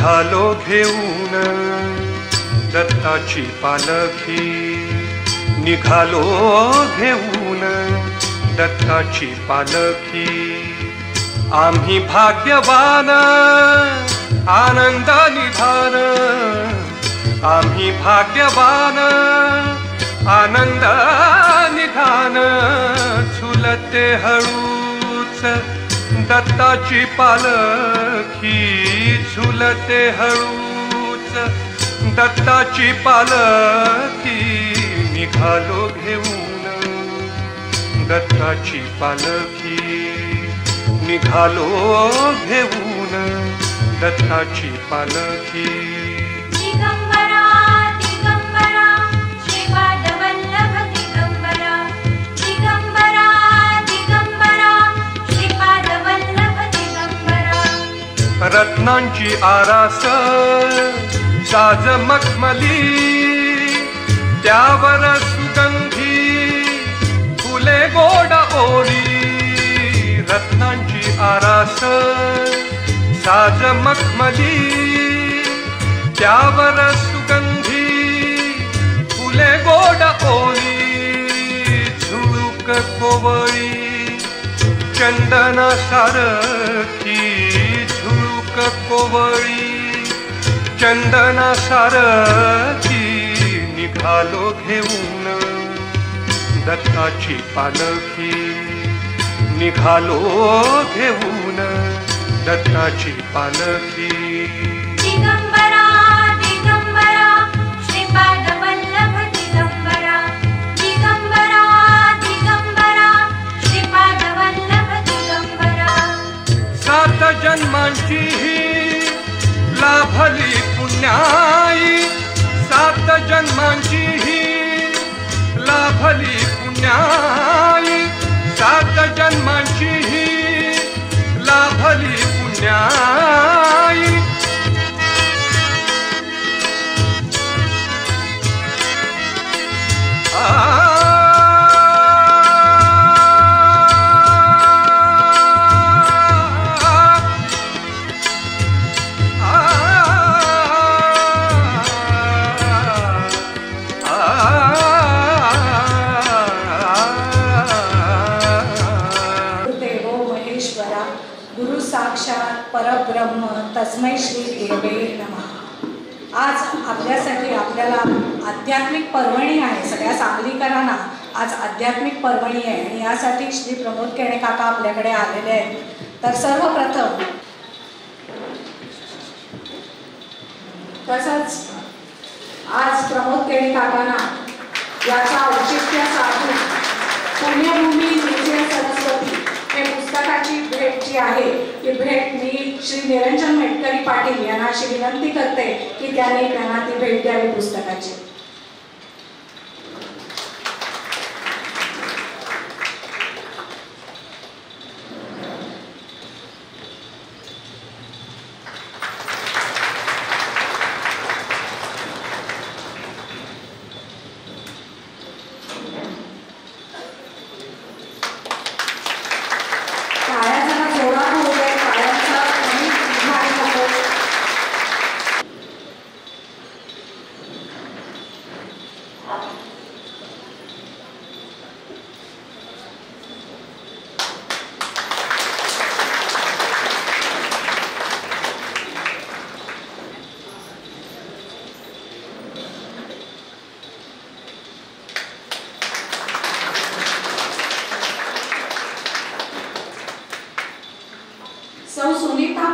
निघालो घेऊन दत्ताची पालखी, निघालो घेऊन दत्ताची पालखी। आम्ही भाग्यवान आनंद निधान, आम्ही भाग्यवान आनंद निधान। झुलते हळूच दत्ताची पालखी, झुलते हळूच दत्ताची पालखी। निघालो घेऊन दत्ताची पालखी, निघालो घेऊन दत्ताची पालखी। दिगंबरा दिगंबरा श्रीपाद वल्लभ दिगंबरा, दिगंबरा दिगंबरा श्रीपाद वल्लभ दिगंबरा। रत्नांची आरास साज मखमली, त्यावर सुगंधी फुले गोड ओढी। रत्नांची आरास साज मखमली, त्यावर सुगंधी फुले गोड ओढी। झुळूक कोवळी चंदना सारखी, झुळूक कोवळी चंदना सारखी। निघालो घेऊन दत्ताची पालखी, निघालो घेऊन दत्ताची पालखी। दिगंबरा दिगंबरा श्रीपाद वल्लभ दिगंबरा, दिगंबरा दिगंबरा श्रीपाद वल्लभ दिगंबरा। सात जन्मांची लाभली पुण्याई, सात जन्मांची लाभली पुण्याई। सात जन्मांची लाभली पुण्याई। गुरु साक्षात परब्रह्म तस्मै श्री देवे नमः। आज आपल्यासाठी आपल्याला आध्यात्मिक पर्वणी आहे, सगळ्या सांगलीकरांना आज आध्यात्मिक पर्वणी आहे आणि यासाठी श्री प्रमोद केणे काका आपल्याकडे आलेले आहेत। तर सर्वप्रथम तसंच आज प्रमोद केणे काकांना याचा औचित्य साधून पुण्यभूमी विजय सरस्वती हे पुस्तकाची भेट जी आहे ती भेट मी श्री निरंजन मेटकरी पाटील यांना अशी विनंती करते की त्यांना ती भेट द्यावी पुस्तकाची। सुनीता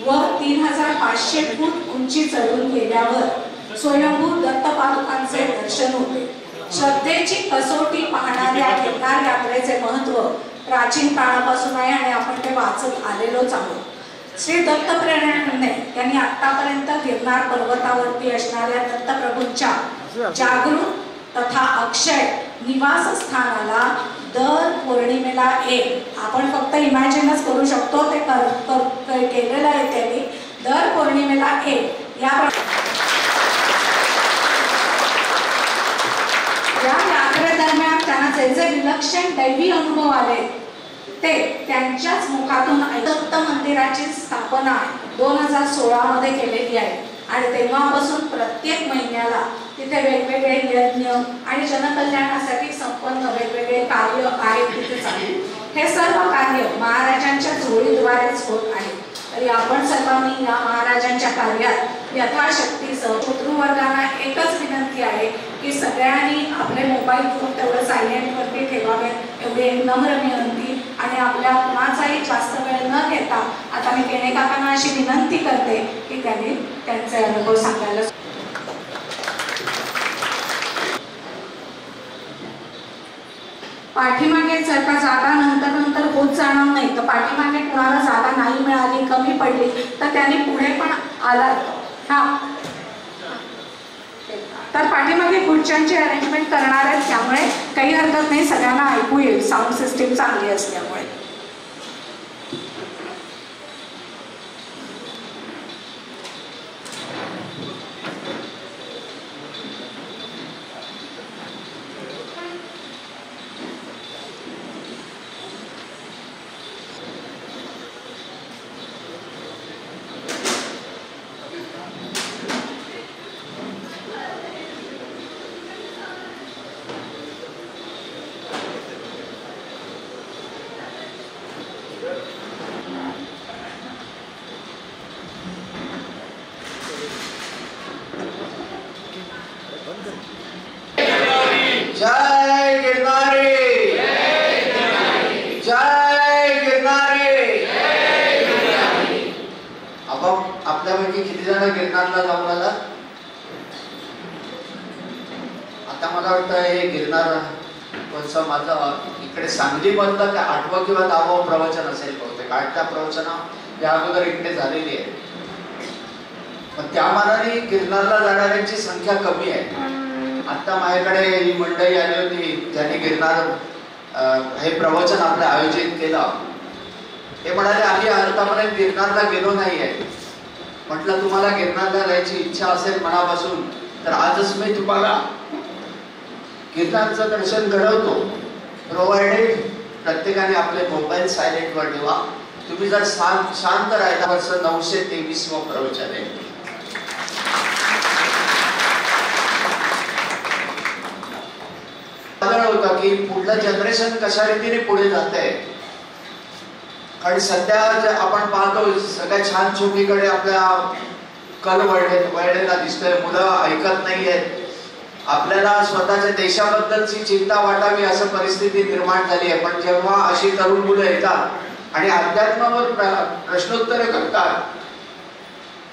व 3500 फूट उंची चढून गेल्यावर स्वयंभू दत्तपादुकांचे दर्शन होते। श्रद्धेची कसोटी पाहणाऱ्या गिरनार यात्रेचे महत्त्व प्राचीन काळापासून आहे आणि आपण ते वाचत आलेलोच आहोत. श्री दत्तप्रेरणानंद यांनी आतापर्यंत गिरनार पर्वतावरती असणाऱ्या दत्तप्रभूंच्या जागृत तथा अक्षय निवासस्थानाला दर पौर्णिमेला एक, आपण फक्त इमॅजिनच करू शकतो, ते केलेलं आहे त्यांनी. दर पौर्णिमेला एक या यात्रेदरम्यान त्यांना जे जे विलक्षण दैवी अनुभव आले ते त्यांच्याच मुखातून दत्त मंदिराची स्थापना 2016 मध्ये केलेली आहे. आणि तेव्हापासून प्रत्येक महिन्याला तिथे वेगवेगळे यज्ञ आणि जनकल्याणासाठी संपन्न वेगवेगळे कार्य आहेत तिथे चालू. हे सर्व कार्य महाराजांच्या जोडीद्वारेच होत आहे. तरी आपण सर्वांनी या महाराजांच्या कार्यात यथाशक्तीसह पितृवर्गांना एकच विनंती आहे की सगळ्यांनी आपले मोबाईल फोन तेवढं सायलेंटवरती ठेवावे, एवढी एक नम्र विनंती. आणि आपल्या कुणाचाही जास्त वेळ न घेता आता मी केणे काकांना अशी विनंती करते की त्यांनी त्यांचे अनुभव सांगायला. पाठीमागे जर का जागा नंतर होत जाणार नाही, तर पाठीमागे कुणाला जागा नाही मिळाली, कमी पडली, तर त्यांनी पुढे पण आला तर पाठीमागे खुर्च्यांची अरेंजमेंट करणार आहेत. त्यामुळे काही हरकत नाही, सगळ्यांना ऐकू येईल, साऊंड सिस्टीम चांगली असल्यामुळे. जय गिरनारी, जय गिरनारी. आपण आपल्यापैकी किती जण गिरनारला जाऊन आला? आता मला वाटतं हे गिरनार वरचं माझं इकडे सांगली मधलं का 8वं किंवा 10वं प्रवचन असेल बहुतेक. 8 प्रवचन या अगोदर इकडे झालेली आहे. पण त्या मानाने गिरनारला जाणाऱ्यांची संख्या कमी आहे. आता माझ्याकडे ही मंडळी आली होती ज्यांनी गिरनार हे प्रवचन आपलं आयोजित केलं. ते म्हणाले आम्ही आतापर्यंत गिरनारला गेलो नाहीये. म्हटलं तुम्हाला गिरनारला जायची इच्छा असेल मनापासून तर आजच मी तुम्हाला गिरनारचं दर्शन घडवतो. प्रोव्हाइडेड प्रत्येकाने आपले मोबाईल सायलेंटवर ठेवा. तुम्ही जर शांत राहिला. वर्ष 923वं प्रवचन आहे. होतं की पुढलं जनरेशन कशा रीतीने पुढे जात आहे. आणि सध्या आपण पाहतो सगळ्या छान चोखीकडे आपल्या कल वळलेला दिसतोय. मुलं ऐकत नाहीयेत. आपल्याला स्वतःच्या देशाबद्दलची चिंता वाटावी असं परिस्थिती निर्माण झाली आहे. पण जेव्हा अशी तरुण मुलं येतात आणि अध्यात्मावर प्रश्नोत्तरे करतात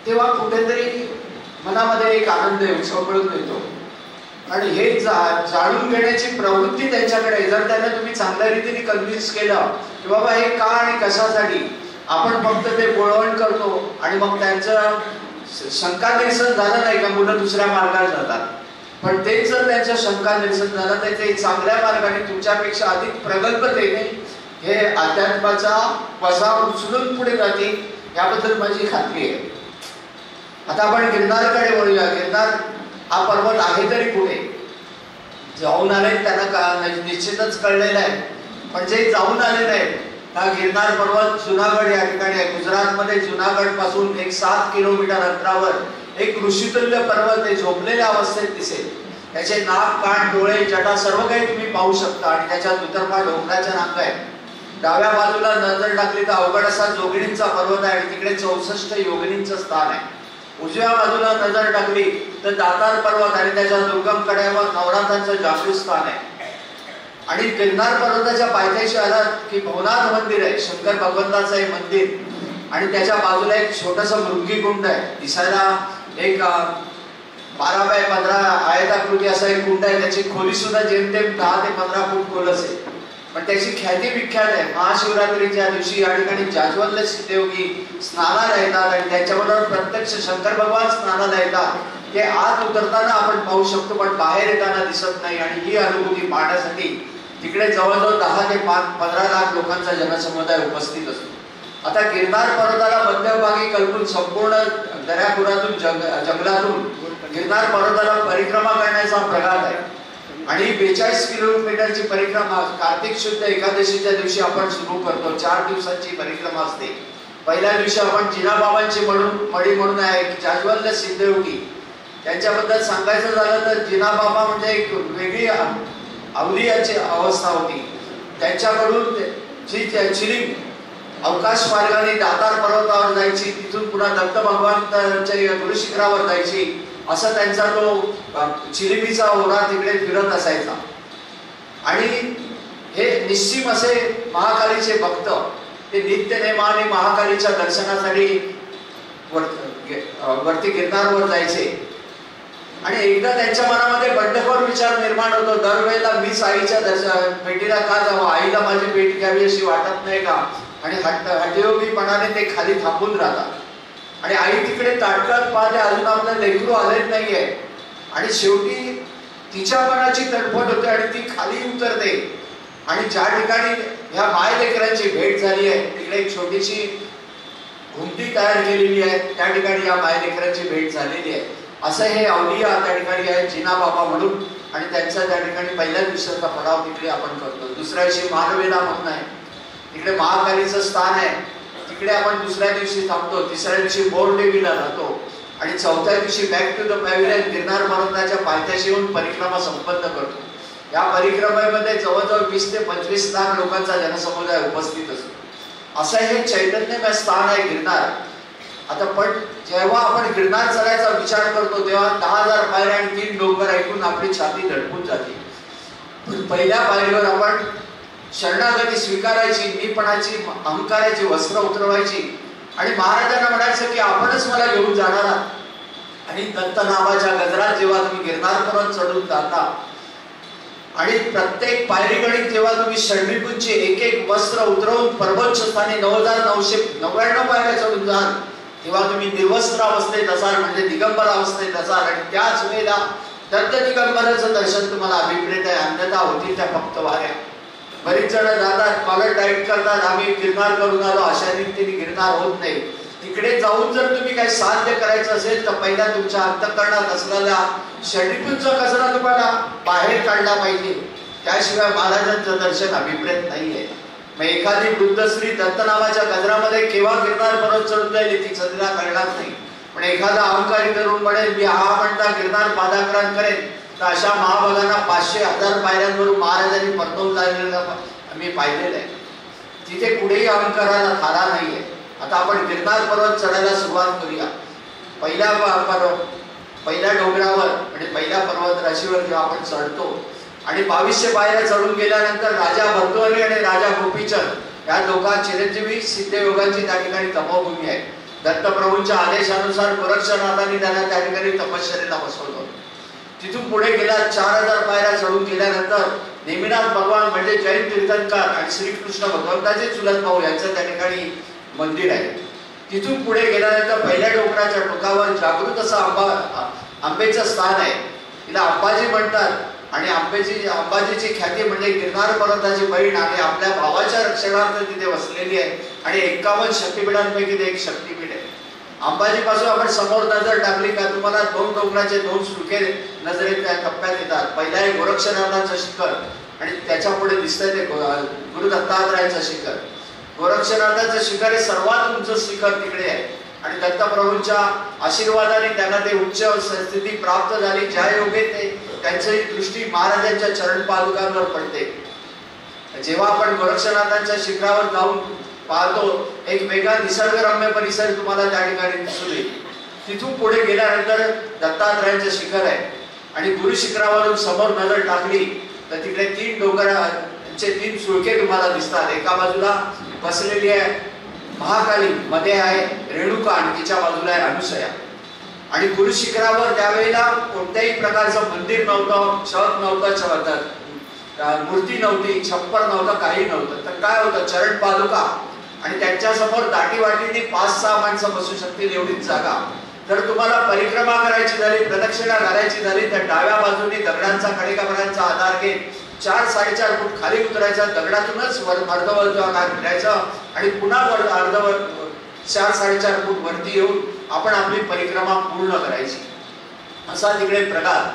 तेव्हा कुठेतरी मनामध्ये एक आनंद उचंबळून येतो. आणि हे जाणून घेण्याची प्रवृत्ती त्यांच्याकडे. जर त्यांना तुम्ही चांगल्या रीतीने कन्व्हिन्स केलं की बाबा हे का आणि कशासाठी, आपण फक्त ते बोळवण करतो आणि मग त्यांचं शंका निरसन झालं नाही का मुलं दुसऱ्या मार्गावर जातात. पण तेच जर त्यांच्या शंका निरसन झालं तर ते चांगल्या मार्गाने तुमच्यापेक्षा अधिक प्रगल्भतेने हे अध्यात्माचा वसा उचलून पुढे जातील याबद्दल माझी खात्री आहे. आता आपण गिरनारकडे वळूया. गिरनार हा पर्वत आहे तरी पुढे. जाऊन आले त्यांना निश्चितच कळलेलं आहे. पण जे जाऊन आले नाहीत हा गिरनार पर्वत जुनागड या ठिकाणी आहे. गुजरातमध्ये जुनागड पासून एक 7 किलोमीटर अंतरावर एक ऋषितुल्य पर्वत आहे. झोपलेल्या अवस्थेत दिसेल. त्याचे नाक, कान, डोळे, जटा सर्व काही तुम्ही पाहू शकता. आणि त्याच्या दुतर्फा डोंगराच्या रांगा आहेत. डाव्या बाजूला नजर टाकली तर अवघड असा जोगिनींचा पर्वत आहे आणि तिकडे 64 योगिनींचं स्थान आहे. उजव्या बाजूला नजर टाकली तर दातार पर्वत आणि त्याच्या दुर्गम कड्यावर नवनाथांचं जागृत स्थान आहे. आणि गिरनार पर्वताच्या पायथ्याशी आलात की भवनाथ मंदिर आहे. शंकर भगवंताचं हे मंदिर. आणि त्याच्या बाजूला एक छोटंसं मृंगी कुंड आहे. दिसायला एक 12 बाय 15 आयताकृती असा एक कुंड आहे. त्याची खोली सुद्धा जेमतेम 10 ते 15 फूट खोल असेल. पण त्याची ख्याती विख्यात आहे. महाशिवरात्रीच्या दिवशी या ठिकाणी जाज्वल्य सिद्धयोगी स्नानाला येतात आणि त्याच्याबरोबर प्रत्यक्ष शंकर भगवान स्नानाला येतात. ते आत उतरताना आपण पाहू शकतो पण बाहेर येताना दिसत नाही. आणि ही अनुभूती पाहण्यासाठी तिकडे जवळजवळ 10 ते 15 लाख लोकांचा जनसमुदाय उपस्थित असतो. आता गिरनार पर्वताला मध्यभागी कल्पून संपूर्ण दऱ्याखोऱ्यातून जंगलातून गिरनार पर्वताला परिक्रमा करण्याचा प्रघात आहे. आणि 42 किलोमीटरची परिक्रमा कार्तिक शुद्ध एकादशीच्या दिवशी आपण सुरू करतो. 4 दिवसांची परिक्रमा असते. पहिल्या दिवशी आपण जिनाबाबांची मडी म्हणून आहे जाज्वल्य सिद्धयोगी त्यांच्याबद्दल सांगायचं झालं तर जिनाबाबा म्हणजे एक वेगळी अवलियाची अवस्था होती. त्यांच्याकडून जी चिलिंग अवकाश मार्गाने दातार पर्वतावर जायची, तिथून पुन्हा दत्त भगवंतांच्या गुरुशिखरावर जायची, असं त्यांचा तो चिलिमीचा ओढा तिकडे फिरत असायचा. आणि हे निश्चिम असे महाकालीचे भक्त ते नित्य नेमाने महाकालीच्या दर्शनासाठी वरती गिरनारवर जायचे. आणि एकदा त्यांच्या मनामध्ये बंडखोर विचार निर्माण होतो, दरवेळेला मीच आईच्या भेटीला का जावं, आईला माझी भेट घ्यावी अशी वाटत नाही का. आणि हटयोगीपणाने ते खाली थांबून राहतात. आणि आई तिकडे ताटकत पाहते, अजून आपलं लेकरू आलेच नाहीये. आणि शेवटी तिच्या मनाची तडफड होते आणि ती खाली उतरते. आणि ज्या ठिकाणी ह्या माय लेकरांची भेट झाली आहे तिकडे एक छोटीशी घुमटी तयार केलेली आहे, त्या ठिकाणी या माय लेकरांची भेट झालेली आहे. असं हे अवलिया त्या ठिकाणी आहे जिनाबाबा म्हणून. आणि त्यांचा त्या ठिकाणी पहिल्या दिवसाचा पडाव तिकडे आपण करतो. दुसऱ्या दिवशी मानवेला म्हणून आहे, तिकडे महाकालीचं स्थान आहे, तिकडे आपण दुसऱ्या दिवशी थांबतो. तिसऱ्या दिवशी बोरदेवीला राहतो. आणि चौथ्या दिवशी back to the pavilion Girnar पर्वताच्या पायथ्याशी येऊन परिक्रमा संपन्न करतो. या परिक्रमेमध्ये जवळजवळ 20 ते 25 लाख लोकांचा जनसमुदाय उपस्थित असतो. असं हे चैतन्यमय स्थान आहे गिरनार. आता पण जेव्हा आपण गिरनार चढायचा विचार करतो तेव्हा 10,000 पायऱ्या आणि 3 डोंगर ऐकून आपली छाती धडकून जाते. पहिल्या पायरीवर आपण शरणागती स्वीकारायची, मीपणाची अहंकाराची वस्त्र उतरवायची आणि महाराजांना म्हणायचं की आपणच मला घेऊन जाणार आहात. आणि दत्त नावाच्या गजरात जेव्हा तुम्ही गिरनार पर्वत चढून जाता आणि प्रत्येक पायरीगणिक जेव्हा तुम्ही षडरिपूंची एक एक वस्त्र उतरवून पर्वत स्थानी 9,999 पायऱ्या चढून जाल तेव्हा तुम्ही निर्वस्त्र अवस्थेत असाल, म्हणजे दिगंबर अवस्थेत असाल. आणि त्याच वेळेला दत्त दिगंबराचं दर्शन तुम्हाला अभिप्रेत आहे. अन्यथा होतील त्या फक्त वाऱ्या. बरीच जण जातात, कॉलर टाईट करतात, आम्ही गिरनार करून आलो, अशा रीतीने गिरनार होत नाही. तिकडे जाऊन जर तुम्ही काही साध्य करायचं असेल तर पहिला तुमच्या अंतःकरणात असलेला षडरिपूंचा कचरा तुम्हाला बाहेर काढला पाहिजे. त्याशिवाय महाराजांचं दर्शन अभिप्रेत नाहीये. मग एखादी वृद्ध स्त्री दत्त नावाच्या गजरामध्ये केव्हा गिरनार पर्वत चढून जाईल ती तिला कळणार नाही. पण एखादा अहंकारी करून म्हणेल मी हा म्हणता गिरनार पादाक्रांत करेल, तर अशा महाभागांना 500-1000 पायऱ्यांवरून महाराजांनी परतवून लावलेलं मी पाहिलेलं आहे. तिथे कुठेही अहंकाराला थारा नाहीये. आता आपण गिरनार पर्वत चढायला सुरुवात करूया. पहिल्या डोंगरावर आणि पहिल्या पर्वत राशीवर जेव्हा आपण चढतो आणि 2200 पायऱ्या चढून गेल्यानंतर राजा भर्तृहरी आणि राजा गोपीचंद या दोघा चिरंजीवी सिद्धयोगांची त्या ठिकाणी तपोभूमी आहे. दत्तप्रभूंच्या आदेशानुसार गोरक्षनाथांनी त्यांना त्या ठिकाणी तपश्चर्येला बसवलं. तिथून पुढे गेल्या 4000 पायऱ्या चढून गेल्यानंतर नेमिनाथ भगवान म्हणजे जैन तीर्थंकर आणि श्रीकृष्ण भगवंताचे चुलत भाऊ यांचं त्या ठिकाणी मंदिर आहे. तिथून पुढे गेल्यानंतर पहिल्या डोंगराच्या टोकावर जागृत असं आंबेचं स्थान आहे. तिला अंबाजी म्हणतात. आणि अंबाजीची ख्याती म्हणजे गिरनार पर्वताची बहीण आणि आपल्या भावाच्या रक्षणार्थ तिथे वसलेली आहे. आणि 51 शक्तिपीठांपैकी ते एक शक्तिपीठ आहे. अंबाजी पासून आपण समोर नजर टाकली का तुम्हाला 2 डोंगराचे 2 सुके नजरेत त्या टप्प्यात येतात. पहिला आहे गोरक्षनाथांचं शिखर आणि त्याच्या पुढे दिसतंय ते गुरु दत्तात्रयाचं शिखर. गोरक्षनाथांचं शिखर हे सर्वात उंच शिखर तिकडे आहे. आणि दत्तप्रभूंच्या आशीर्वादाने त्यांना ते उच्च स्थिती प्राप्त झाली. ज्या योगे ते त्यांची दृष्टी महाराजांच्या चरण पादुकांवर पडते. जेव्हा आपण गोरक्षनाथांच्या शिखरावर जाऊन पाहतो एक वेगळा निसर्गरम्य परिसर तुम्हाला त्या ठिकाणी दिसून येईल. तिथून पुढे गेल्यानंतर दत्तात्रयांचं शिखर आहे. आणि गुरु शिखरावरून समोर नजर टाकली तर तिकडे 3 डोंगरांचे 3 सुळके तुम्हाला दिसतात. एका बाजूला बसलेली आहे महाकाली, मध्ये आहे रेणुका आणि तिच्या बाजूला आहे अनुसया. आणि गुरु शिखरावर त्यावेळेला कोणत्याही प्रकारचं मंदिर नव्हतं, छत नव्हतं, मूर्ती नव्हती, छप्पर नव्हतं, काही नव्हतं. तर काय होतं, चरण पादुका आणि त्यांच्यासमोर दाटी वाटीने 5-6 माणसं बसू शकतील एवढीच जागा. जर तुम्हाला परिक्रमा करायची झाली, प्रदक्षिणा घालायची झाली, तर डाव्या बाजूने दगडांचा कडेकाभरांचा आधार घेत 4-4.5 फूट खाली उतरायचा, दगडातूनच अर्धवट फिरायचं आणि पुन्हा अर्धवट 4-4.5 फूट वरती येऊन आपण आपली परिक्रमा पूर्ण करायची. असा तिकडे प्रकार.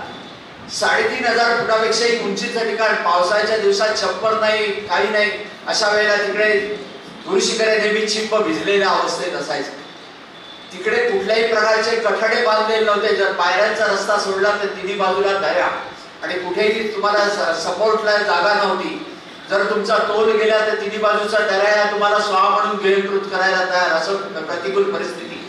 3,500 फुटापेक्षाही उंचीचं ठिकाण, पावसाळ्याच्या दिवसात छप्पर नाही, काही नाही, अशा वेळेला तिकडे गुरुशिखरे नेहमी चिंब भिजलेल्या अवस्थेत असायचं. तिकडे कुठल्याही प्रकारचे कठडे बांधलेले नव्हते. जर पायऱ्यांचा रस्ता सोडला तर तिन्ही बाजूला दऱ्या आणि कुठेही तुम्हाला सपोर्टला जागा नव्हती. जर तुमचा तोल गेला तर तिन्ही बाजूचा दऱ्या तुम्हाला स्वाहा म्हणून गिळंकृत करायला तयार, असं प्रतिकूल परिस्थिती.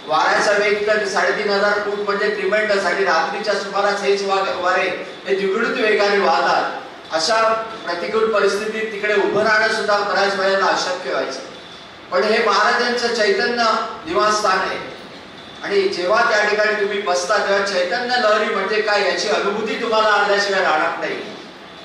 वाऱ्याचा वेग तर 3,500 फूट म्हणजे ट्रिमेंडस आणि रात्रीच्या सुमारास हेच वारे हे द्विगुणित वेगाने वाहतात. अशा प्रतिकूल परिस्थितीत तिकडे उभं राहणं सुद्धा बऱ्याच वेळेला अशक्य व्हायचं. पण हे महाराजांचं चैतन्य निवासस्थान आहे आणि जेव्हा त्या ठिकाणी तुम्ही बसता तेव्हा चैतन्य लहरी म्हणजे काय याची अनुभूती तुम्हाला आल्याशिवाय राहणार नाही.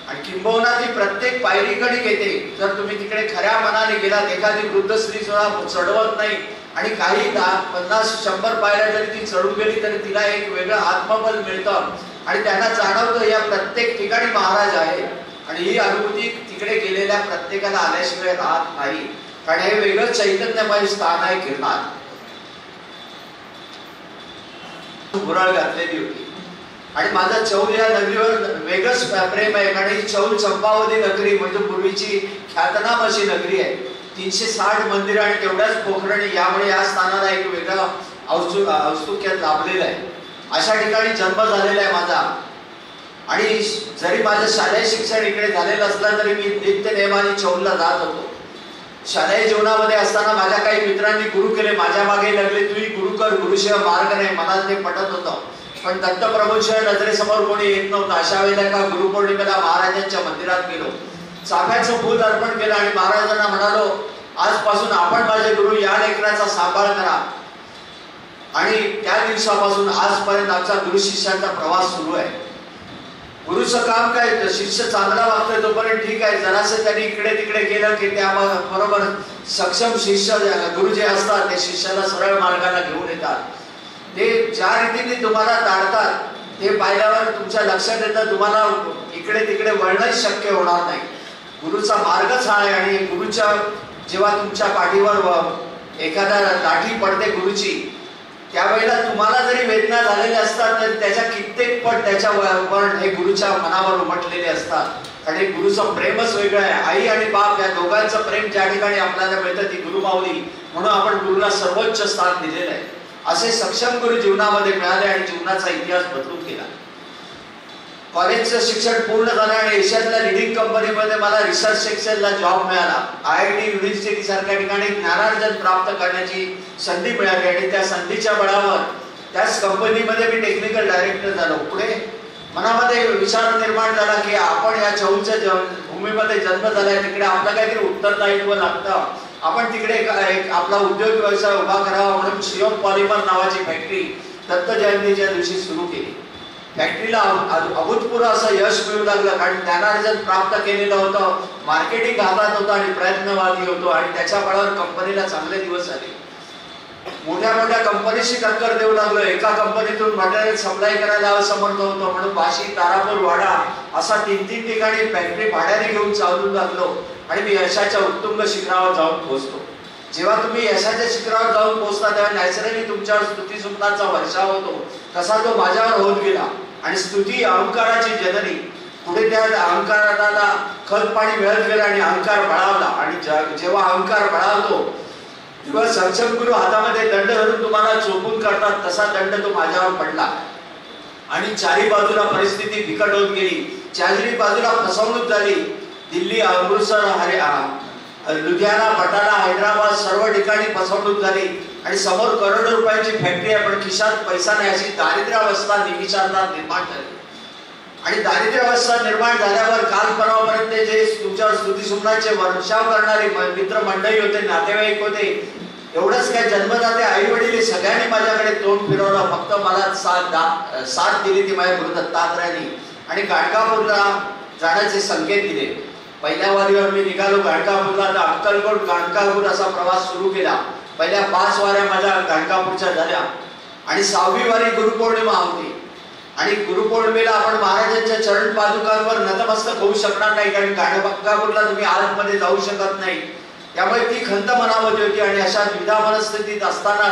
आणि किंबहुना ती प्रत्येक पायरीकडे येते. जर तुम्ही तिकडे खऱ्या मनाने गेलात, एखादी वृद्ध स्त्री चढवत नाही आणि काही 50-100 पायऱ्या जरी ती चढून गेली तरी तिला एक वेगळं आत्मबल मिळतं आणि त्यांना जाणवतं या प्रत्येक ठिकाणी महाराज आहे. आणि ही अनुभूती तिकडे गेलेल्या प्रत्येकाला आल्याशिवाय राहत नाही, कारण हे वेगळं चैतन्यमय स्थान आहे गिरनार. गुराळ घातलेली होती आणि माझा चौल या नगरीवर वेगळंच प्रेम आहे, कारण ही चौल चंपावती नगरी म्हणजे पूर्वीची ख्यातनाम अशी नगरी आहे. 360 मंदिर आणि तेवढ्याच पोखरणी, यामुळे या स्थानाला एक वेगळं औत्सुक्य लाभलेलं आहे. अशा ठिकाणी जन्म झालेला आहे माझा. आणि जरी माझं शालेय शिक्षण इकडे झालेलं असलं तरी मी नित्य नेमाने चौलला जात होतो. शालेय जीवनामध्ये असताना माझ्या काही मित्रांनी गुरु केले, माझ्या मागे लागले, तूही गुरु कर, गुरुशिवाय मार्ग नाही. मला ते पटत होतं, पण दत्तप्रभूंशिवाय नजरेसमोर कोणी येत नव्हतं. अशा वेळेला एका गुरुपौर्णिमेला महाराजांच्या मंदिरात गेलो, चाफ्याचं फूल अर्पण केलं आणि महाराजांना म्हणालो, आजपासून आपण माझे गुरु, या लेकराचा सांभाळ करा. आणि त्या दिवसापासून आजपर्यंत आमचा गुरु शिष्यांचा प्रवास सुरू आहे. गुरुचं काम काय, शिष्य चांगला वागतोय तोपर्यंत ठीक आहे, जरासं त्यांनी इकडे तिकडे केलं की त्या बरोबर सक्षम शिष्य गुरु जे असतात ते शिष्याला सरळ मार्गाला घेऊन येतात. ते ज्या रीतीने तुम्हाला ताडतात ते पाहिल्यावर तुमच्या लक्षात येतं तुम्हाला इकडे तिकडे वळणंच शक्य होणार नाही. गुरुचा मार्गच हा आहे. आणि गुरुच्या जेव्हा तुमच्या पाठीवर एखादा लाठी पडते गुरुची, त्यावेळेला तुम्हाला जरी वेदना झालेल्या असतात तर त्याच्या कित्येक पट त्याच्या वर्ण हे गुरुच्या मनावर उमटलेले असतात. आणि गुरुचं प्रेमच वेगळं आहे. आई आणि बाप या दोघांचं प्रेम ज्या ठिकाणी आपल्याला मिळतं ती गुरुमाऊली, म्हणून आपण गुरुला सर्वोच्च स्थान दिलेलं आहे. असे सक्षम गुरु जीवनामध्ये मिळाले आणि जीवनाचा इतिहास बदलून गेला. कॉलेजचं शिक्षण पूर्ण झालं आणि एशियातल्या लिडिंग कंपनीमध्ये मला रिसर्च सेक्शनला जॉब मिळाला. IIT युनिव्हर्सिटी सारख्या ठिकाणी ज्ञानार्जन प्राप्त करण्याची संधी मिळाली आणि त्या संधीच्या बळावर त्याच कंपनीमध्ये मी टेक्निकल डायरेक्टर झालो. पुढे मनामध्ये विचार निर्माण झाला की आपण या चौलच्या भूमीमध्ये जन्म झालाय, तिकडे आपलं काहीतरी उत्तरदायित्व लागतं. आपण तिकडे आपला उद्योग व्यवसाय उभा करावा म्हणून शियोम पॉलिमर नावाची फॅक्टरी दत्त जयंतीच्या दिवशी सुरू केली. फॅक्टरीला अभूतपूर्व असं यश मिळू लागलं, कारण ज्ञानार्जन प्राप्त केलेलं होतं, मार्केटिंग हातात होतं आणि प्रयत्नवादी होतो आणि त्याच्या बळावर कंपनीला चांगले दिवस आले. मोठ्या मोठ्या कंपनीशी टक्कर देऊ लागलो. एका कंपनीतून मटेरियल सप्लाय करायला असमर्थ होतो म्हणून वाशी, तारापूर, वाडा असा 3-3 ठिकाणी फॅक्टरी भाड्याने घेऊन चालू लागलो आणि मी यशाच्या उत्तुंग शिखरावर जाऊन पोहोचतो. जेव्हा तुम्ही यशाच्या शिखरावर जाऊन पोहोचता तेव्हा नॅचरली तुमच्यावर स्तुती सुमनाचा वर्षाव होतो. तसा तो माझ्यावर होत गेला. आणि स्तुती अहंकाराची जननी. पुढे त्या अहंकाराला खत पाणी मिळत गेलं आणि अहंकार बळावला. आणि जेव्हा अहंकार बळावतो तेव्हा सक्षम गुरु हातामध्ये दंड धरून तुम्हाला चोपून काढतात, तसा दंड तो माझ्यावर पडला. आणि चारी बाजूला परिस्थिती बिकट होत गेली. चारी बाजूला फसवणूक झाली. दिल्ली, अमृतसर, लुधियाना, बटाला, हैदराबाद सर्व ठिकाणी फसवणूक झाली. आणि समोर करोडो रुपयाची फॅक्टरी आहे पण खिशात पैसा नाही, अशी दारिद्र्यावस्था निर्माण झाली. आणि दारिद्र्यावस्था निर्माण झाल्यावर काल परवापर्यंत जे तुमच्यावर स्तुतीसुमनाचे वर्षाव करणारे मित्र मंडळी होते, नातेवाईक होते, एवढंच काय जन्मदाते आई वडील सगळ्यांनी माझ्याकडे तोंड फिरवलं. फक्त मला साथ दिली ती माझ्या गुरु दत्तात्रयांनी. आणि गाणगापूरला जाण्याचे संकेत दिले. पहिल्या वारीवर मी निघालो गाणगापूरला, तर अक्कलकोट गाणगापूर असा प्रवास सुरू केला. पहिल्या 5 वाऱ्या माझ्या गाणगापूरच्या झाल्या आणि 6वी वारी गुरुपौर्णिमा होती. आणि गुरुपौर्णिमेला आपण महाराजांच्या चरण पादुकांवर नतमस्तक होऊ शकणार नाही, कारण गाणगापूरला तुम्ही आतमध्ये जाऊ शकत नाही. त्यामुळे ती खंत मनामध्ये होती आणि अशा द्विधा मनस्थितीत असताना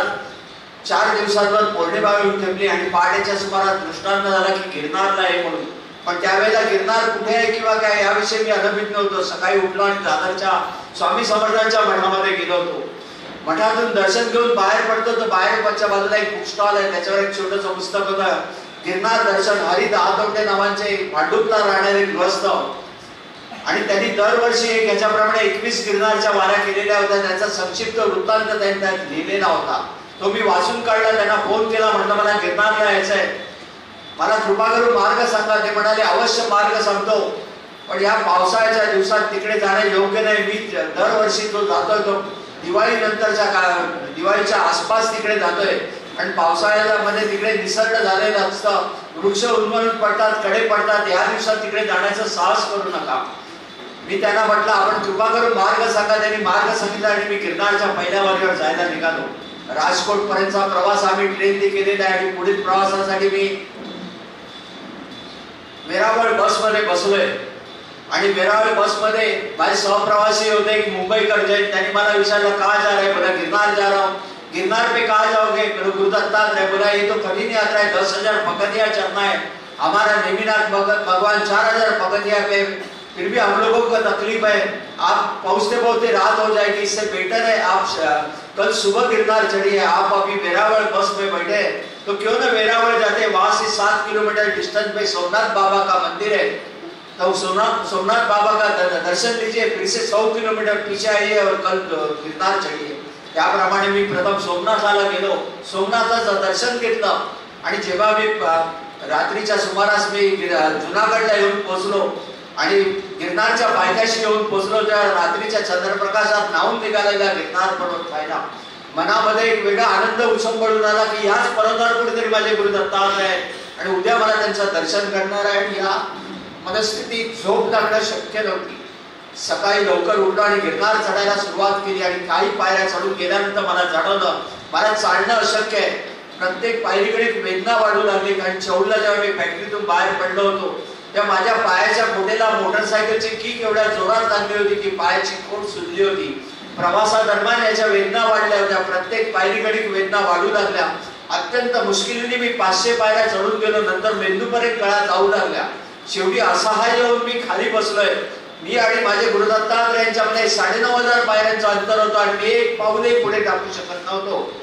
4 दिवसांवर पौर्णिमा येऊन ठेवली आणि पहाटेच्या सुमारास दृष्टांत झाला की गिरनारला आहे म्हणून. पण त्यावेळेला गिरनार कुठे आहे किंवा काय याविषयी मी अनभिज्ञ होतो. सकाळी उठलो आणि दादरच्या स्वामी समर्थांच्या मठामध्ये गेलो होतो. मठातून दर्शन घेऊन बाहेर पडतो तर बाहेरच्या बाजूला एक बुक स्टॉल आहे, त्याच्यावर एक छोटंसं पुस्तक होतं, गिरनार दर्शन, हरी दहातोंडे नावांचे भांडुपला राहणारे गृहस्थ. आणि त्यांनी दरवर्षी एक याच्याप्रमाणे 21 गिरनारच्या वाऱ्या केलेल्या होत्या. त्याचा संक्षिप्त वृत्तांत त्यांनी त्यात लिहिलेला होता. तो मी वाचून काढला. त्यांना फोन केला, म्हटलं मला गिरनारला यायचं आहे, मला कृपा करून मार्ग सांगा. ते म्हणाले अवश्य मार्ग सांगतो, पण या पावसाळ्याच्या दिवसात तिकडे जाणं योग्य नाही. मी दरवर्षी तो जातोय, तो दिवाळी नंतरच्या दिवाळीच्या आसपास तिकडे जातोय. आणि पावसाळ्याला मध्ये तिकडे निसर्ग झालेलं असतं, वृक्ष उन्मळून पडतात, कडे पडतात. या दिवसात तिकडे जाण्याचं साहस करू नका. मी त्यांना म्हटलं आपण कृपा करून मार्ग सांगा. त्यांनी मार्ग सांगितला आणि मी गिरनारच्या पहिल्या वारीवर जायला निघालो. राजकोट पर्यंतचा प्रवास आम्ही ट्रेनने केलेला आहे आणि पुढील प्रवासासाठी मी वेरावळ बसमध्ये बसलोय. आणि वेरावळ बसमध्ये माझे सहप्रवासी होते एक मुंबईकर जैन. त्यांनी मला विचारलं कहाँ जा रहे, बोला गिरनार जा रहा हूँ. गिरनार पे कहाँ जाओगे, गुरु दत्तात्रेय. बोला ये तो कठिन यात्रा है, 10,000 पगथिया चढ़ना है. हमारा नेमिनाथ भगवान 4,000 पगथिया पे, फिर भी हम लोगों को तकलीफ है. आप पहुंचते पहुंचते रात हो जाएगी, इससे बेटर है आप कल सुबह गिरनार चढ़िए. आप अभी वेरावल बस में बैठे तो क्यों ना वेरावल जाते, वहां से 7 किलोमीटर डिस्टेंस पे सोमनाथ बाबा का मंदिर है, तो सोमनाथ बाबा का दर्शन लीजिए. फिर से 100 किलोमीटर पीछे आइए और कल गिरनार चढ़िए. त्याप्रमाणे मी प्रथम सोमनाथाला गेलो, सोमनाथाचं दर्शन घेतलं. आणि जेव्हा मी रात्रीच्या सुमारास मी जुनागडला येऊन पोहोचलो आणि गिरनारच्या पायथ्याशी येऊन पोहोचलो, त्या रात्रीच्या चंद्रप्रकाशात नाहून निघालेला गिरनार पर्वत पाहिला. मनामध्ये एक वेगळा आनंद उसंबळून आला की याच पर्वतावर कुठेतरी माझे गुरु दत्तात्रय आहे आणि उद्या मला त्यांचं दर्शन करणार आहे. आणि या मनस्थितीत झोप लागणं शक्य नव्हती. सकाळी लवकर उठलो आणि गिरनार चढायला सुरुवात केली. आणि काही पायऱ्या चढून गेल्यानंतर मला जाणवलं मला चालणं अशक्य आहे. प्रत्येक पायरीकडे वेदना वाढू लागली. कारण चौलला जेव्हा मी फॅक्टरीतून बाहेर पडलो होतो तेव्हा माझ्या पायाच्या बोटेला मोटरसायकलची किक एवढ्या जोरात लागली होती की पायाची खोड सुजली होती. प्रवासादरम्यान याच्या वेदना वाढल्या होत्या. प्रत्येक पायरीकडे वेदना वाढू लागल्या. अत्यंत मुश्किलीने मी 500 पायऱ्या चढून गेलो. नंतर मेंदूपर्यंत कळा जाऊ लागल्या. शेवटी असहाय्य होऊन मी खाली बसलोय. मी आणि माझे गुरु दत्तात्रय यांच्यामध्ये 9,500 पायऱ्यांचं अंतर होतं आणि मी एक पाऊलही पुढे टाकू शकत नव्हतो.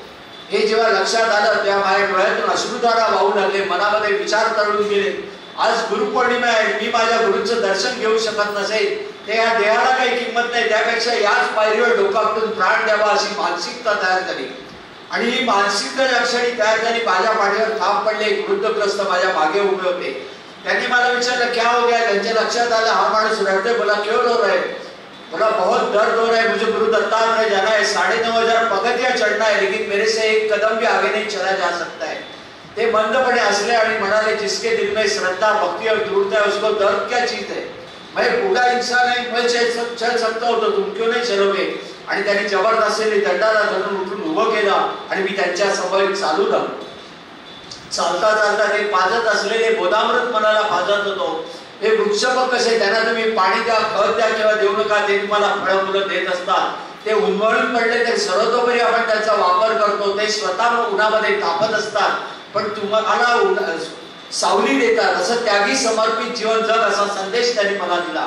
हे जेव्हा लक्षात आलं तेव्हा माझ्या डोळ्यातून अश्रुधारा वाहू लागले. मनामध्ये विचार तळून गेले, आज गुरुपौर्णिमा आहे, मी माझ्या गुरूंचं दर्शन घेऊ शकत नसेल ते या देहाला काही किंमत नाही, त्यापेक्षा याच पायरीवर डोकावून प्राण द्यावा अशी मानसिकता तयार झाली. आणि ही मानसिकता ज्या क्षणी तयार झाली माझ्या पाठीवर थाप पडले. एक वृद्धग्रस्त माझ्या मागे उभे होते. त्यांनी मला विचारलं क्या हो गया. त्यांच्या लक्षात आलं हा माणूस रडतोय. बोला क्यों रो रहे, बोला बहुत दर्द हो रहा है, मुझे गुरु दत्तात्रेय जाना है, 9,500 पगथिया चढ़ना है, लेकिन मेरे से एक कदम भी आगे नहीं चला जा सकता है. ते मंदपणे हसले आणि म्हणाले जिसके दिल में श्रद्धा भक्ति और दृढ़ता है उसको दर्द क्या चीज है, मैं बूढ़ा इंसान है, मैं चल सकता हूं तो तुम क्यों नहीं चलोगे. आणि त्यांनी जबरदस्तीने दंडाला धरून उठून उभं केलं आणि मी त्यांच्या समोर चालू लागलो. चालता चालता ते पाजत असलेले बोधामृत मनाला पाजत होतो. हे वृक्ष बघ कसे, त्यांना तुम्ही पाणी द्या, खत द्या किंवा देऊ नका, ते तुम्हाला फळं फुलं देत असतात. ते उन्मळून पडले तरी सर्वतोपरी आपण त्यांचा वापर करतो. ते स्वतः उन्हामध्ये तापत असतात पण तुम्हाला सावली देतात. असं त्यागी समर्पित जीवन जग असा संदेश त्यांनी मला दिला.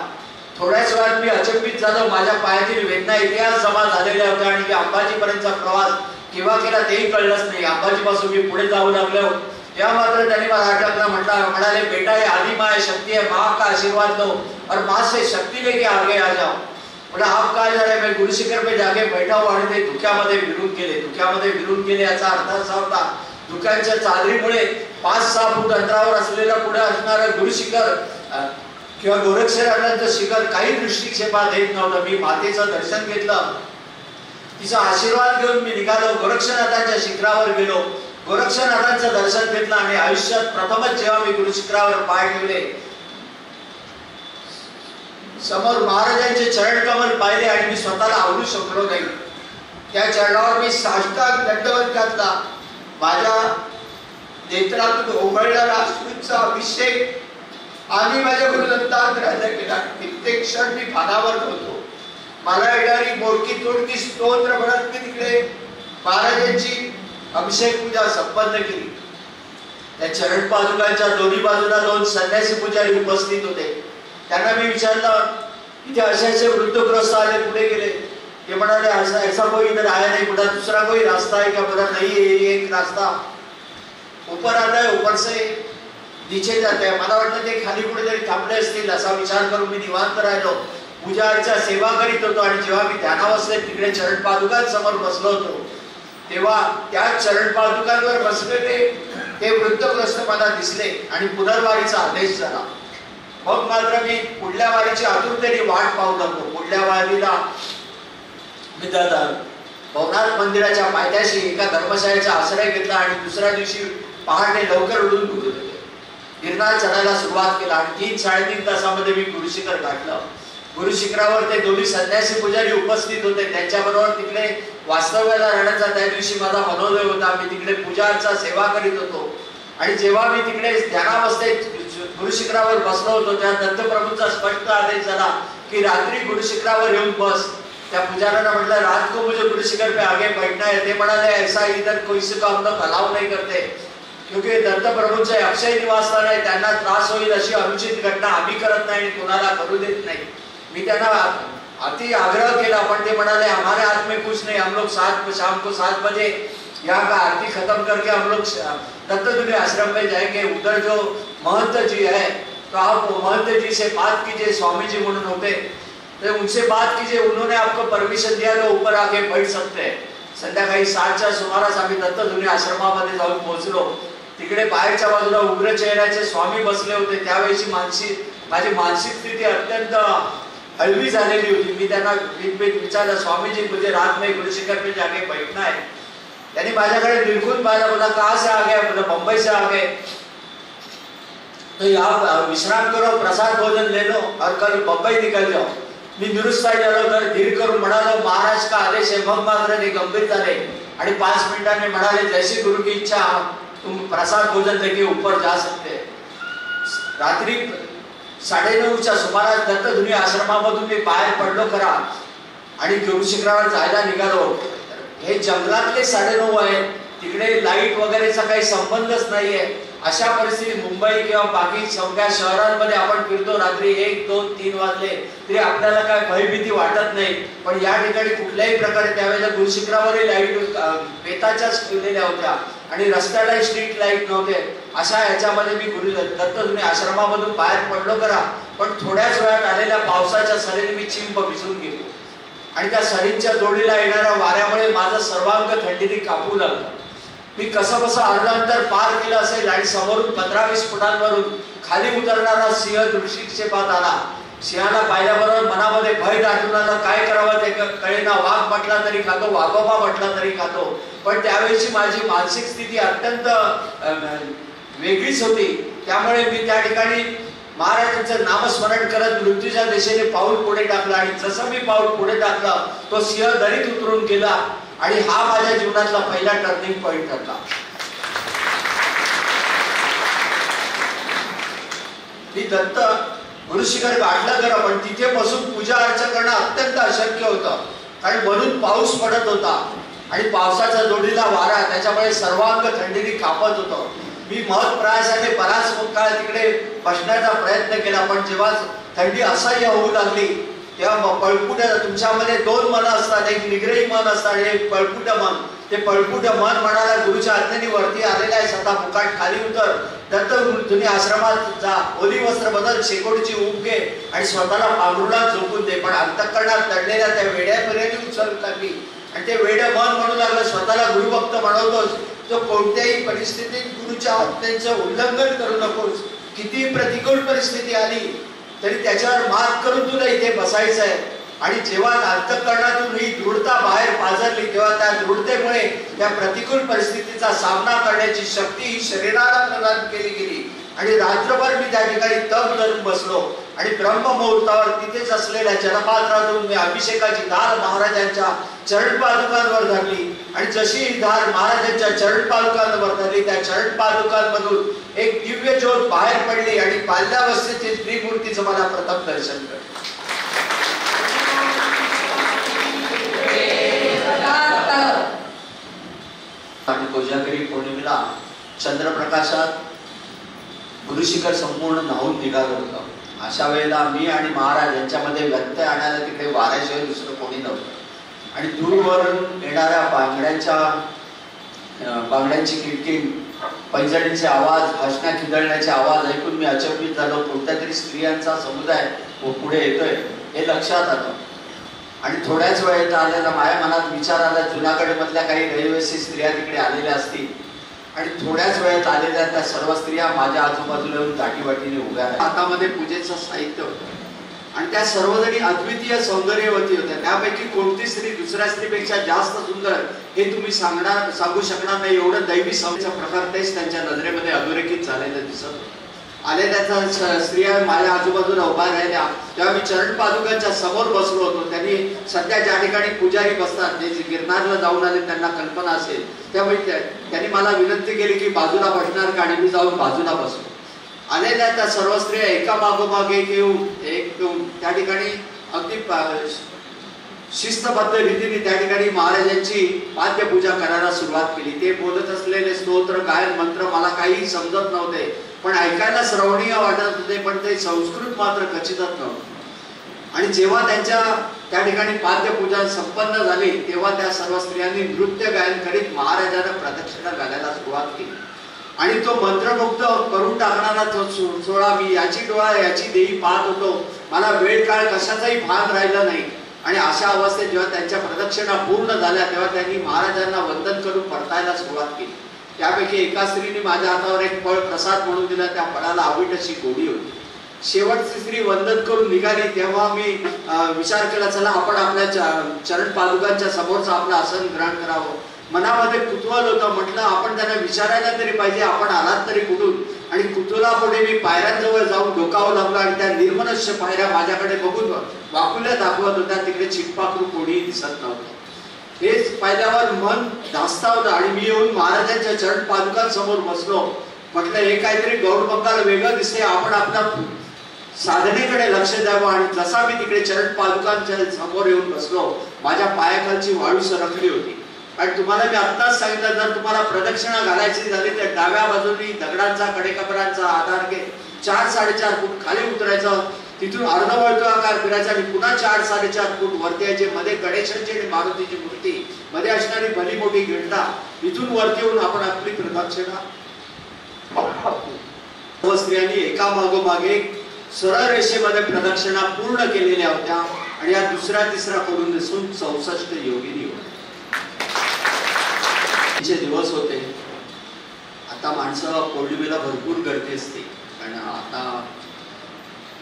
थोड्याच वेळात मी अचंबित झालो. माझ्या पायातील वेदना इतिहास जमा झालेल्या होत्या आणि अंबाजी पर्यंतचा प्रवास केव्हा केला तेही कळलंच नाही. अंबाजी पासून मी पुढे जाऊ लागलो तेव्हा मात्र त्यांनी मला आठवलं म्हणाले बेटा ये आदि माँ शक्ति है, माँ का आशीर्वाद लो और माँ से शक्ति लेके आगे आ जाओ. बोला आप काय झाले. मैं गुरु शिखर पे जाके बैठा हूँ आणि ते धुक्यामध्ये विरून गेले. धुक्यामध्ये विरून गेले याचा अर्थ असा होता धुक्यांच्या चादरीमुळे 5-6 फूट अंतरावर असलेला पुढे असणारं गुरु शिखर किंवा गोरक्षनाथांचं शिखर काही दृष्टिक्षेपात येत नव्हतं. मी मातेचं दर्शन घेतलं, तिचा आशीर्वाद घेऊन मी निघालो. गोरक्षनाथांच्या शिखरावर गेलो, गोरक्षनाथांचं दर्शन घेतलं आणि आयुष्यात प्रथमच जेव्हा मी गुरु शिखरावर पाय ठेवले समोर महाराजांचे चरण कमल पाहिले आणि मी स्वतःला आवरू शकलो नाही. त्या चरणावर मी साष्टांग दंडवत घातला. माझ्या नेत्रातून ओघळणारा अश्रूंचा अभिषेक आणि माझ्या गुरु दत्तात्रयाला केला. कित्येक क्षण मी भानावर होतो. मला येणारी मोडकी तोडकी स्तोत्र म्हणत मी तिकडे महाराजांची अभिषेक पूजा संपन्न केली. त्या चरण पादुकांच्या दोन्ही बाजूला 2 संन्यासी पुजारी उपस्थित होते. त्यांना मी विचारलं, इथे असे वृद्धग्रस्त आले, पुढे गेले? ते म्हणाले, ऐसा कोई इधर आया नहीं, पुढे दूसरा कोई रास्ता है क्या? बोला नहीं, ये एक रास्ता ऊपर आता है, ऊपर से नीचे जाते हैं. मला वाटलं ते खाली कुठेतरी थांबले असतील असा विचार करून मी निवांत राहिलो. पूजा अर्चा सेवा करीत होतो आणि जेव्हा मी ध्यानावस्थेत तिकडे चरण पादुकांसमोर बसलो होतो तेव्हा त्या चरण पादुकांवर बसलेले ते वृद्धग्रस्त मला दिसले आणि पुनर्वारीचा आदेश झाला. मग मात्र मी पुढल्या वारीची आतुरतेने वाट पाहू लागलो. पुढल्या वारीला मी भवनाथ मंदिराच्या पायथ्याशी एका धर्मशाळेचा आश्रय घेतला आणि दुसऱ्या दिवशी पहाटे लवकर उठून गिरनार चढायला सुरुवात केला आणि 3-3.5 तासामध्ये मी गुरुशिखर गाठलं. गुरुशिखरावर ते दोन्ही संन्यासी पुजारी उपस्थित होते. त्यांच्याबरोबर तिकडे वास्तव्याला राहण्याचा त्या दिवशी माझा मनोदय होता. मी तिकडे पूजा अर्चा सेवा करीत होतो आणि जेव्हा मी तिकडे ध्यानावस्थेत गुरुशिखरावर बसलो होतो तेव्हा दत्तप्रभूंचा स्पष्ट आदेश झाला की रात्री गुरुशिखरावर येऊन बस. त्या पुजाऱ्यांना म्हटलं, रात को मुझे गुरुशिखर पे आगे बैठना है. ते म्हणाले, ऐसा इधर कोई को हम लोग अलाउ नहीं करते क्योंकि दत्तप्रभूंचे अक्षय निवासस्थान आहे. त्यांना त्रास होईल अशी अनुचित घटना आम्ही करत नाही आणि कोणाला करू देत नाही. मी त्यांना अति आग्रह केला पण ते म्हणाले, हमारे हाथ में कुछ नहीं, हम लोग शाम को 7 बजे यहाँ का आरती खत्म करके हम लोग दत्तधुनी आश्रम में जाएंगे. उधर जो महंत जी है तो आप महंत जी से बात कीजिए. स्वामी जी म्हणून होते, तो उनसे बात कीजिए, उन्होंने आपको परमिशन दिया तो ऊपर आके बैठ सकते हैं. संध्याकाळी 7च्या सुमारास आम्ही दत्तधुनी आश्रमामध्ये जाऊन पोहोचलो. तिकडे बाहेरच्या बाजूला उग्र चेहऱ्याचे स्वामी बसले होते. त्यावेळी माझी मानसिक स्थिती अत्यंत हलवी झालेली होती. मी त्यांना विचारलं, स्वामीजी मुझे रात में गुरुशिखर पे जाके बैठना है. त्यांनी माझ्याकडे निरखून पाहिला. बोला, कहाँ से आ गए? बोला, मुंबई से आ गए. तो यहाँ विश्राम करो, प्रसाद भोजन ले लो और कल मुंबई निकल जाओ. मी निरुत्साही झालो. तर धीर करून म्हणालो, महाराज का आदेश है. मग मात्र ते गंभीर झाले आणि 5 मिनिटांनी म्हणाले, जैसी गुरु की इच्छा, तुम प्रसाद भोजन लेके ऊपर जा सकते. रात्री 9:30च्या सुमारास दत्तधुनी आश्रमामधून मी बाहेर पडलो खरा आणि गुरुशिखरावर जायला निघालो. हे जंगलातले 9:30 आहेत. तिकडे लाईट वगैरेचा काही संबंधच नाहीये. अशा परिस्थितीत मुंबई किंवा बाकी सगळ्या शहरांमध्ये आपण फिरतो. रात्री 1, 2, 3 वाजले तरी आपल्याला काय भयभीती वाटत नाही. पण या ठिकाणी कुठल्याही प्रकारे त्यावेळेला गुरुशिखरावरही लाईट बेताच्याच ठेवलेल्या होत्या आणि रस्त्याला स्ट्रीट लाईट नव्हते. अशा ह्याच्यामध्ये मी दत्तधुनी आश्रमामधून बाहेर पडलो करा. पण थोड्याच वेळात आलेल्या पावसाच्या सरीने मी चिंब भिजून गेलो आणि त्या सरींच्या जोडीला येणाऱ्या वाऱ्यामुळे माझं सर्वांग थंडीने कापू लागलं. मी कसं अर्ध अंतर पार केलं असेल आणि समोरून 15-20 फुटांवरून खाली उतरणारा सिंह दृष्टीक्षेपात आला. सिंहाला पाहिल्याबरोबर मनामध्ये भय दाटून आलं. काय करावं ते कळेना. वाघ म्हटला तरी खातो, वाघोबा म्हटला तरी खातो. पण त्यावेळेची माझी मानसिक स्थिती अत्यंत वेगळीच होती. त्यामुळे मी त्या ठिकाणी महाराजांचं नामस्मरण करत मृत्यूच्या दिशेने पाऊल पुढे टाकलं आणि जसं मी पाऊल पुढे टाकलं तो सिंह दरीत उतरून गेला आणि हा माझ्या जीवनातला पहिला टर्निंग पॉइंट ठरला. मी दत्त गुरुशिखर गाठलं खरं पण तिथे बसून पूजा अर्चा करणं अत्यंत अशक्य होतं. कारण वरून पाऊस पडत होता आणि पावसाच्या जोडीला वारा, त्याच्यामुळे सर्वांग थंडीने कापत होतं. मी महत्प्रयासाने बराच काळ तिकडे बसण्याचा प्रयत्न केला. पण जेव्हा थंडी असह्य होऊ लागली तेव्हा पळपुट, तुमच्यामध्ये 2 मन असतात, एक निग्रही मन असतात आणि एक पळपुट मन. ते पळपुट मन म्हणाला, गुरुच्या आज्ञेने वरती आलेला आहे, स्वतः मुकाट खाली उतर, दत्तधुनी आश्रमात जा, ओली वस्त्र बदल, शेकोटीची ऊब घे आणि स्वतःला पांघरुणात झोपून दे. पण अंतःकरणात तडलेल्या त्या वेड्यापर्यंत उचल टाकली आणि ते वेड मन म्हणू लागलं, स्वतःला गुरुभक्त म्हणवतोस, तो कोणत्याही परिस्थितीत गुरुच्या आज्ञेचं उल्लंघन करू नकोस. किती प्रतिकूल परिस्थिती आली तरी त्याच्यावर मात करून तुला इथे बसायचं आहे. आणि जेव्हा अंतःकरणातून ही दृढता बाहेर पाझरली तेव्हा त्या दृढतेमुळे त्या प्रतिकूल परिस्थितीचा सामना करण्याची शक्ती ही शरीराला प्रदान केली गेली आणि रात्रभर मी त्या ठिकाणी तप धरून बसलो आणि ब्रह्ममुहूर्तावर तिथेच असलेल्या जलपात्रातून मी अभिषेकाची धार महाराजांच्या चरण पादुकांवर धरली आणि जशी ही धार महाराजांच्या चरण पादुकांवर धरली त्या चरण पादुकांमधून एक दिव्य ज्योत बाहेर पडली आणि बाल्यावस्थेतील त्रिमूर्तीचं मला प्रथम दर्शन करते. आणि कोजागिरी पौर्णिमेला चंद्रप्रकाशात गुरुशिखर संपूर्ण न्हावून निघालं होतं. अशा वेळेला मी आणि महाराज यांच्यामध्ये व्यत्यय आणायला तिकडे वाऱ्याशिवाय दुसरं कोणी नव्हतं आणि दूरवरून येणाऱ्या बांगड्यांची किटकिट, पैंजणीचे आवाज, भाषणा खिदळण्याचे आवाज ऐकून मी अचंबित झालो. कोणत्या तरी स्त्रियांचा समुदाय पुढे येतोय हे लक्षात आलं आणि थोड्याच वेळेत आलेला माझ्या मनात विचार आला जुनागड मधल्या काही रहिवासी स्त्रिया तिकडे आलेल्या असतील आणि थोड्याच वेळात आलेल्या त्या सर्व स्त्रिया माझ्या आजूबाजूला येऊन दाटीवाटीने उभ्या आहेत. हातामध्ये पूजेचं साहित्य होतं आणि त्या सर्वजणी अद्वितीय सौंदर्यवती होत्या. त्यापैकी कोणती स्त्री दुसऱ्या स्त्रीपेक्षा जास्त सुंदर हे तुम्ही सांगू शकणार नाही. एवढं दैवी सौंदर्याचा प्रकार तेच त्यांच्या नजरेमध्ये अधोरेखित झालेलं दिसत होतं. आलेल्या स्त्रिया माझ्या आजूबाजूला उभ्या राहिल्या तेव्हा मी चरण पादुकांच्या समोर बसलो होतो. त्यांनी सध्या ज्या ठिकाणी पुजारी बसतात जे गिरनारला जाऊन आले त्यांना कल्पना असेल त्यामुळे त्यांनी मला विनंती केली की बाजूला बसणार का आणि मी जाऊन बाजूला बसलो. आलेल्या त्या सर्व स्त्रिया एका मागोमाग एक येऊन त्या ठिकाणी अगदी शिस्तबद्ध रीतीने त्या ठिकाणी महाराजांची पाद्यपूजा करायला सुरुवात केली. ते बोलत असलेले स्तोत्र गायन मंत्र मला काही समजत नव्हते पण ऐकायला श्रवणीय वाटत होते पण ते संस्कृत मात्र खचितच नव्हते. आणि जेव्हा त्यांच्या त्या ठिकाणी पाद्यपूजा संपन्न झाली तेव्हा त्या सर्व स्त्रियांनी नृत्य गायन करीत महाराजांना प्रदक्षिणा घालायला सुरुवात केली आणि तो मंत्रमुग्ध करून टाकणारा तो सोहळा मी याची डोळा याची देही पाहत होतो. मला वेळ काळ कशाचाही भाग राहिला नाही आणि अशा अवस्थेत जेव्हा त्यांच्या प्रदक्षिणा पूर्ण झाल्या तेव्हा त्यांनी महाराजांना वंदन करून परतायला सुरुवात केली. त्यापैकी एका स्त्रीने माझ्या हातावर एक फळ प्रसाद म्हणून दिला. त्या फळाला अवीट अशी गोडी होती. शेवटची स्त्री वंदन करून निघाली तेव्हा मी विचार केला चला आपण आपल्या चरण पादुकांच्या समोरचं आपलं आसन ग्रहण करावं. मनामध्ये कुतूहल होतं. म्हटलं आपण त्यांना विचारायला तरी पाहिजे आपण आलात तरी कुठून. आणि कुतूहलापुढे मी पायऱ्यांजवळ जाऊन डोकावं लागलो आणि त्या निर्मनुष्य पायऱ्या माझ्याकडे बघून वाकुल्या दाखवत होत्या. तिकडे चिटपाखरू कोणीही दिसत नव्हतं. हेच पाहिल्यावर मन धास्तावलं आणि मी येऊन महाराजांच्या चरण पादुकांसमोर बसलो. म्हटलं हे काहीतरी गौड बंगाल वेगळं दिसते. आपण आपल्या साधनेकडे लक्ष द्यावं. आणि जसा मी तिकडे चरण पादुकांच्या समोर येऊन बसलो माझ्या पायाखालची वाळू सरकली होती. आणि तुम्हाला मी आत्ताच सांगितलं जर तुम्हाला प्रदक्षिणा घालायची झाली तर डाव्या बाजूनी दगडांचा कडेकपरांचा आधार घेत 4-4.5 फूट खाली उतरायचं. तिथून अर्धवर्तुळाकार फिरायचा आणि पुन्हा 4-4.5 फूट वरती यायचे. मध्ये गणेशांची आणि मारुतीची मूर्ती, मध्ये असणारी भली मोठी घंटा. इथून वरती येऊन आपण आपली प्रदक्षिणा स्त्रियांनी एका मागोमाग एक सरळ रेषेमध्ये प्रदक्षिणा पूर्ण केलेल्या होत्या आणि या दुसऱ्या तिसऱ्या कडून दिसून 64 योगिनी होत्या. दिवस होते. आता माणसं पौर्णिमेला भरपूर गर्दी असते कारण आता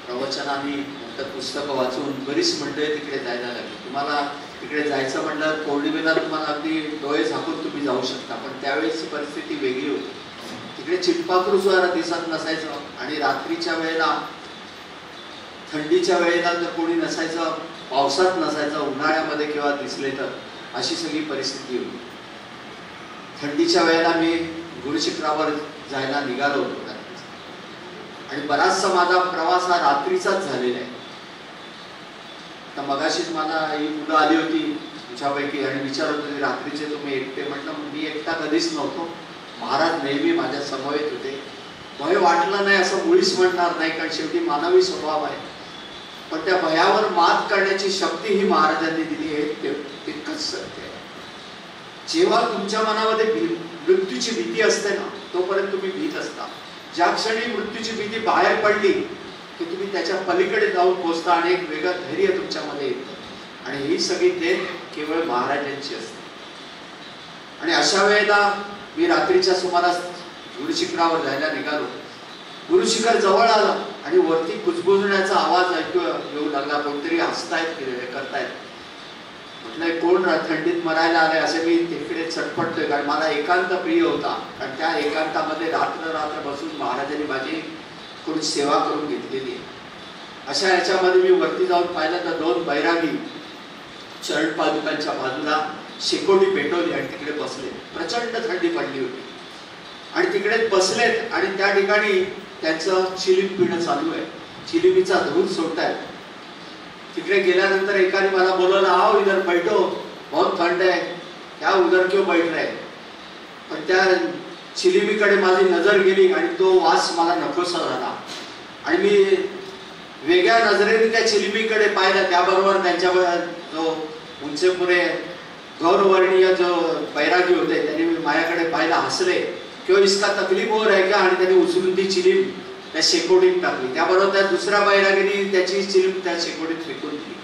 प्रवचनाने पुस्तकं वाचून बरीच मंडळी तिकडे जायला लागली. तुम्हाला तिकडे जायचं म्हटलं पौर्णिमेला तुम्हाला अगदी डोळे झाकून तुम्ही जाऊ शकता पण त्यावेळेस परिस्थिती वेगळी होती. तिकडे चिटपाखरू सुद्धा दिसत नसायचं आणि रात्रीच्या वेळेला थंडीच्या वेळेला तर कोणी नसायचं, पावसात नसायचं, उन्हाळ्यामध्ये किंवा दिसले तर अशी सगळी परिस्थिती होती. थंडीच्या वेळेला मी गुरुशिखरावर जायला निघालो होतो आणि बराचसा माझा प्रवास हा रात्रीचाच झालेला आहे. तर मगाशीच मला ही मुलं आली होती तुझ्यापैकी आणि विचारत होती रात्रीचे तुम्ही एकटे. म्हटलं मी एकटा कधीच नव्हतो. महाराज नेहमी माझ्या समवेत होते. भय वाटलं नाही असं मुळीच म्हणणार नाही कारण शेवटी मानवी स्वभाव आहे. पण त्या भयावर मात करण्याची शक्ती ही महाराजांनी दिली आहे तितकंच सत्य आहे. जेव्हा तुमच्या मनामध्ये मृत्यूची भीती असते ना तोपर्यंत तुम्ही भीत असता. ज्या क्षणी मृत्यूची भीती बाहेर पडली की तुम्ही त्याच्या पलीकडे जाऊन पोहोचता आणि एक वेगळं धैर्य तुमच्यामध्ये येतं आणि ही सगळी देण केवळ महाराजांची असते. आणि अशा वेळेला मी रात्रीच्या सुमारास गुरुशिखरावर जायला निघालो. गुरुशिखर जवळ आलं आणि वरती कुजबुजण्याचा आवाज ऐकू येऊ लागला. कोणतरी हसतायत करतायत. म्हटलं कोण थंडीत मरायला आले असे मी तिकडे चटपटतोय, कारण मला एकांत प्रिय होता. कारण त्या एकांतामध्ये रात्र रात्र बसून महाराजांनी माझी कोणी सेवा करून घेतलेली. अशा याच्यामध्ये मी वरती जाऊन पाहिलं तर 2 बैरागी चरण पादुकांच्या बाजूला शेकोटी पेटवली आणि तिकडे बसले. प्रचंड थंडी पडली होती आणि तिकडेच बसलेत आणि त्या ठिकाणी त्यांचं चिलीम पिणं चालू आहे. चिलिमीचा धूर सोडतायत. तिकडे गेल्यानंतर एकाने मला बोलवलं, आओ इधर बैठो, बहुत थंड है, क्या उधर क्यों बैठ रहे. पण त्या चिलिमीकडे माझी नजर गेली आणि तो वास मला नकोसा झाला आणि मी वेगळ्या नजरेने त्या चिलिमीकडे पाहिलं. त्याबरोबर त्यांच्या जो उंचेपुरे गौरवर्णीय जो बैरागी होते त्यांनी माझ्याकडे पाहिलं, हसले, क्यों इसका तकलीफ हो रहा है क्या, आणि त्यांनी उचलून ती चिलीम त्या शेकोटीत टाकली. त्याबरोबर त्या दुसऱ्या बैरागीने त्याची चिलीम त्या शेकोटीत फेकून दिली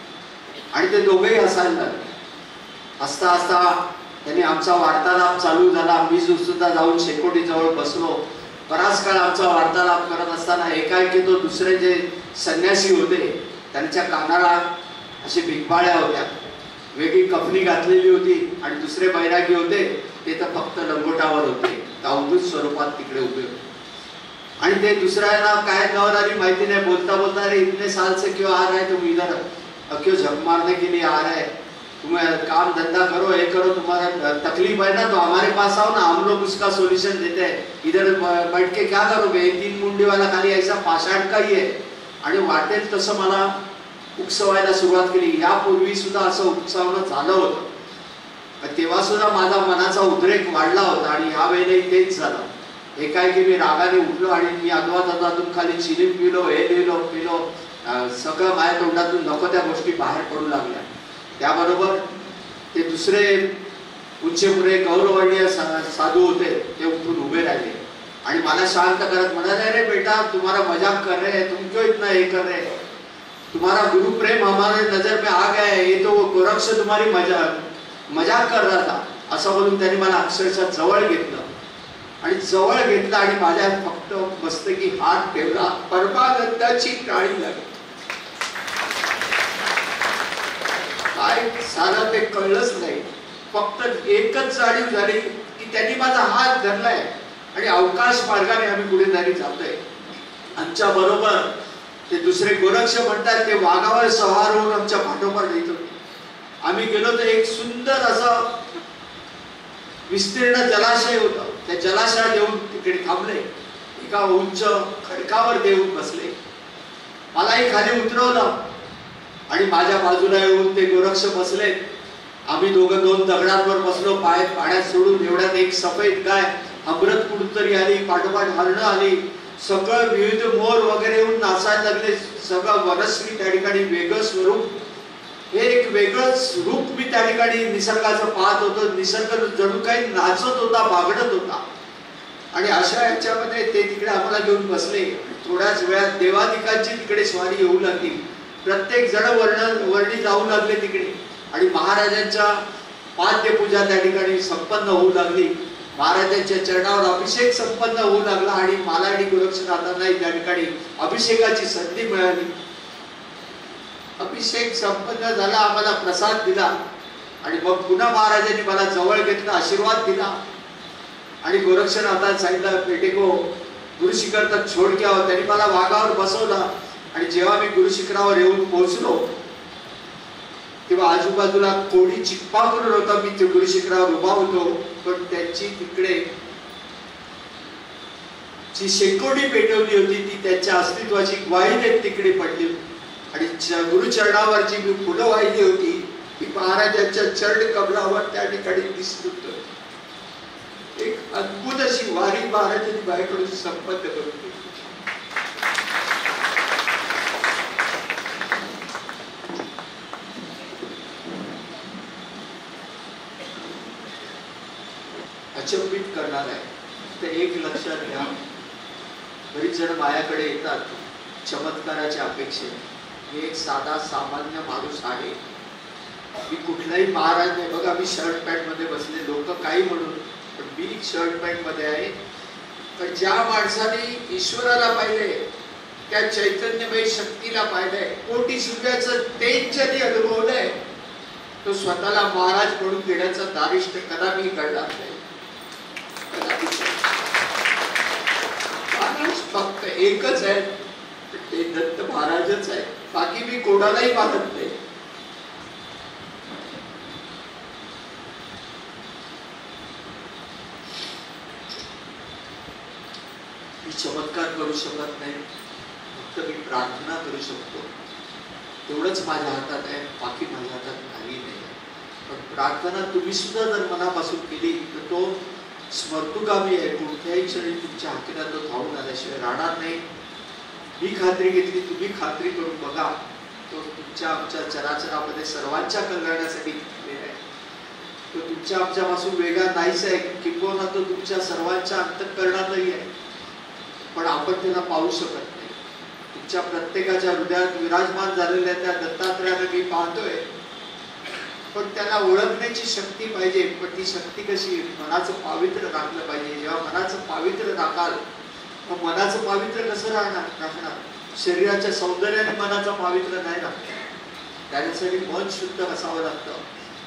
आणि ते दोघेही हसायला लागले. हसता हसता त्यांनी आमचा वार्तालाप चालू झाला. मी सुद्धा जाऊन शेकोटीजवळ बसलो. बराच काळ आमचा वार्तालाप करत असताना एकाएकी तो दुसरे जे संन्यासी होते त्यांच्या कानाला अशी भिकबाळ्या होत्या, वेगळी कफनी घातलेली होती आणि दुसरे बैरागी होते ते तर फक्त लंगोटावर होते, अवधूत स्वरूपात तिकडे उभे होते. आणि ते दुसऱ्याला काय गौर आली माहिती नाही. बोलता बोलता, अरे इतने साल से क्यों आ रहे तुम इधर, क्यों झक मारने के लिए आ रहे, तुम काम धंधा करो, ये करो, तुम्हारा तकलीफ है ना तो हमारे पास आओ ना, हम लोग उसका सॉल्यूशन देते हैं. इधर बैठ के क्या करोगे, 3 मुंडी वाला खाली ऐसा पाषाण का ही आहे. आणि वाटेल तसं मला उकसवायला सुरुवात केली. यापूर्वी सुद्धा असं उकसावणं झालं होतं. तेव्हा सुद्धा माझा मनाचा उद्रेक वाढला होता आणि यावेळेलाही तेच झालं. एकाएकी मी रागाने उठलो आणि मी अद्वातून खाली चिलीम पिलो, हे पिलो, सगळं माझ्या तोंडातून नको त्या गोष्टी बाहेर पडू लागल्या. त्याबरोबर ते दुसरे उंचेपुरे गौरवर्णीय साधू होते ते उठून उभे राहिले आणि मला शांत करत म्हणाले, अरे बेटा तुम्हारा मजाक कर रहे हैं, तुम क्यों इतना हे कर रहे हैं, तुम्हारा गुरु प्रेम हमारे नजर में आ गया है, ये तो गोरक्ष तुम्हारी मजाक कर रहा था. असं बोलून त्यांनी मला अक्षरशः जवळ घेतलं आणि माझ्या फक्त मस्तकी हात ठेवला. परमानंदाची टाळी लागली. काय सारं ते कळलंच नाही. फक्त एकच जाणीव झाली की त्यांनी माझा हात धरलाय आणि अवकाश मार्गाने आम्ही पुढे जारी जातोय. आमच्या बरोबर ते दुसरे गोरक्ष म्हणतात ते वाघावर सवार होऊन आमच्या पाठोपाठ येत होते. आम्ही गेलो तर एक सुंदर असं विस्तीर्ण जलाशय होतं. त्या जलाशयात येऊन तिकडे थांबले. एका उंच खडकावर देऊन बसले. मलाही खाली उतरवलं आणि माझ्या बाजूला येऊन ते गोरक्ष बसले. आम्ही दोघं 2 दगडांवर बसलो, पाण्यात सोडून. एवढ्यात एक सफेद गाय अमृत कुठतरी आली, पाठोपाठ हरणं आली, सगळं विविध मोर वगैरे येऊन नाचायला लागले. सगळं वनश्री त्या ठिकाणी वेगळं स्वरूप, हे एक वेगळंच रूप मी त्या ठिकाणी निसर्गाचं पाहत होतो. निसर्ग जणू काही नाचत होता, बागडत होता. आणि अशा याच्यामध्ये ते तिकडे आम्हाला घेऊन बसले. थोड्याच वेळात देवादिकांची तिकडे स्वारी येऊ लागली. प्रत्येक जण वर्णी जाऊ लागले तिकडे आणि महाराजांच्या पाद्यपूजा त्या ठिकाणी संपन्न होऊ लागली. महाराजांच्या चरणावर अभिषेक संपन्न होऊ लागला आणि मला आणि गोरक्षनाथांनाही त्या ठिकाणी अभिषेकाची संधी मिळाली. अभिषेक संपन्न झाला, आम्हाला प्रसाद दिला आणि मग पुन्हा महाराजांनी मला जवळ घेतला, आशीर्वाद दिला आणि गोरक्षनाथांनी सांगितलं, बेटे को गुरु शिखर तक छोड़ के आओ. त्यांनी मला वाघावर बसवलं आणि जेव्हा मी गुरु शिखरावर येऊन पोहोचलो तेव्हा आजूबाजूला कोणी चिप्पा करून होता. मी ते गुरु शिखरावर उभा होतो, पण त्यांची तिकडे जी शेकोटी पेटवली होती ती त्यांच्या अस्तित्वाची ग्वाही तिकडे पडली आणि गुरुचरणावरची मी फुलं वाहिली होती ती महाराजांच्या चरण कमलावर त्या ठिकाणी दिसत होतं. एक अद्भुत अशी वारी महाराजांनी माझ्याकडून संपन्न करून दिली. अचंबित करणार आहे. तर एक लक्षात घ्या, बरीच जण माझ्याकडे येतात चमत्काराच्या अपेक्षेने. मी एक साधा सामान्य माणूस आहे. मी कुठलाही महाराज नाही. बघा मी शर्ट पॅन्ट मध्ये बसले, लोक काही म्हणून, पण मी शर्ट पॅन्ट मध्ये आहे. तर ज्या माणसाने ईश्वराला पाहिले, त्या चैतन्यमय शक्तीला पाहिलंय, कोटी सूर्याचं तेज ज्यांनी अनुभवलंय, तो स्वतःला महाराज म्हणून घेण्याचा दारिष्ट कदापि घडणार नाही. महाराज फक्त एकच आहे, ते दत्त महाराजच आहे. बाकी मी कोणालाही मानत नाही. मी चमत्कार करू शकत नाही, फक्त मी प्रार्थना करू शकतो. तेवढंच माझ्या हातात आहे, बाकी माझ्या हातात काही नाही. पण प्रार्थना तुम्ही सुद्धा जर मनापासून केली तर तो स्मर्तुगामी आहे. कुठल्याही क्षणी तुमच्या हाकेला तो धावून आल्याशिवाय राहणार नाही. मी खात्री घेतली, तुम्ही खात्री करून बघा. तो तुमच्या आमच्या चराचरामध्ये सर्वांच्या कल्याणासाठी आहे. तो तुमच्या आमच्यापासून वेगळा नाहीच आहे, किंबहुना तो तुमच्या सर्वांच्या अंतःकरणातही आहे. पण आपण त्याला पाहू शकत नाही. तुमच्या प्रत्येकाच्या हृदयात विराजमान झालेल्या त्या दत्तात्रयाला मी पाहतोय, पण त्याला ओळखण्याची शक्ती पाहिजे. पण ती शक्ती कशी? मनाचं पावित्र्य राखलं पाहिजे. जेव्हा मनाचं पावित्र्य राखाल, मग मनाचं पावित्र्य कसं राखणार? शरीराच्या सौंदर्याने मनाचं पावित्र्य नाही राखणार. त्यासाठी मन शुद्ध असावं लागतं.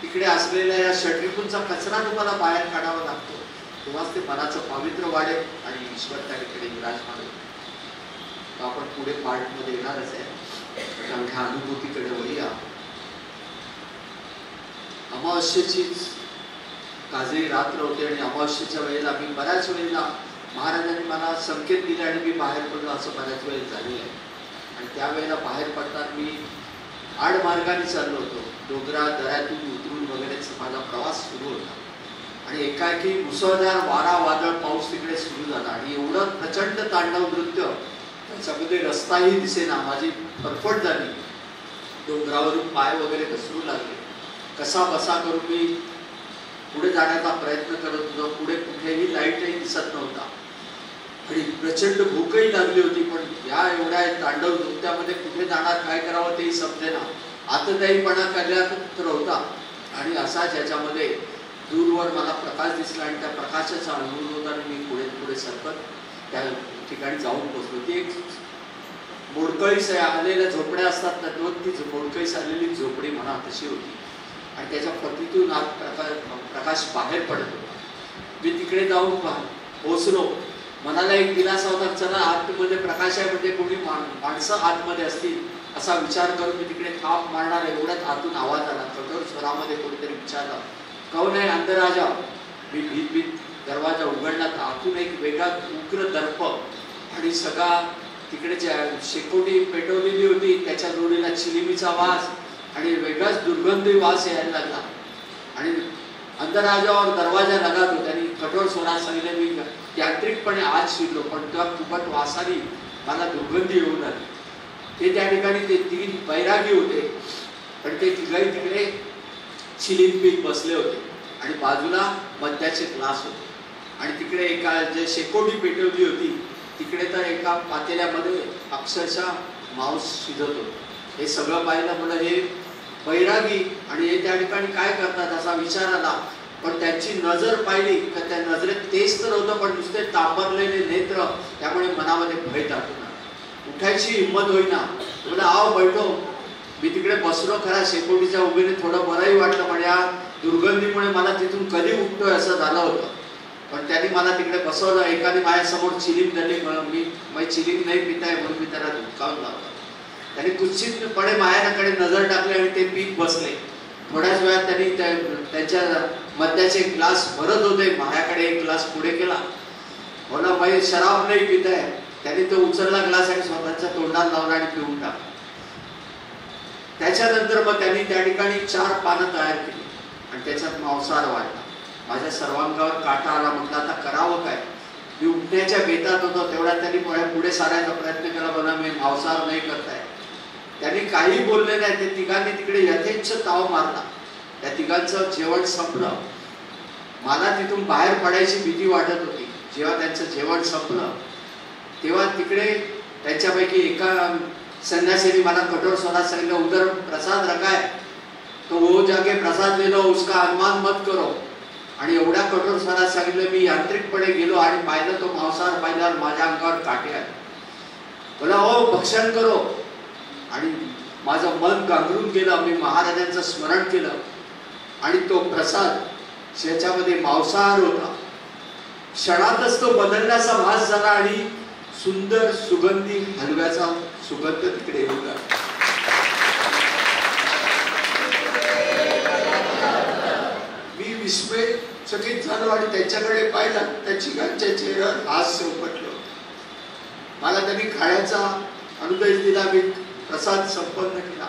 तिकडे असलेल्या या षड्रिपूंचा कचरा तुम्हाला बाहेर काढावा लागतो. तेव्हाच ते मनाचं पावित्र्य वाढेल आणि ईश्वर त्या ठिकाणी विराजमान होईल. आपण पुढे पार्टमध्ये येणारच आहे. ह्या अनुभूतीकडे वळूया. अमावस्येचीच काजळी रात्र होते आणि अमावस्येच्या वेळेला मी बऱ्याच वेळेला महाराजांनी मला संकेत दिले आणि मी बाहेर पडलो, असं बऱ्याच वेळेस झालेलं आहे. आणि त्यावेळेला बाहेर पडताना मी आडमार्गाने चाललो होतो. डोंगरा दऱ्यातून उतरून वगैरेचा माझा प्रवास सुरू होता आणि एकाएकी मुसळधार वारा, वादळ, पाऊस तिकडे सुरू झाला आणि एवढं प्रचंड तांडव नृत्य, त्याच्यामध्ये रस्ताही दिसेना. माझी फरफट झाली. डोंगरावरून पाय वगैरे घसरू लागले. कसा बसा करून मी पुढे जाण्याचा प्रयत्न करत होतो. पुढे कुठेही लाईटही दिसत नव्हता आणि प्रचंड भूकही लागली होती. पण या एवढ्या तांडव नृत्यामध्ये कुठे जाणार, काय करावं तेही समजेना. आतताईपणा करण्यात होता आणि असाच याच्यामध्ये दूरवर मला प्रकाश दिसला आणि त्या प्रकाशाचा अनुभव होता आणि मी पुढे पुढे सरकत त्या ठिकाणी जाऊन पोहोचलो. ती एक मोडकळीस आलेल्या झोपड्या असतात ना, ती मोडकळीस आलेली झोपडी म्हणा तशी होती आणि त्याच्या पतीतून प्रकाश बाहेर पडत होता. मी तिकडे जाऊन पोहोचलो. मनाला एक दिलासा होता, चला आतमध्ये प्रकाश आहे म्हणजे कोणी माणसं आतमध्ये असतील असा विचार करून मी तिकडे थाप मारणार. एवढ्यात आतून आवाज आला. कठोर स्वरामध्ये कोणीतरी विचारलं, कौन आहे अंदर आ जाओ. मी भीत दरवाजा उघडला तर आतून एक वेगळा उग्र दर्प आणि सगळा तिकडे शेकोटी पेटवलेली होती, त्याच्या जोडीला चिलिमीचा वास आणि वेगळाच दुर्गंधी वास यायला लागला. आणि अंदर आ जाओ दरवाजा लगा दो. त्यांनी कठोर स्वरात सांगितलं. मी यांत्रिकपणे आत शिरलो, पण त्या कुबट वासाने मला दुर्गंधी येऊन आली. ते त्या ठिकाणी ते 3 बैरागी होते, पण ते तिघही तिकडे चिलिंपीत बसले होते आणि बाजूला मद्याचे ग्लास होते आणि तिकडे एका जे शेकोटी पेटवली होती तिकडे तर एका पातेल्यामध्ये अक्षरशः मांस शिजत होतं. हे सगळं पाहिलं मला हे बैरागी आणि हे त्या ठिकाणी काय करतात असा विचार आला. पण त्यांची नजर पाहिली तर त्या नजरेत तेच तर होतं, पण नुसते तांबरलेले नेत्र. त्यामुळे मनामध्ये भय दाटून उठायची हिंमत होईना. बोला आओ बैठो. मी तिकडे बसलो खरा शेकोटीच्या उभेने. थोडं बरंही वाटलं, पण या दुर्गंधीमुळे मला तिथून कधी उठतोय असं झालं होतं. पण त्यांनी मला तिकडे बसवलं. एकाने माझ्यासमोर चिलीम धरली. मी चिलीम नाही पिताय म्हणून मी त्याला धुकावून लावलं. त्यांनी कुत्सितपणे माझ्याकडे नजर टाकली आणि ते पीत बसले. थोड्याच वेळात त्यांनी त्यांच्या मद्याचे ग्लास भरत होते. माझ्याकडे एक ग्लास पुढे केला. बोला बाई शराब नाही पिताय. त्यांनी तो उचलला ग्लास आणि स्वतःच्या तोंडात लावला आणि पिऊन टाकला. त्याच्यानंतर मग त्यांनी त्या ठिकाणी 4 पानं तयार केली आणि त्याच्यात मांसाहार वाढला. माझ्या सर्वांगावर काटा आला. म्हटलं आता करावं काय. मी उठण्याच्या बेतात होतो तेवढ्यात त्यांनी पुढे सारायचा प्रयत्न केला. बघा मी मांसाहार नाही करताय. त्यांनी काही बोलले नाही. ते तिघांनी तिकडे यथेच्छ ताव मारला. त्या तिघांचं जेवण संपलं. मला तिथून बाहेर पडायची भीती वाटत होती. जेव्हा त्यांचं जेवण संपलं तेव्हा तिकडे त्यांच्यापैकी एका संन्यासीने मला कठोर स्वरात सांगितलं, उधर प्रसाद रखा है तो वो जाके प्रसाद ले लो, उसका अनुमान मत करो. आणि एवढ्या कठोर स्वरात सांगितलं. मी यांत्रिकपणे गेलो आणि पाहिलं तो मांसाहार पाहिल्यावर माझ्या अंगावर काटे आले. बोला हो भक्षण करो. आणि माझं मन गांगरून गेलं. मी महाराजांचं स्मरण केलं आणि तो प्रसाद ज्याच्यामध्ये मांसाहार होता, क्षणातच तो बदलण्याचा भास झाला आणि सुंदर सुगंधी हलव्याचा सुगंध तिकडे येऊ लागला. मी विस्मयचकित झालो आणि त्याच्याकडे पाहिलं. त्या चिकांच्या चेहऱ्यावर हास्य उपटलं. मला त्यांनी खाण्याचा अनुदेश दिला. मी प्रसाद संपन्न केला.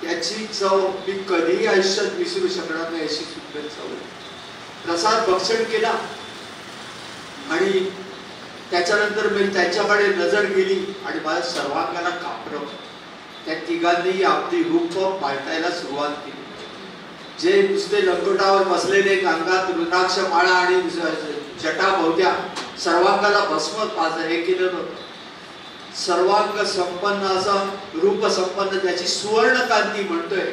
त्याची चव मी कधीही आयुष्यात विसरू शकणार नाही अशी सुंदर चव. प्रसाद भक्षण केला आणि त्याच्यानंतर मी त्याच्याकडे नजर गेली आणि माझ्या सर्वांगाला कापलं. त्या तिघांनी आपली रूप पालटायला सुरुवात केली. जे नुसते लंगोटावर बसलेले, अंगात रुद्राक्ष माळा आणि जटा भोवत्या, सर्वांगाला भस्म हे केलं होतं. सर्वांग संपन्न असं रूप संपन्न, त्याची सुवर्ण कांती म्हणतोय,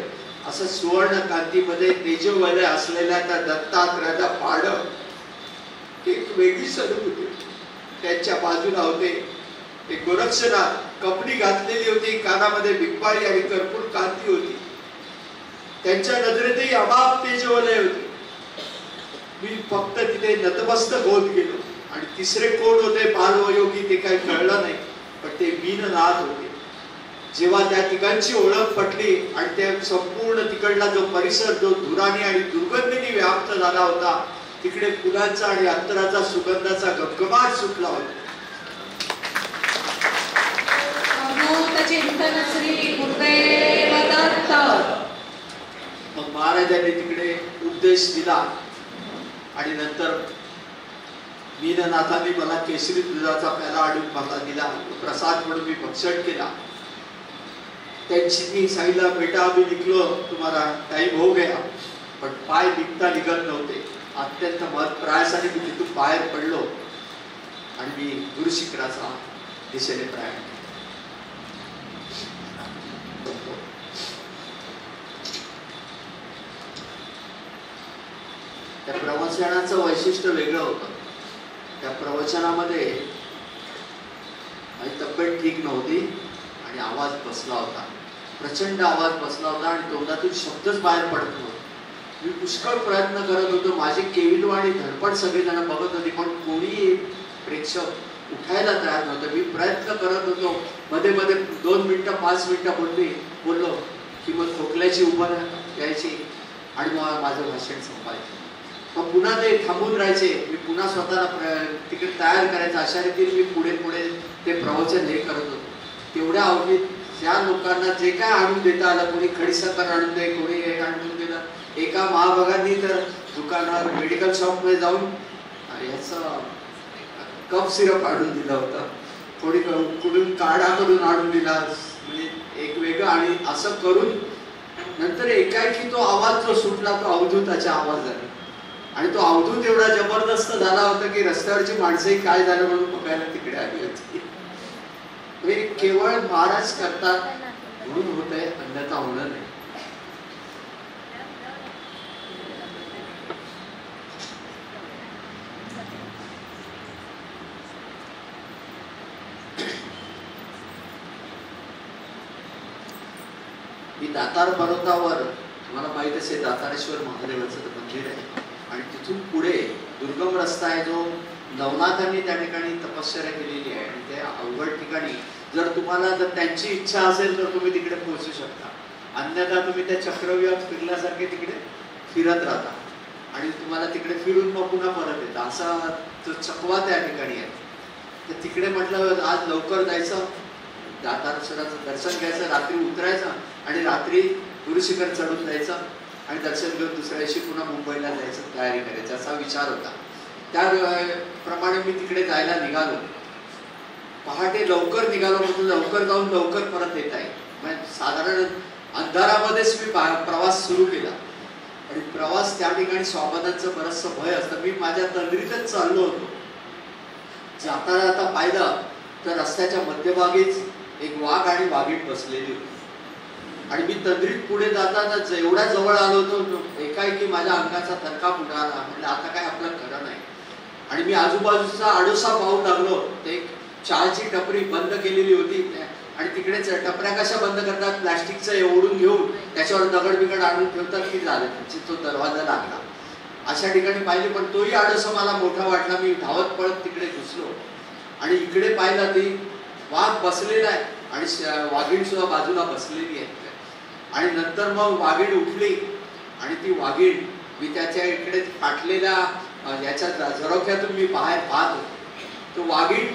असं सुवर्ण कांतीमध्ये तेजोवलय असलेल्या त्या दत्तात्रयाचा पाड एक वेगळी अनुभूती. त्यांच्या बाजूला होते एक गोरक्षनाथ, कपडी घातलेली होती, कानामध्ये बिप्पाळी आणि कर्पूर कांती होती. त्यांच्या नजरेतही अभाव तेजोवलय होती. मी फक्त तिथे नतमस्तक होत गेलो. आणि तिसरे कोण होते बालवयोगी ते काही कळलं नाही, पण ते मीननाथ होते. जेव्हा त्या ठिकाणची ओळख पटली आणि त्या संपूर्ण तिकडला जो परिसर जो धुराने आणि दुर्गंधीने व्याप्त झाला होता, तिकडे फुलांचा आणि अत्तराचा सुगंधाचा गमगमाट सुटला होता. चिंतन श्री गुरुदेव दत्त. मग महाराजांनी तिकडे उपदेश दिला आणि नंतर मीननाथांनी मला केशरी दुधाचा प्याला आणून मला दिला. प्रसाद म्हणून मी भक्षण केला. त्यांची मी सांगितलं, बेटा आम्ही निघलो, तुम्हाला टाइम हो गया. पण पाय निघत नव्हते. अत्यंत प्रयासाने मी तिथून बाहेर पडलो आणि मी गुरुशिखराचा दिशेने प्रयाण केला. त्या प्रवचनाचं वैशिष्ट्य वेगळं होतं. त्या प्रवचनामध्ये माझी तब्येत ठीक नव्हती आणि आवाज बसला होता, प्रचंड आवाज बसला होता आणि तोंडातून शब्दच बाहेर पडत नव्हते. मी पुष्कळ प्रयत्न करत होतो. माझी केविलवाणी धडपड सगळेजण बघत होती, पण कोणी प्रेक्षक उठायला तयार नव्हतं. मी प्रयत्न करत होतो. मध्ये मध्ये 2 मिनिटं 5 मिनिटं बोललो की मग खोकल्याची उभं यायची आणि मग माझं भाषण संपायचं. मग पुन्हा ते थांबून राहायचे. मी पुन्हा स्वतःला तिकडे तयार करायचं. अशा रीतीने मी पुढे ते प्रवचन हे करत होतो. तेवढ्या अवधीत ज्या लोकांना जे काय आणून देता आलं, कोणी खडीसाखर आणून दे, कोणी हे आणून दिलं. एका महाभागांनी तर दुकानावर मेडिकल शॉपमध्ये जाऊन याचं कफ सिरप आणून दिलं होतं. थोडी कुठून काढा करून आणून दिला, म्हणजे एक वेगळं. आणि असं करून नंतर एकाएकी तो आवाज जो सुटला तो अवधूताचा आवाज झाला. आणि तो अवधूत एवढा जबरदस्त झाला होता की रस्त्यावरची माणसंही काय झालं म्हणून बघायला तिकडे आली होती. केवळ महाराज करतात म्हणून होत आहे, अन्यथा होणार नाही. मी दातार पर्वतावर, तुम्हाला माहित असेल दातारेश्वर महादेवाचं मंदिर आहे आणि तिथून पुढे दुर्गम रस्ता आहे जो नवनाथांनी त्या ठिकाणी तपश्चर्या केलेली आहे. आणि त्या अवघड ठिकाणी जर त्यांची इच्छा असेल तर तुम्ही तिकडे पोहोचू शकता. अन्यथा तुम्ही त्या चक्रव्यूहात फिरल्यासारखे तिकडे फिरत राहता आणि तुम्हाला तिकडे फिरून मग पुन्हा परत येतं. असा तो चकवा त्या ठिकाणी आहे. तर तिकडे म्हटलं आज लवकर जायचं, दातारेश्वराचं दर्शन घ्यायचं, रात्री उतरायचं आणि रात्री गुरुशिखर चढून जायचं आणि दर्शन घेऊन दुसऱ्या दिवशी पुन्हा मुंबईला जायचं, तयारी करायची असा विचार होता. त्याप्रमाणे मी तिकडे जायला निघालो. पहाटे लवकर निघालो म्हणून लवकर जाऊन लवकर परत येत आहे. म्हणजे साधारण अंधारामध्येच मी प्रवास सुरू केला. आणि प्रवास त्या ठिकाणी स्वागतांचं बरंचसं भय असतं. मी माझ्या तंद्रीतच चाललो होतो. जाता जाता पाहिलं तर रस्त्याच्या मध्यभागीच एक वाघ आणि वाघीण बसलेली होती. आणि मी तंद्रीत पुढे जाताना एवढ्या जवळ आलो होतो, एकाएकी माझ्या अंगाचा थरकाप उडाला. म्हणजे आता काय आपलं खरं नाही. आणि मी आजूबाजूचा आडोसा पाहू लागलो. ते चहाची टपरी बंद केलेली होती. आणि तिकडेच टपऱ्या कशा बंद करतात, प्लास्टिकचं ओढून घेऊन त्याच्यावर दगड बिगड आणून ठेवतात की झालं, त्यांची तो दरवाजा लागला. अशा ठिकाणी पाहिले, पण तोही आडोसा मला मोठा वाटला. मी धावत पळत तिकडे घुसलो आणि इकडे पाहिला ती वाघ बसलेला आहे आणि वाघीण सुद्धा बाजूला बसलेली आहे. आणि नंतर मग वाघीण उठली आणि ती वाघीण मी त्याच्या इकडे फाटलेल्या याच्या झरोख्यातून मी बाहेर पाहत होतो. तो वाघीण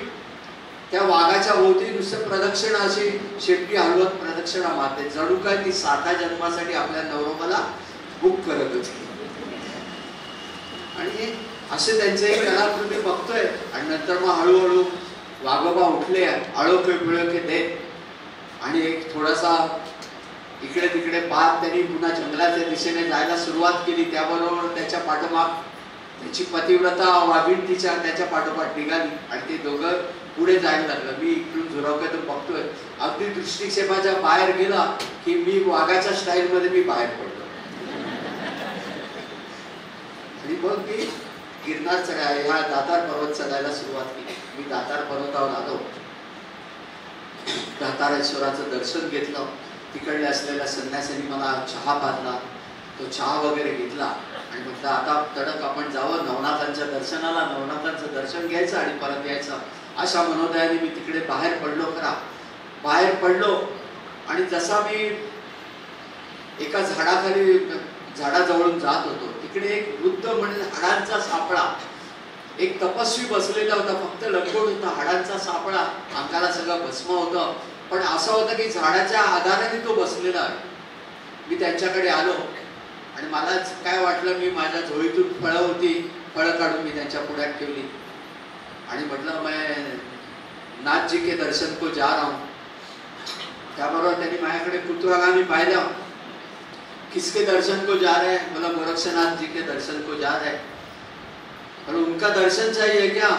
त्या वाघाच्या भोवती नुसतं प्रदक्षिणा अशी शेपटी हलवत प्रदक्षिणा मारते, जणू काय ती 7 जन्मासाठी आपल्या नवरोबाला बुक करत होती. आणि असे त्यांचे कलाकृती बघतोय. आणि नंतर मग हळूहळू वाघोबा उठले, आळोखे पिळोखे देत आणि एक थोडासा इकडे तिकडे पाहत त्यांनी पुन्हा जंगलाच्या दिशेने जायला सुरुवात केली. त्याबरोबर त्याच्या पाठोपाठ त्याची पतिव्रता वाघीण त्याच्या पाठोपाठ निघाली आणि ते दोघं पुढे जायला लागलं. मी इकडून झुरवक्यातून बघतोय, अगदी दृष्टिक्षेपाच्या बाहेर गेला की मी वाघाच्या स्टाईल मध्ये मी बाहेर पडलो. आणि मग मी गिरनार ह्या दातार पर्वत चढायला सुरुवात केली. मी दातार पर्वतावर आलो, दातारेश्वराचं दर्शन घेतलं. तिकडले असलेल्या संन्यासांनी मला चहा पाजला, तो चहा वगैरे घेतला आणि म्हटलं आता तडक आपण जावं नवनाथांच्या दर्शनाला, नवनाथांचं दर्शन घ्यायचं आणि परत यायचं. अशा मनोदयाने मी तिकडे बाहेर पडलो. बाहेर पडलो आणि जसा मी एका झाडाखाली झाडाजवळून जात होतो, तिकडे एक वृद्ध म्हणजे हाडांचा सापळा, एक तपस्वी बसलेला होता. फक्त लंगोट होता, हाडांचा सापळा, अंगाला सगळं भस्म होतं, पण असं होतं की झाडाच्या आधाराने तो बसलेला आहे. मी त्यांच्याकडे आलो आणि मला काय वाटलं, मी माझ्या झोळीतून फळं होती, फळं काढून मी त्यांच्या पुढ्यात ठेवली आणि म्हटलं मैं नाथ जी के दर्शन को जा रहा हूं. त्याबरोबर त्यांनी माझ्याकडे कुतूहलाने पाहिलं, किसके दर्शन को जा रहे हैं? बोला गोरक्षनाथ जी के दर्शन को जा रहे हैं. और उनका दर्शन चाहिए क्या?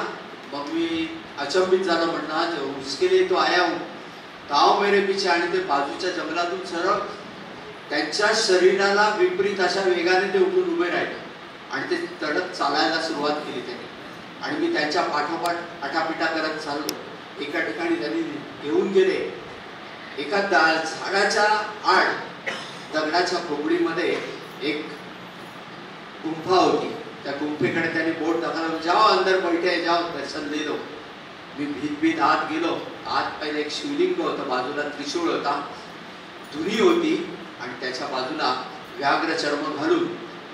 मग मी अचंबित झालो, म्हणणं उसके लिए तो आया हूं. ताव मेरे पीछे. आणि ते बाजूच्या जंगलातून सरळ त्यांच्या शरीराला विपरीत अशा वेगाने ते उठून उभे राहिले आणि ते तडक चालायला सुरुवात केली त्यांनी. आणि मी त्यांच्या पाठोपाठ आटापिटा करत चाललो. एका ठिकाणी त्यांनी घेऊन गेले, एका झाडाच्या आड दगडाच्या खोबडीमध्ये एक गुंफा होती. त्या गुंफेकडे त्यांनी बोट दाखवला, जाओ अंदर बैठे, जाओ दर्शन ले लो. मी भीत आत गेलो. आत पहिले एक शिवलिंग होतं, बाजूला त्रिशूळ होता, धुनी होती आणि त्याच्या बाजूला व्याघ्र चर्म घालून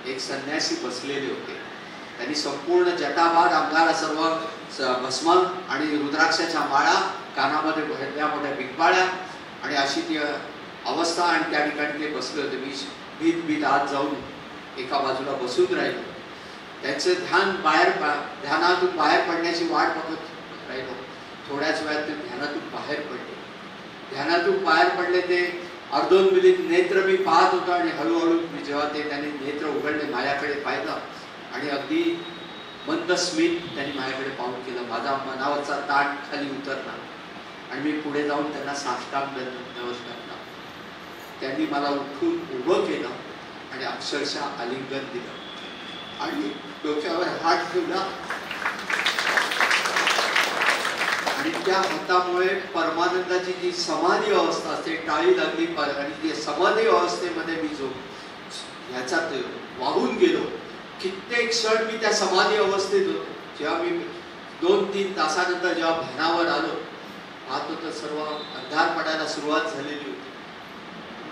एक संन्यासी बसलेले होते. त्यांनी संपूर्ण जटाभार, अंगाला सर्व भस्म आणि रुद्राक्षाच्या माळा, कानामध्ये भरल्या मोठ्या बिगबाळ्या आणि अशी ती अवस्था. आणि त्या ठिकाणी ते बसले होते. मी भीत आत जाऊन एका बाजूला बसून राहिलो. त्यांचं ध्यानातून बाहेर पडण्याची वाट बघत राहिलो. थोड्याच वेळात ते ध्यानातून बाहेर पडले. ध्यानातून बाहेर पडले ते अर्धोन्मिलित नेत्र मी पाहत होतो आणि हळूहळू जेव्हा त्यांनी नेत्र उघडले, माझ्याकडे पाहिलं आणि अगदी मंद स्मित त्यांनी माझ्याकडे पाहून केलं. माझा मनावरचा ताण खाली उतरला आणि मी पुढे जाऊन त्यांना साष्टांग नमस्कार केला. त्यांनी मला उठून उभं केलं आणि अक्षरशः आलिंगन दिलं आणि डोक्यावर हात ठेवला. आणि त्या हातामुळे परमानंदाची जी समाधी अवस्था असते टाळी लागली आणि ती समाधी अवस्थेमध्ये मी जो ह्याच्यात वाहून गेलो. कित्येक क्षण मी त्या समाधी अवस्थेत होतो. जेव्हा मी 2-3 तासानंतर जेव्हा भानावर आलो, पाहतो तर सर्व अंधार पडायला सुरुवात झालेली होती.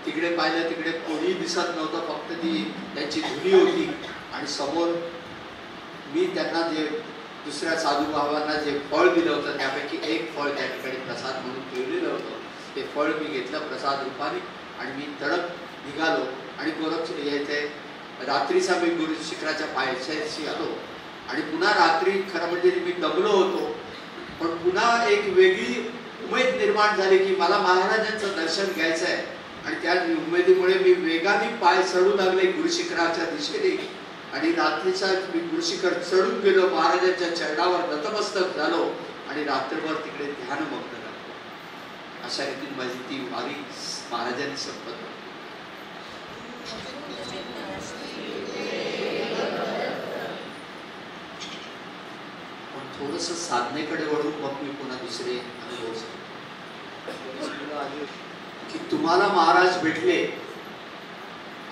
तिकडे पाहिलं, तिकडे कोणी दिसत नव्हतं, फक्त ती त्यांची धुनी होती. आणि समोर मी त्यांना जे दुसऱ्या साधूभावांना जे फळ दिलं होतं त्यापैकी एक फळ त्या ठिकाणी प्रसाद म्हणून ठेवलेलं होतं. ते फळ मी घेतलं प्रसाद रूपाने आणि मी तडक निघालो. आणि गोरक्ष येथे रात्रीचा मी गुरु शिखराच्या पायथ्याशी आलो. आणि पुन्हा रात्री खरं म्हणजे मी दमलो होतो, पण पुन्हा एक वेगळी उमेद निर्माण झाली की मला महाराजांचं दर्शन घ्यायचं आहे. आणि त्या उमेदीमुळे मी वेगाने पाय चढू लागले गुरुशिखराच्या दिशेने. आणि रात्रीचा मी गुरुशिखर चढून गेलो, महाराजांच्या चरणावर नतमस्तक झालो आणि रात्रभर तिकडे ध्यानमग्न झालो. अशा रीतीने माझी ती वारी महाराजांनी संपत. पण थोडंसं साधनेकडे वळून मग मी पुन्हा दुसरे अनुभव. की तुम्हाला महाराज भेटले,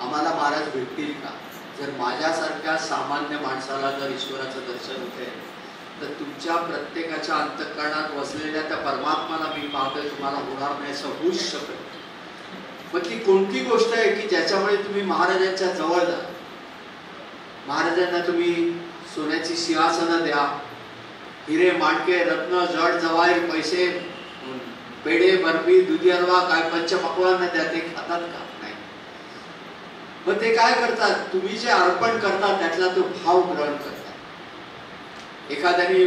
आम्हाला महाराज भेटतील का? जर माझ्यासारख्या सामान्य माणसाला जर ईश्वराचं दर्शन होते तर तुमच्या प्रत्येकाच्या अंतःकरणात वसलेल्या त्या परमात्माला मी पाहतोय, तुम्हाला होणार नाही असं होऊच शकत. मग ती कोणती गोष्ट आहे की ज्याच्यामुळे तुम्ही महाराजांच्या जवळ जा? महाराजांना तुम्ही सोन्याची सिंहासनं द्या, हिरे माणके रत्न जड जवाहीर पैसे पेढे बर्फी दुधी हलवा काय पंचपक्वान्न द्या, ते खातात का? नाही. मग ते काय करतात? तुम्ही जे अर्पण करता त्यातला तो भाव ग्रहण करतात. एखाद्याने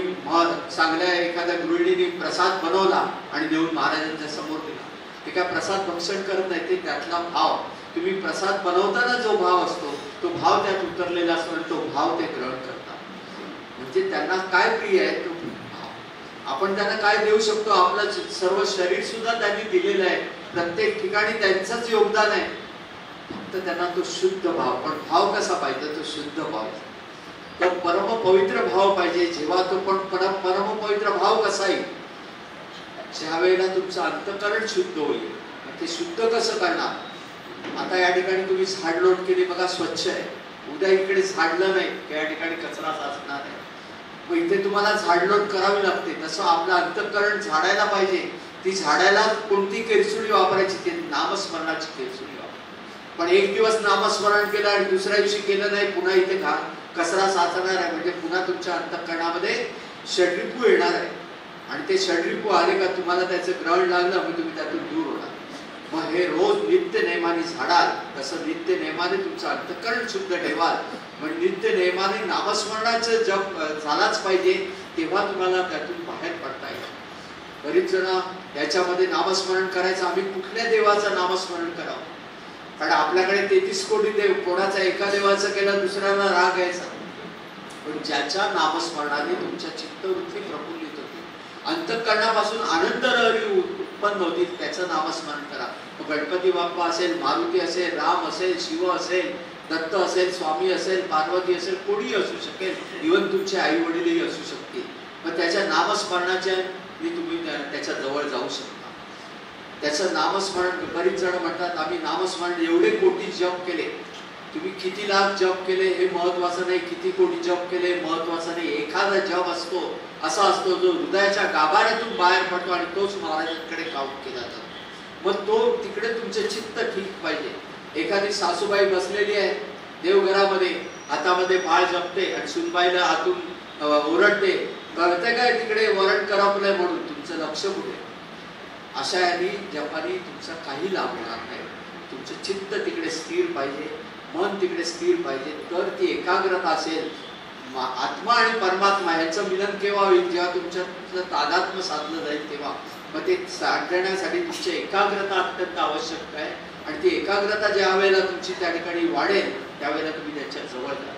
चांगल्या एखाद्या गृहिणीने प्रसाद बनवला आणि देऊन महाराजांच्या समोर दिला, ते काय प्रसाद भक्षण करत नाही, ते त्यातला भाव, तुम्ही प्रसाद बनवताना जो भाव असतो तो भाव त्यात उतरलेला असतो आणि तो भाव ते ग्रहण करतात. म्हणजे त्यांना काय प्रिय आहे तो भाव. आपण त्यांना काय देऊ शकतो? आपलं सर्व शरीर सुद्धा त्यांनी दिलेलं आहे, प्रत्येक ठिकाणी त्यांचंच योगदान आहे, फक्त त्यांना तो शुद्ध भाव. पण भाव कसा पाहिजे? तो शुद्ध भाव, तो परम पवित्र भाव पाहिजे. जेव्हा तो पण परम पवित्र भाव कसा येईल? ज्या वेळेला तुमचं अंतःकरण शुद्ध होईल. ते शुद्ध कसं करणार? आता या ठिकाणी तुम्ही झाडलोट केली बघा, स्वच्छ आहे. उद्या इकडे झाडलं नाही, त्या ठिकाणी कचरा साचणार आहे. मग इथे तुम्हाला झाडलोट करावी लागते. तसं आपलं अंतःकरण झाडायला पाहिजे. ती झाडायला कोणती केरसुणी वापरायची? ते नामस्मरणाची केरसुणी वापरायची. पण एक दिवस नामस्मरण केलं आणि दुसऱ्या दिवशी केलं नाही, पुन्हा इथे कचरा साचणार आहे. म्हणजे पुन्हा तुमच्या अंतःकरणामध्ये षड्रिपू येणार आहे. आणि ते षड्रिपू आले का तुम्हाला त्याचं ग्रहण लागलं, मग तुम्ही त्यातून दूर होणार. मग हे रोज नित्य नेमाने झाडाल, तसं नित्य नेमाने तुमचं अंतःकरण शुद्ध ठेवाल. पण नित्य नेमाने नामस्मरणाचं जप झालाच पाहिजे, तेव्हा तुम्हाला त्यातून बाहेर पडता येईल. बरीच जण याच्यामध्ये नामस्मरण करायचं, आम्ही कुठल्या देवाचं नामस्मरण करावं? कारण आपल्याकडे 33 कोटी देव, कोणाचा एका देवाचं केलं दुसऱ्याला राग यायचा. पण ज्याच्या नामस्मरणाने तुमच्या चित्तवृत्ती प्रफुल्लित होते, अंतःकरणापासून आनंद लहरी उत्पन्न होतील, त्याचं नामस्मरण करा. गणपती बाप्पा असेल, मारुती असेल, राम असेल, शिव असेल, दत्त असेल, स्वामी असेल, पार्वती असेल, कोणीही असू शकेल, इव्हन तुमचे आई वडीलही असू शकतील. मग त्याच्या नामस्मरणाच्या तुम्ही त्याच्या जवळ जाऊ शकता. त्याचं नामस्मरण, बरीच जण म्हणतात आम्ही नामस्मरण एवढे कोटी जप केले. तुम्ही किती लाख जप केले हे महत्वाचं नाही, किती कोटी जप केले महत्वाचं नाही. एखादा जप असतो असा असतो जो हृदयाच्या गाभाऱ्यातून बाहेर पडतो आणि तोच महाराजांकडे काउंट केला जातो. मग तो तिकडे तुमचे चित्त ठीक पाहिजे. एखादी सासूबाई बसलेली आहे देवघरामध्ये, हातामध्ये बाळ जपते आणि सुनबाईला हातून ओरडते, कळते काय तिकडे वरण करपलंय म्हणून, तुमचं लक्ष कुठे? अशा याने जपानी तुमचा काही लाभ होणार नाही. तुमचं चित्त तिकडे स्थिर पाहिजे, मन तिकडे स्थिर पाहिजे, तर ती एकाग्रता असेल. आत्मा आणि परमात्मा यांचं मिलन केव्हा होईल? जेव्हा तुमच्या तादात्म्य साधलं जाईल तेव्हा. मग ते साधण्यासाठी तुमची एकाग्रता अत्यंत आवश्यक आहे. आणि ती एकाग्रता ज्या वेळेला तुमची त्या ठिकाणी वाढेल त्यावेळेला तुम्ही त्याच्या जवळ जा.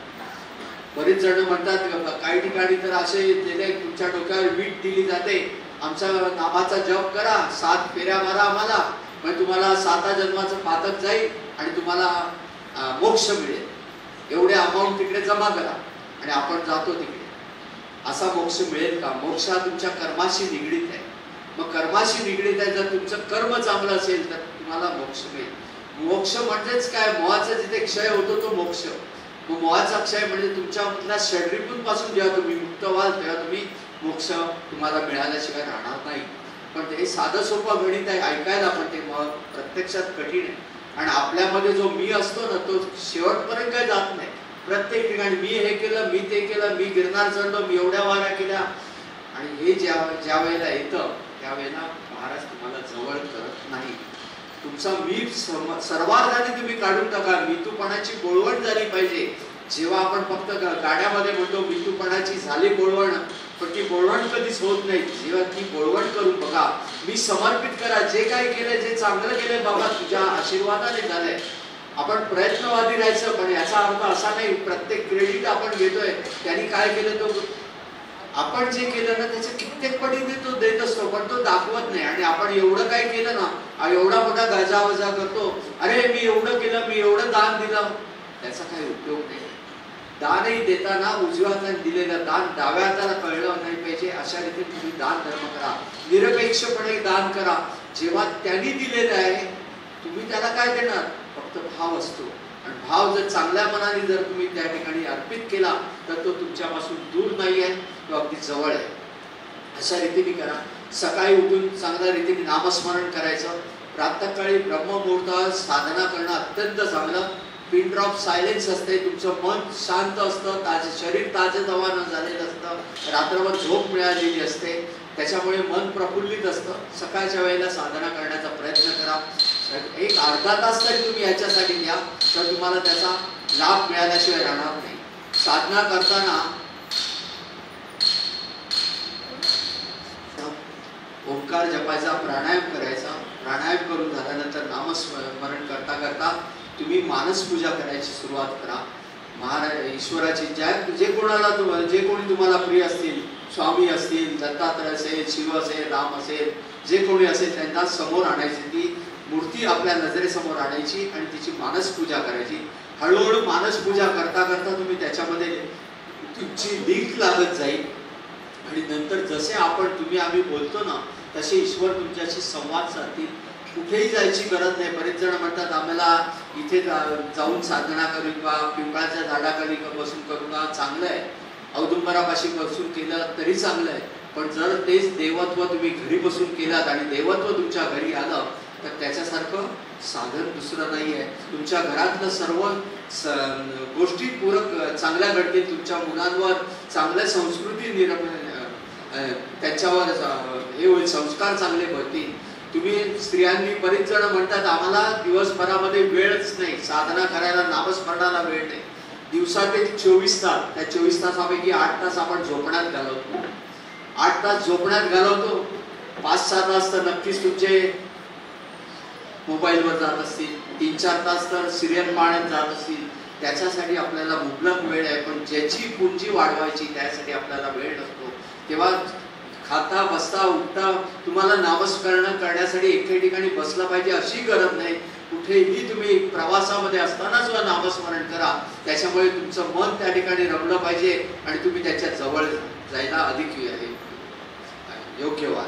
बरेच जण म्हणतात काही ठिकाणी तर असे दिले, तुमच्या डोक्यावर वीट दिली जाते, आमचा नामाचा जप करा, 7 फेऱ्या मारा आम्हाला, म्हणजे तुम्हाला 7 जन्माचं पातक जाईल आणि तुम्हाला मोक्ष मिळेल. एवढे अमाऊंट तिकडे जमा करा आणि आपण जातो तिकडे. असा मोक्ष मिळेल का? मोक्ष हा तुमच्या कर्माशी निगडीत आहे. मग कर्माशी निगडीत आहे, जर तुमचं कर्म चांगलं असेल तर तुम्हाला मोक्ष मिळेल. मोक्ष म्हणजेच काय? मोहाचा जिथे क्षय होतो तो मोक्ष. मग मोहाचा क्षय म्हणजे तुमच्यामधल्या षड्रिपून पासून जेव्हा तुम्ही मुक्त व्हाल तेव्हा तुम्ही मोक्ष तुम्हाला मिळाल्याशिवाय राहणार नाही. पण हे साधं सोपं गणित आहे ऐकायला, पण ते प्रत्यक्षात कठीण आहे. आणि आपल्यामध्ये जो मी असतो ना तो शेवटपर्यंत काही जात नाही. प्रत्येक ठिकाणी मी हे केलं, मी ते केलं, मी गिरनार चढलो, मी एवढ्या वाऱ्या केल्या. आणि हे ज्या वेळेला येतं त्यावेळेला महाराज तुम्हाला जवळ करत नाही. तुमचा मी सर्वार्थाने तुम्ही काढून टाका. मीतूपणाची बोळवण झाली पाहिजे. जेव्हा आपण फक्त गाड्यामध्ये म्हणतो मीतूपणाची झाली बोळवण, पण ती बोळवण कधीच होत नाही. जेव्हा ती बोळवण करून बघा, मी समर्पित करा. जे काही केलंय, जे चांगलं केलंय बाबा तुझ्या आशीर्वादाने झालंय. आपण प्रयत्नवादी राहायचं, पण याचा अर्थ असा नाही प्रत्येक क्रेडिट आपण घेतोय त्यांनी काय केलं तो आपण जे केलं ना त्याच्या कित्येक पटीने तो देत असतो, पण तो दाखवत नाही. आणि आपण एवढं काय केलं ना, एवढा मोठा गाजावाजा करतो, अरे मी एवढं केलं, मी एवढं दान दिलं, त्याचा काही उपयोग नाही. दानही देताना उजव्या हाताने दिलेलं दान डाव्या हाताला कळलं नाही पाहिजे. अशा रीतीने तुम्ही दान धर्म करा, निरपेक्षपणे दान करा. जेव्हा त्यांनी दिलेलं आहे तुम्ही त्याला काय देणार? फक्त भाव असतो. आणि भाव जर चांगल्या मनाने जर तुम्ही त्या ठिकाणी अर्पित केला तर तो तुमच्यापासून दूर नाही आहे, तो अगदी जवळ आहे. अशा रीतीने करा. सकाळी उठून चांगल्या रीतीने नामस्मरण करायचं. प्रातःकाळी ब्रह्ममुहूर्तावर साधना करणं अत्यंत चांगलं. पिन ड्रॉप सायलेन्स असते, तुमचं मन शांत असतं, शरीर ताजेतवानं झालेलं असतं, रात्रभर झोप मिळालेली असते, त्याच्यामुळे मन प्रफुल्लित असतं. सकाळच्या वेळेला साधना करण्याचा प्रयत्न करा. एक अर्धा तास तरी तुम्ही याच्यासाठी द्या, तर तुम्हाला त्याचा लाभ मिळाल्याशिवाय राहणार नाही. साधना करताना ओंकार जपायचा, प्राणायाम करायचा. प्राणायाम करून झाल्यानंतर नामस्मरण करता करता तुम्ही मानस पूजा करायची सुरुवात करा. महाराज ईश्वराची जे कोणी तुम्हाला प्रिय असतील, स्वामी असतील, दत्तात्रय असेल, शिव असेल, राम असेल, जे कोणी असेल त्यांना समोर आणायची, ती मूर्ती आपल्या नजरेसमोर आणायची आणि तिची मानस पूजा करायची. हळूहळू मानस पूजा करता करता तुम्ही त्याच्यामध्ये तुमची लिंक लागत जाईल आणि नंतर जसे आम्ही बोलतो ना तसे ईश्वर तुमच्याशी संवाद साधतील. कुठेही जायची गरज नाही. बरेच जण म्हणतात आम्हाला इथे जाऊन साधना करू का, पिंपळाच्या झाडाखाली बसून करू का, चांगलं आहे. औदुंबरापाशी बसून केलं तरी चांगलं आहे, पण जर तेच देवत्व तुम्ही घरी बसून केलात आणि देवत्व तुमच्या घरी आलं तर त्याच्यासारखं साधन दुसरं नाही आहे. तुमच्या घरातलं सर्व गोष्टी पूरक चांगल्या घडतील. तुमच्या मुलांवर चांगल्या संस्कृती त्याच्यावर हे होईल, संस्कार चांगले पडतील. तुम्ही स्त्रियांनी बरेच जण म्हणतात आम्हाला दिवसभरामध्ये वेळच नाही, साधना करायला, नामस्मरणाला वेळ नाही. दिवसातील 24 तास, त्या 24 तासापैकी 8 तास आपण झोपण्यात घालवतो. 8 तास झोपण्यात घालवतो, 5-6 तास तर नक्कीच तुमचे मोबाईलवर जात असतील, 3-4 तास तर सिरियल पाहण्यात जात असतील. त्याच्यासाठी आपल्याला मुबलक वेळ आहे, पण ज्याची पुंजी वाढवायची त्यासाठी आपल्याला वेळ नसतो. तेव्हा खाता बसता उठता तुम्हाला नामस्मरण करण्यासाठी एके ठिकाणी बसलं पाहिजे अशी गरज नाही. कुठेही तुम्ही प्रवासामध्ये असताना सुद्धा नामस्मरण करा. त्याच्यामुळे तुमचं मन त्या ठिकाणी रमलं पाहिजे आणि तुम्ही त्याच्या जवळ जायला अधिक योग्य व्हाल.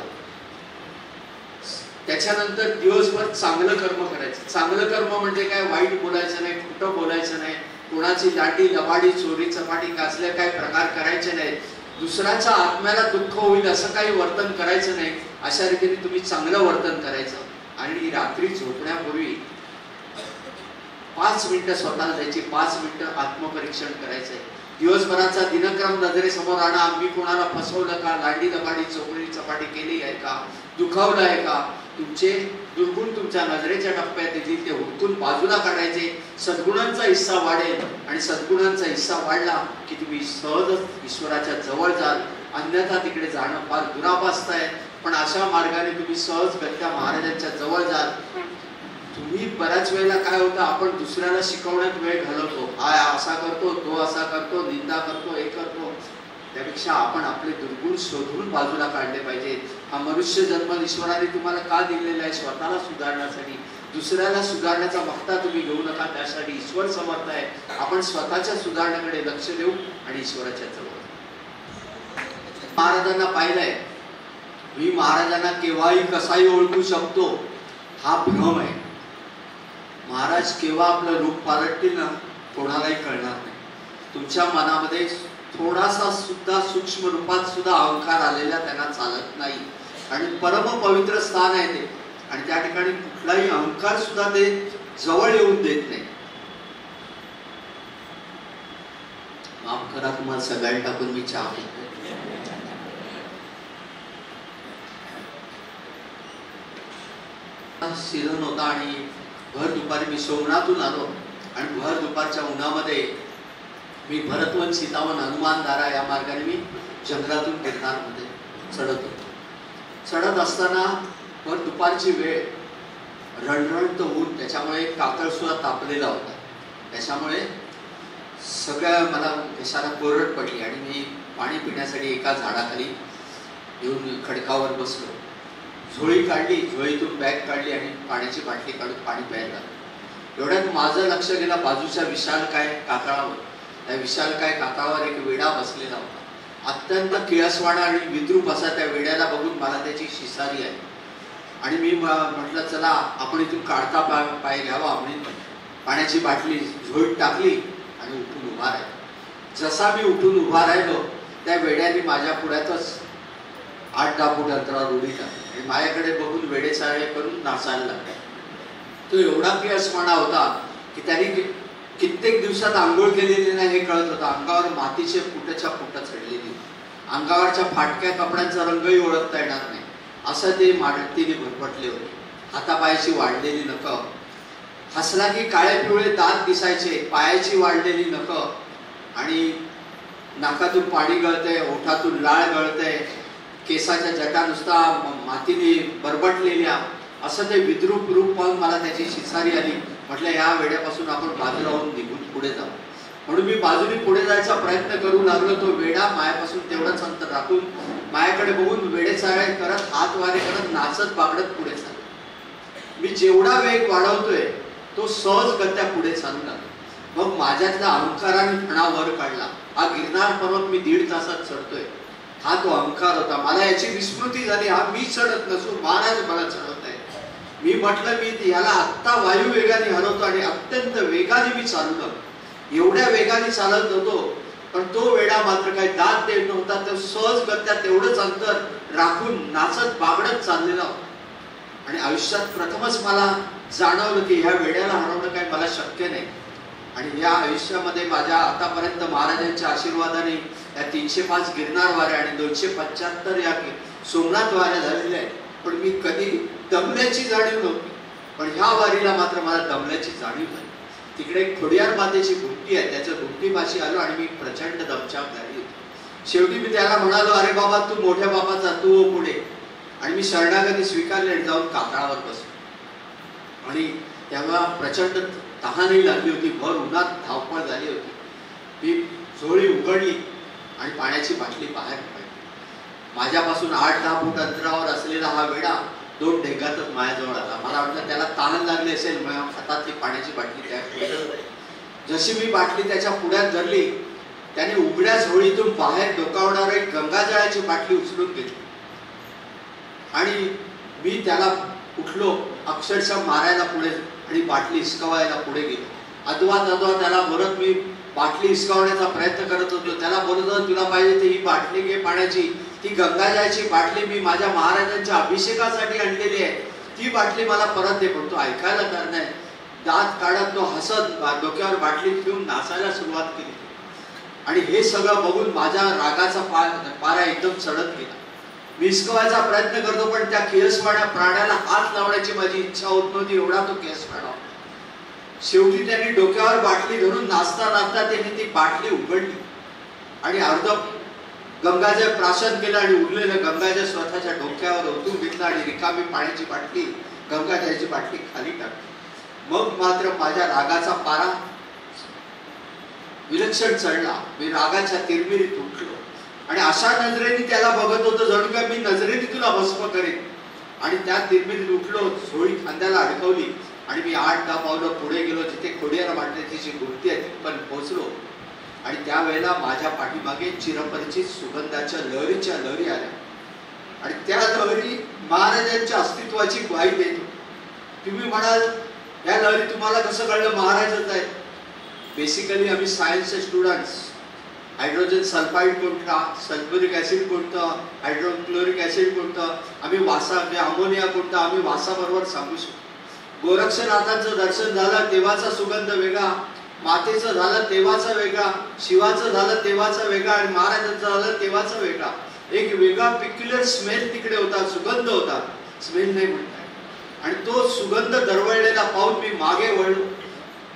त्याच्यानंतर दिवसभर चांगलं कर्म करायचं. चांगलं कर्म म्हणजे काय? वाईट बोलायचं नाही, खोटं बोलायचं नाही, कोणाची लाटी लबाडी चोरी चपाटी असल्या काय प्रकार करायचे नाही, दुसऱ्याच्या आत्म्याला दुःख होईल असं काही वर्तन करायचं नाही. अशा रीतीने तुम्ही चांगलं वर्तन करायचं. आणि रात्री झोपण्यापूर्वी 5 मिनिटं स्वतःला द्यायची, 5 मिनिटं आत्मपरीक्षण करायचंय. दिवसभराचा दिनक्रम नजरेसमोर आणा. मी कोणाला फसवलं का, लांडी लबाडी चोरी चपाटी केली आहे का, दुखावलं आहे का, तुमचे दुर्गुण तुमच्या नजरेच्या टप्प्यात येतील, ते हुडकून बाजूला काढायचे. सद्गुणांचा हिस्सा वाढेल आणि सद्गुणांचा हिस्सा वाढला की तुम्ही सहजच ईश्वराच्या जवळ जाल. अन्यथा तिकडे जाणं फार दुरापास्त आहे, पण अशा मार्गाने तुम्ही सहजगत्या महाराजांच्या जवळ जाल. तुम्ही बऱ्याच वेळेला काय होतं, आपण दुसऱ्याला शिकवण्यात वेळ घालवतो. हा असा करतो, तो असा करतो, निंदा करतो, हे करतो. त्यापेक्षा आपण आपले दुर्गुण शोधून बाजूला काढले पाहिजे. हा मनुष्य जन्म ईश्वराने तुम्हाला का दिलेला आहे? स्वतःला सुधारण्यासाठी. दुसऱ्याला सुधारण्याचा मक्ता तुम्ही घेऊ नका, त्यासाठी ईश्वर समर्थ आहे. आपण स्वतःच्या सुधारण्याकडे लक्ष देऊ आणि ईश्वराच्या जवळ. महाराजांना पाहिलंय, मी महाराजांना केव्हाही कसाही ओळखू शकतो हा भ्रम आहे. महाराज केव्हा आपलं रूप पालटतील ना कोणालाही कळणार नाही. तुमच्या मनामध्ये थोडासा सुद्धा सूक्ष्म रूपात सुद्धा अहंकार आलेला त्यांना चालत नाही. आणि परम पवित्र स्थान आहे ते, आणि त्या ठिकाणी कुठलाही अहंकार सुद्धा ते जवळ येऊन देत नाही. माफ करा, तुम्हाला सगळ्यांना टाकून मी चहा पितो. सीझन होता आणि भर दुपारी मी सोमनाथून आलो आणि भर दुपारच्या उन्हामध्ये मी भरतवन, सीतावन, हनुमानदारा या मार्गाने मी जंगलातून गिरनारमध्ये चढत होतो. चढत असताना भर दुपारची वेळ, रणरणत ऊन, त्याच्यामुळे कातळ सुद्धा तापलेला होता. त्याच्यामुळे सगळ्या मला घशाला कोरड पडली आणि मी पाणी पिण्यासाठी एका झाडाखाली येऊन खडकावर बसलो. झोळी काढली, झोळीतून बॅग काढली आणि पाण्याची बाटली काढून पाणी प्यायला लागलो. एवढ्यात माझं लक्ष गेलं बाजूच्या विशालकाय कातळावर. त्या विशालकाय कातळावर एक वेडा बसलेला होता. अत्यंत किळसवाणा आणि विद्रूप असा त्या वेड्याला बघून मला त्याची शिसारी आहे. आणि मी म्हटलं चला आपण इथून काढता पाय घ्यावा म्हणून पाण्याची बाटली झोळीत टाकली आणि उठून उभा राहिलो. जसा मी उठून उभा राहिलो त्या वेड्याने माझ्या पुढ्यातच 8-10 फूट अंतरावर उडी टाकली आणि माझ्याकडे बघून वेडेचाळे करून नाचायला लागला. तो एवढा पियसपणा होता की त्याने कित्येक दिवसात आंघोळ केलेली नाही हे कळत होतं. अंगावर मातीचे फुटच्या फुट चढलेली, अंगावरच्या फाटक्या कपड्यांचा रंगही ओळखता येणार नाही असं ते माडतीने भरपटले होते. हातापायाची वाढलेली नखं, हसला की काळे पिवळे दात दिसायचे, पायाची वाढलेली नखं आणि नाकातून पाणी गळतंय, ओठातून लाळ गळतंय, केसाच्या जटा नुसता मातीने बरबटलेल्या, असं ते विद्रूप रूप पाहून मला त्याची शिसारी आली. म्हटलं या वेड्यापासून आपण बाजूला होऊन निघून पुढे जाऊ. म्हणून मी बाजूने पुढे जायचा प्रयत्न करू लागलो. तो वेडा मायापासून तेवढंच अंतर राखून मायाकडे बघून वेडेचाळे करत हात वारे करत नाचत बागडत पुढे चाललो. मी जेवढा वेग वाढवतोय तो सहजगत्या पुढे चालू लागला. मग माझ्यातला अहंकाराने फणा वर काढला. हा गिरनार पर्वत मी 1.5 तासात चढतोय, हा तो अहंकार होता. मला याची विस्मृती झाली. हा मी चढत नसून महाराज मला चढवत आहे. मी म्हटलं मी याला आत्ता वायू वेगाने हरवतो आणि अत्यंत वेगाने मी चालू लागलो. एवढ्या वेगाने चालत होतो पण तो वेडा मात्र काही दाद देत नव्हता. तो सहजगत्या तेवढंच अंतर राखून नाचत बागडत चाललेला होता. आणि आयुष्यात प्रथमच मला जाणवलं की ह्या वेड्याला हरवणं काही मला शक्य नाही. आणि या आयुष्यामध्ये माझ्या आतापर्यंत महाराजांच्या आशीर्वादाने या 305 गिरनार वाऱ्या आणि 275 या सोमनाथ वाऱ्या झालेल्या आहेत. पण मी कधी दमल्याची जाणीव नव्हती. पण ह्या वारीला मात्र मला दमल्याची जाणीव झाली. तिकडे एक खोडियार मातेची गुंटी आहे, त्याच्या गुंटीपाशी आलो आणि मी प्रचंड दमछाक झाली होती. शेवटी मी त्याला म्हणालो अरे बाबा तू मोठ्या बापाचा तू हो पुढे. आणि मी शरणागती स्वीकारली आणि जाऊन कातळावर बसलो. आणि तेव्हा प्रचंड तहानही लागली होती, भर उन्हात धावपळ झाली होती. मी झोळी उघडली आणि पाण्याची बाटली बाहेर पडली. माझ्यापासून 8-10 फूट अंतरावर असलेला हा वेडा 2 ढेगातच माझ्याजवळ आला. मला वाटलं त्याला तहान लागली असेल, हातातली पाण्याची बाटली त्या जशी मी बाटली त्याच्या पुढ्यात धरली त्याने उघड्या झोळीतून बाहेर डोकावणारी गंगाजळाची बाटली उचलून घेतली आणि मी त्याला उठलो, अक्षरशः मारायला पुढे आणि बाटली हिसकावायला पुढे गेलो. अद्वा त्याला बोलत मी बाटली हिसकावण्याचा प्रयत्न करत होतो. त्याला बोलत होतो तुला पाहिजे तर ही बाटली घे पाण्याची, ती गंगाजळाची बाटली मी माझ्या महाराजांच्या अभिषेकासाठी आणलेली आहे, ती बाटली मला परत दे. पण तो ऐकायला तर नाही. दात काढत तो हसत डोक्यावर बाटली ठेवून नाचायला सुरुवात केली. आणि हे सगळं बघून माझ्या रागाचा पारा एकदम चढत गेला. मी हिसकवायचा प्रयत्न करतो पण त्या केसवाड्या प्राण्याला हात लावण्याची माझी इच्छा होत नव्हती, एवढा तो केसवाडा. शेवटी त्यांनी डोक्यावर बाटली धरून नाचता नाचता त्यांनी ती बाटली उघडली आणि अर्ध गंगाजळ प्राशन केलं आणि उरलेलं गंगाजळ स्वतःच्या डोक्यावर ओतून घेतलं आणि रिकामी पाण्याची बाटली गंगाजळाची बाटली खाली टाकली. मग मात्र माझ्या रागाचा पारा विलक्षण चढला. मी रागाच्या तिरमिरीत उठलो आणि अशा नजरेने त्याला बघत होतो जणू काय मी नजरेने तुला भस्म करेन. आणि त्या तिरमिरीत उठलो, झोळी खांद्याला अडकवली आणि मी 8-10 पावलं पुढे गेलो. जिथे खोडियार मातेची जी मूर्ती आहे तिथपर्यंत पोहोचलो. आणि त्यावेळेला माझ्या पाठीमागे चिरपरिचित सुगंधाच्या लहरीच्या लहरी आल्या आणि त्या लहरी महाराजांच्या अस्तित्वाची ग्वाही देत होती. तुम्ही म्हणाल या लहरी तुम्हाला कसं कळलं महाराजच आहेत? बेसिकली आम्ही सायन्सचे स्टुडंट्स. हायड्रोजन सल्फाईड कोणता, सल्फ्युरिक ऍसिड कोणतं, हायड्रोक्लोरिक ऍसिड कोणतं, आम्ही वासा अमोनिया कोणता आम्ही वासाबरोबर सांगू शकतो. गोरक्षनाथांचं दर्शन झालं तेव्हाचा सुगंध वेगळा, मातेचं झालं तेव्हाचा वेगळा, शिवाचं झालं तेव्हाचा वेगळा आणि महाराजांचं झालं तेव्हाचा वेगळा. एक वेगळा पिक्युलर स्मेल तिकडे होता, सुगंध होता, स्मेल नाही म्हणताय. आणि तो सुगंध दरवळलेला पाहून मी मागे वळलो.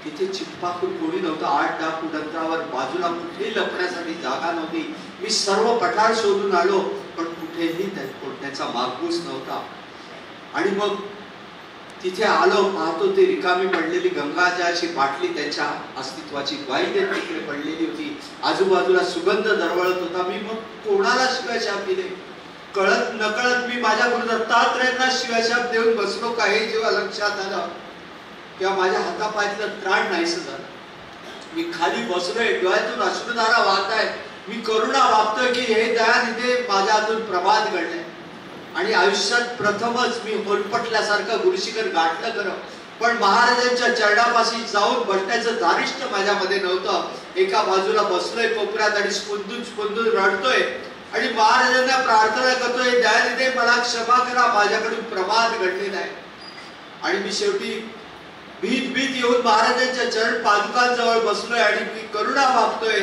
तिथे चिटपाकून कोणी नव्हतं. 8-10 फूट अंतरावर बाजूला कुठेही लपण्यासाठी जागा नव्हती. मी सर्व पठार शोधून आलो पण कुठेही त्याचा मागूस नव्हता. आणि मग तिथे आलो, पाहतो ते रिकामी पडलेली गंगाजळाची बाटली त्यांच्या अस्तित्वाची ग्वाही देत तिकडे पडलेली होती. आजूबाजूला सुगंध दरवळत होता. मी मग कोणाला शिवाशाप दिले? कळत नकळत मी माझ्या गुरु दत्तात्रयांना शिवाशाप देऊन बसलो. काही जेव्हा लक्षात आलं तेव्हा माझ्या हातापायातलं त्राण नाहीसं झालं. मी खाली बसलोय, डोळ्यातून अश्रुधारा वाहत आहे. मी करुणा वागतोय की हे दयानिधे माझ्या हातून प्रभात घडले. आणि आयुष्यात प्रथमच मी होलपटल्यासारखं गुरुशिखर गाठलं खरं, पण महाराजांच्या चरणापाशी जाऊन बसण्याचं धारिष्ट्य माझ्यामध्ये नव्हतं. एका बाजूला बसलोय कोपऱ्यात आणि स्पंदून रडतोय आणि महाराजांना प्रार्थना करतोय, दयानिधी मला क्षमा करा, माझ्याकडून प्रमाद घडलेला आहे. आणि मी शेवटी भीत येऊन महाराजांच्या चरण पादुकांजवळ बसलोय आणि मी करुणा मागतोय,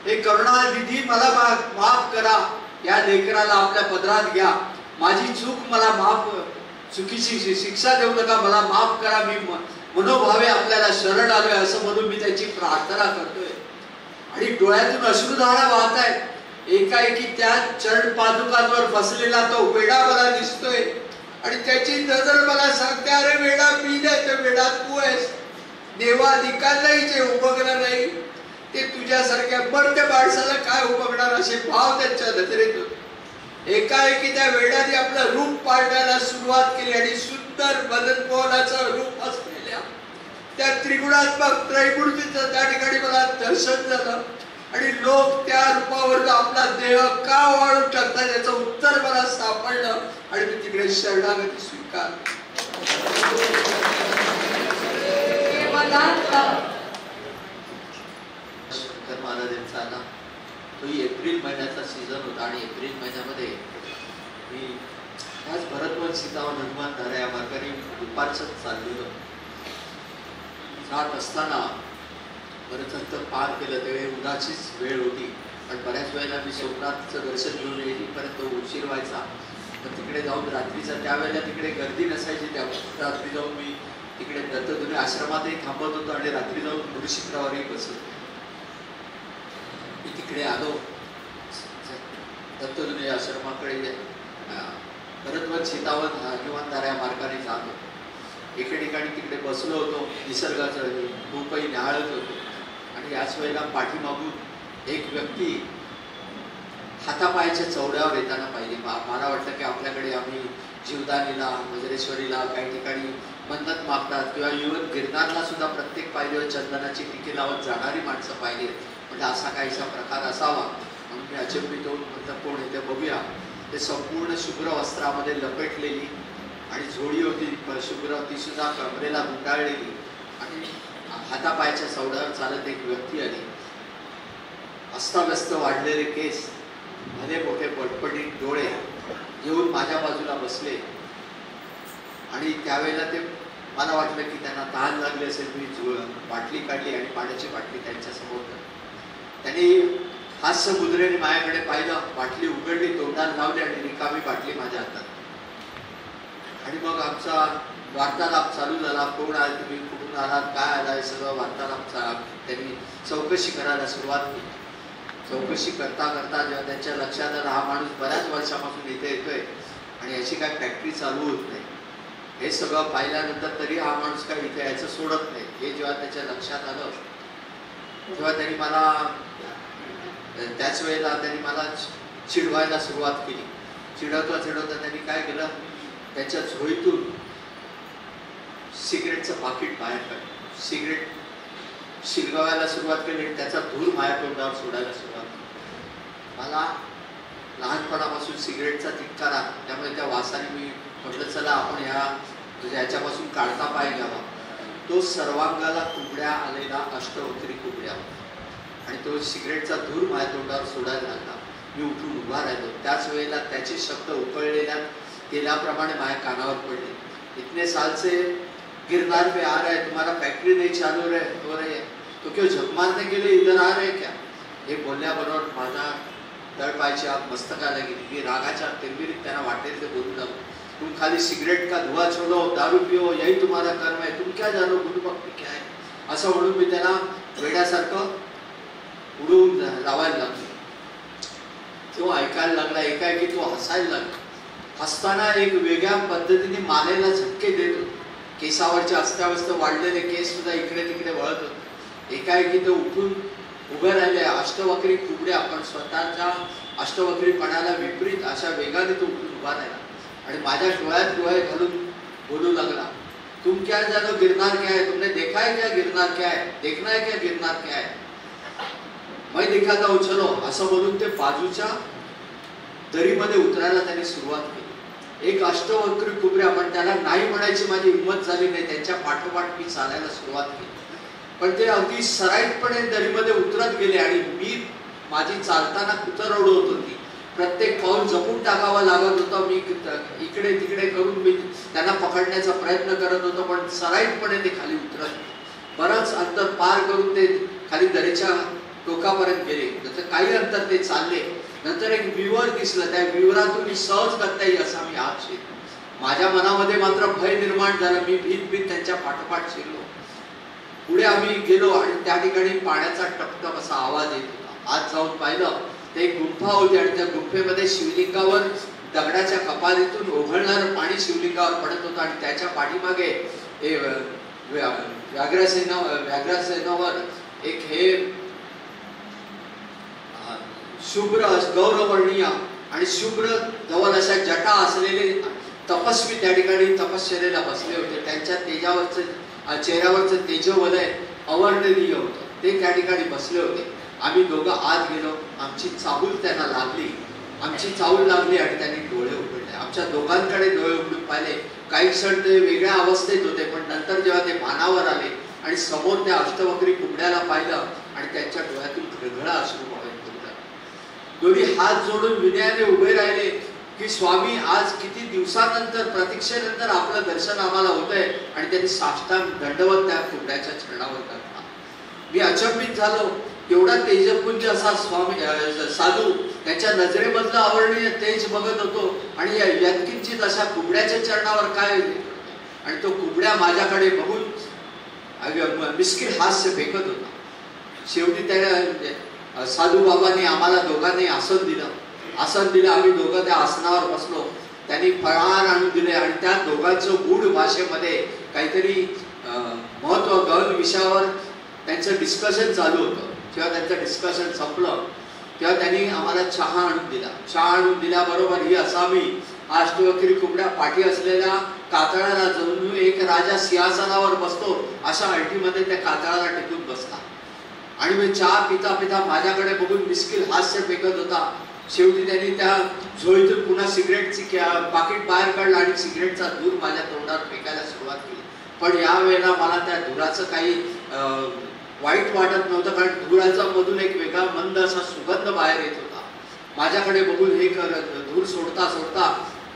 हे करुणानिधी मला माफ करा, या लेकराला आपल्या पदरात घ्या, माझी चूक मला माफ, चुकीची शिक्षा देऊ नका, मला माफ करा, मी मनोभावे आपल्याला शरण आलोय असं म्हणून मी त्याची प्रार्थना करतोय. आणि डोळ्यातून अश्रुधारा वाहत आहेत. एकाएकी त्या चरण पादुकांवर बसलेला तो वेडा मला दिसतोय आणि त्याची नजर मला सांगते, अरे वेडा मी नाही तर वेडा तू आहेस. देवाधिकांनाही जे उपगणार नाही ते तुझ्यासारख्या मर्त्य माणसाला काय उपगणार, असे भाव त्यांच्या नजरेत होते. एकाएकी त्या वेडाने आपलं रूप पाळण्याला सुरुवात केली आणि सुंदर मदनमोहनाचं रूप असलेल्या त्या त्रिगुणात्मक त्रैमूर्तीचं त्या ठिकाणी मला दर्शन झालं. आणि लोक त्या रूपावर आपला देह का वाळून टाकतात याचं उत्तर मला सापडलं आणि मी तिकडे शरणागती स्वीकार. शंकर महाराजांचा आला तो एप्रिल महिन्याचा सीझन होता आणि एप्रिल महिन्यामध्ये मी त्याच भरतवन सीतावन हनुमान धारा या मार्गाने दुपारच चाललेलो. जात असताना बरंच अंतर पार केलं, त्यावेळी उन्हाचीच वेळ होती आणि बऱ्याच वेळेला मी सोमनाथचं दर्शन घेऊन येईपर्यंत उशीर व्हायचा. पण तिकडे जाऊन रात्रीचा त्यावेळेला तिकडे गर्दी नसायची, त्या रात्री जाऊन मी तिकडे दत्तधुनी आश्रमातही थांबत होतो आणि रात्री जाऊन गुरुशिखरावरही बसत. मी तिकडे आलो दत्तधुनी आश्रमाकडे भरतवन सीतावन हनुमान या मार्गाने जात होतो. एके ठिकाणी तिकडे बसलो होतो, निसर्गाचं खूपही न्याहाळत होतो आणि याच वेळेला पाठीमागून एक व्यक्ती हातापायाच्या चौड्यावर येताना पाहिजे. मला वाटलं की आपल्याकडे आम्ही जीवदानीला वज्रेश्वरीला काही ठिकाणी मन्नत मागतात किंवा युवन गिरनारला सुद्धा प्रत्येक पायरीवर चंदनाची टिके लावत जाणारी माणसं पाहिजे, म्हणजे असा काहीसा प्रकार असावा म्हणून मी अचंबित होऊन म्हटलं कोण येते बघूया. ते संपूर्ण शुभ्र वस्त्रामध्ये लपेटलेली आणि झोळी होती शुभ्र, ती सुद्धा कमरेला गुंडाळलेली आणि हातापायाच्या चौड्यावर चालत एक व्यक्ती आली. अस्ताव्यस्त वाढलेले केस, भले मोठे पटपटीत डोळे येऊन माझ्या बाजूला बसले आणि त्यावेळेला ते मला वाटलं की त्यांना तहान लागली असेल. मी बाटली काढली आणि पाण्याची बाटली त्यांच्या समोर त्यांनी हास्य मुद्रेने माझ्याकडे पाहिलं, बाटली उघडली, तोंडाला लावली आणि रिकामी बाटली माझ्या हातात. आणि मग आमचा वार्तालाप चालू झाला. कोण आले तुम्ही, कुठून आलात, काय आला, हे सगळं वार्तालाप त्यांनी चौकशी करायला सुरुवात केली. चौकशी करता करता जेव्हा त्यांच्या लक्षात आलं हा माणूस बऱ्याच वर्षापासून इथे येतोय आणि याची काय फॅक्टरी चालू होत नाही, हे सगळं पाहिल्यानंतर तरी हा माणूस काय इथे यायचं सोडत नाही, हे जेव्हा त्याच्या लक्षात आलं तेव्हा त्यांनी मला त्याच वेळेला त्यांनी मला चिडवायला सुरुवात केली. चिडवता त्यांनी काय केलं, त्याच्या झोळीतून सिगरेटचं पाकिट बाहेर काढलं, सिगरेट शिरगावायला सुरुवात केली आणि त्याचा धूर माझ्या तोंडावर सोडायला सुरुवात केली. मला लहानपणापासून सिगरेटचा तिटकारा, त्यामुळे त्या वासाने मी म्हटलं चला आपण याच्यापासून काढता पाय घ्यावा. तो सर्वांगाला कुबड्या आलेला अष्टवक्री कुबड्या आणि तो सिगरेटचा धूर माझ्या तोंडावर सोडायला लागला. मी उठून उभा राहिलो. त्याच वेळेला त्याचे शब्द उकळलेल्या तेलाप्रमाणे माझ्या कानावर पडले. इतने साल से गिरनार पे आ रहे, तुम्हारा फैक्ट्री नहीं चालू हो रही है, तो क्यों झक मारने के लिए इधर आ रहे क्या? हे बोलण्याबरोबर माझा तळपायची आग मस्तकाला गेली. मी रागाच्या तिरमिरीत त्यांना वाटेल ते बोलू लागलो, तुम खाली सिगरेट का धुआं छोड़ो, दारू पिओ, यही तुम्हारा कर्म है, तुम क्या जानो गुरुभक्ती क्या है, असं म्हणून मी त्याला वेड्यासारखं उडवून लावायला लागलो. तो ऐकायला लागला. एकाएकी तो हसायला लागला. हसताना एक वेगळ्या पद्धतीने मानेला झटके देत होते. केसावरचे अस्ताव्यस्त वाढलेले केस सुद्धा इकडे तिकडे वळत होते. एकाएकी तो उठून उभे राहिले. अष्टवक्री कुबड्या, पण स्वतःच्या अष्टवक्रीपणाला विपरीत अशा वेगाने तो उठून उभा राहिला आणि माझ्या डोळ्यात डोळे घालून बोलू लागला, तुम क्या जानो गिरनार क्या है, तुमने देखा है क्या गिरनार क्या है, देखना है क्या गिरनार क्या है, मैं दिखाता हूं चलो, असं बोलून ते बाजूच्या दरीमध्ये उतरायला त्यांनी सुरुवात केली. एक अष्टवक्री कुबऱ्या, पण त्याला नाही म्हणायची माझी हिंमत झाली नाही. त्यांच्या पाठोपाठ मी चालायला सुरुवात केली, पण ते अगदी सराईतपणे दरीमध्ये उतरत गेले आणि मी माझी चालताना कुतरवड होत होती. प्रत्येक पाऊल जपून टाकावा लागत होतं. मी इकडे तिकडे करून मी त्यांना पकडण्याचा प्रयत्न करत होतो, पण सराईतपणे ते खाली उतरत. बरंच अंतर पार करून ते खाली दरीच्या टोकापर्यंत गेले. नंतर काही अंतर ते चालले. नंतर एक विवर दिसलं. त्या विवरातून मी सहज करता येईल असा मी आत शिरलो. माझ्या मनामध्ये मात्र भय निर्माण झालं. मी भीत त्यांच्या पाठोपाठ शिरलो. पुढे आम्ही गेलो आणि त्या ठिकाणी पाण्याचा टपटप असा आवाज येत होता. आत जाऊन पाहिलं ते एक गुंफा होती आणि त्या गुंफेमध्ये शिवलिंगावर दगडाच्या कपालीतून ओघळणारं पाणी शिवलिंगावर पडत होतं आणि त्याच्या पाठीमागे व्याघ्रसेनावर एक हे शुभ्र गौरवर्णीय आणि शुभ्र धवल अशा जटा असलेले तपस्वी त्या ठिकाणी तपश्चर्येला बसले होते. त्यांच्या चेहऱ्यावरचं तेजोवलय अवर्णनीय होतं. ते त्या ठिकाणी बसले होते. आम्ही दोघं आत गेलो. आमची चाहूल त्यांना लागली. आणि त्यांनी डोळे उघडले. आमच्या दोघांकडे डोळे उघडून पाहिले. काही क्षण ते वेगळ्या अवस्थेत होते, पण नंतर जेव्हा ते भानावर आले आणि समोर त्या अष्टवक्री कुबड्याला पाहिलं आणि त्यांच्या डोळ्यातून घळघळा अश्रू वाहत होता. दोन्ही हात जोडून विनयाने उभे राहिले की स्वामी, आज किती दिवसानंतर प्रतीक्षेनंतर आपलं दर्शन आम्हाला होतंय. आणि त्यांनी साष्टांग दंडवत त्या कुबड्याच्या चरणावर घातला. मी अचंबित झालो. एवढा तेजपुंज असा स्वामी साधू त्याच्या नजरेमधलं अवर्णनीय तेज बघत होतो आणि यत्किंचित अशा कुबड्याच्या चरणावर काय. आणि तो कुबड्या माझ्याकडे बघून मिस्किल हास्य फेकत होता. शेवटी त्या साधू बाबांनी आम्हाला दोघांनी आसन दिलं. आम्ही दोघं त्या आसनावर बसलो. त्यांनी फळाहार आणून दिले आणि त्या दोघांचं गूढ भाषेमध्ये काहीतरी महत्व गहन विषयावर त्यांचं डिस्कशन चालू होतं. जेव्हा त्यांचं डिस्कशन संपलं तेव्हा त्यांनी आम्हाला चहा आणून दिल्याबरोबर ही असावी अष्टवक्री कुबड्या पाठी असलेल्या कातळाला जणू एक राजा सिंहासनावर बसतो अशा अल्टीमध्ये त्या कातळाला टेकून बसला. आणि मी चहा पिता माझ्याकडे बघून मिस्किल हास्य फेकत होता. शेवटी त्यांनी त्या झोळीतून पुन्हा सिगरेटची पाकिट बाहेर काढलं आणि सिगरेटचा धूर माझ्या तोंडावर फेकायला सुरुवात केली. पण यावेळेला मला त्या धुराचं काही वाईट वाटत नव्हतं, कारण धुराचा मधून एक वेगळा मंद असा सुगंध बाहेर येत होता. माझ्याकडे बघून हे धूर सोडता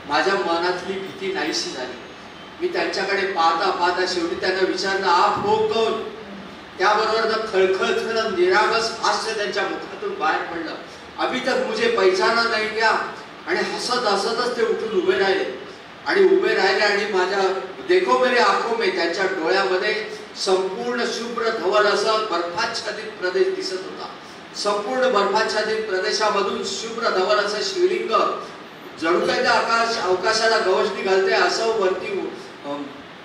माझ्या मनातली भीती नाहीशी झाली. मी त्यांच्याकडे पाहता शेवटी त्यांना विचारलं, आप हो कौन? त्याबरोबर खळखळ निरागस हास्य त्यांच्या मुखातून बाहेर पडलं. अभी तक मुझे पहचाना नहीं क्या? आणि हसतच ते उठून उभे राहिले आणि माझ्या देखो मेरे आंखों में त्यांच्या डोळ्यामध्ये संपूर्ण शुभ्र धवल असं बर्फाच्छादित प्रदेश दिसत होता. संपूर्ण बर्फाच्छादित प्रदेशामधून शुभ्र धवल असं शिवलिंग जणू काय त्या अवकाशाला गवसणी घालते असं वरती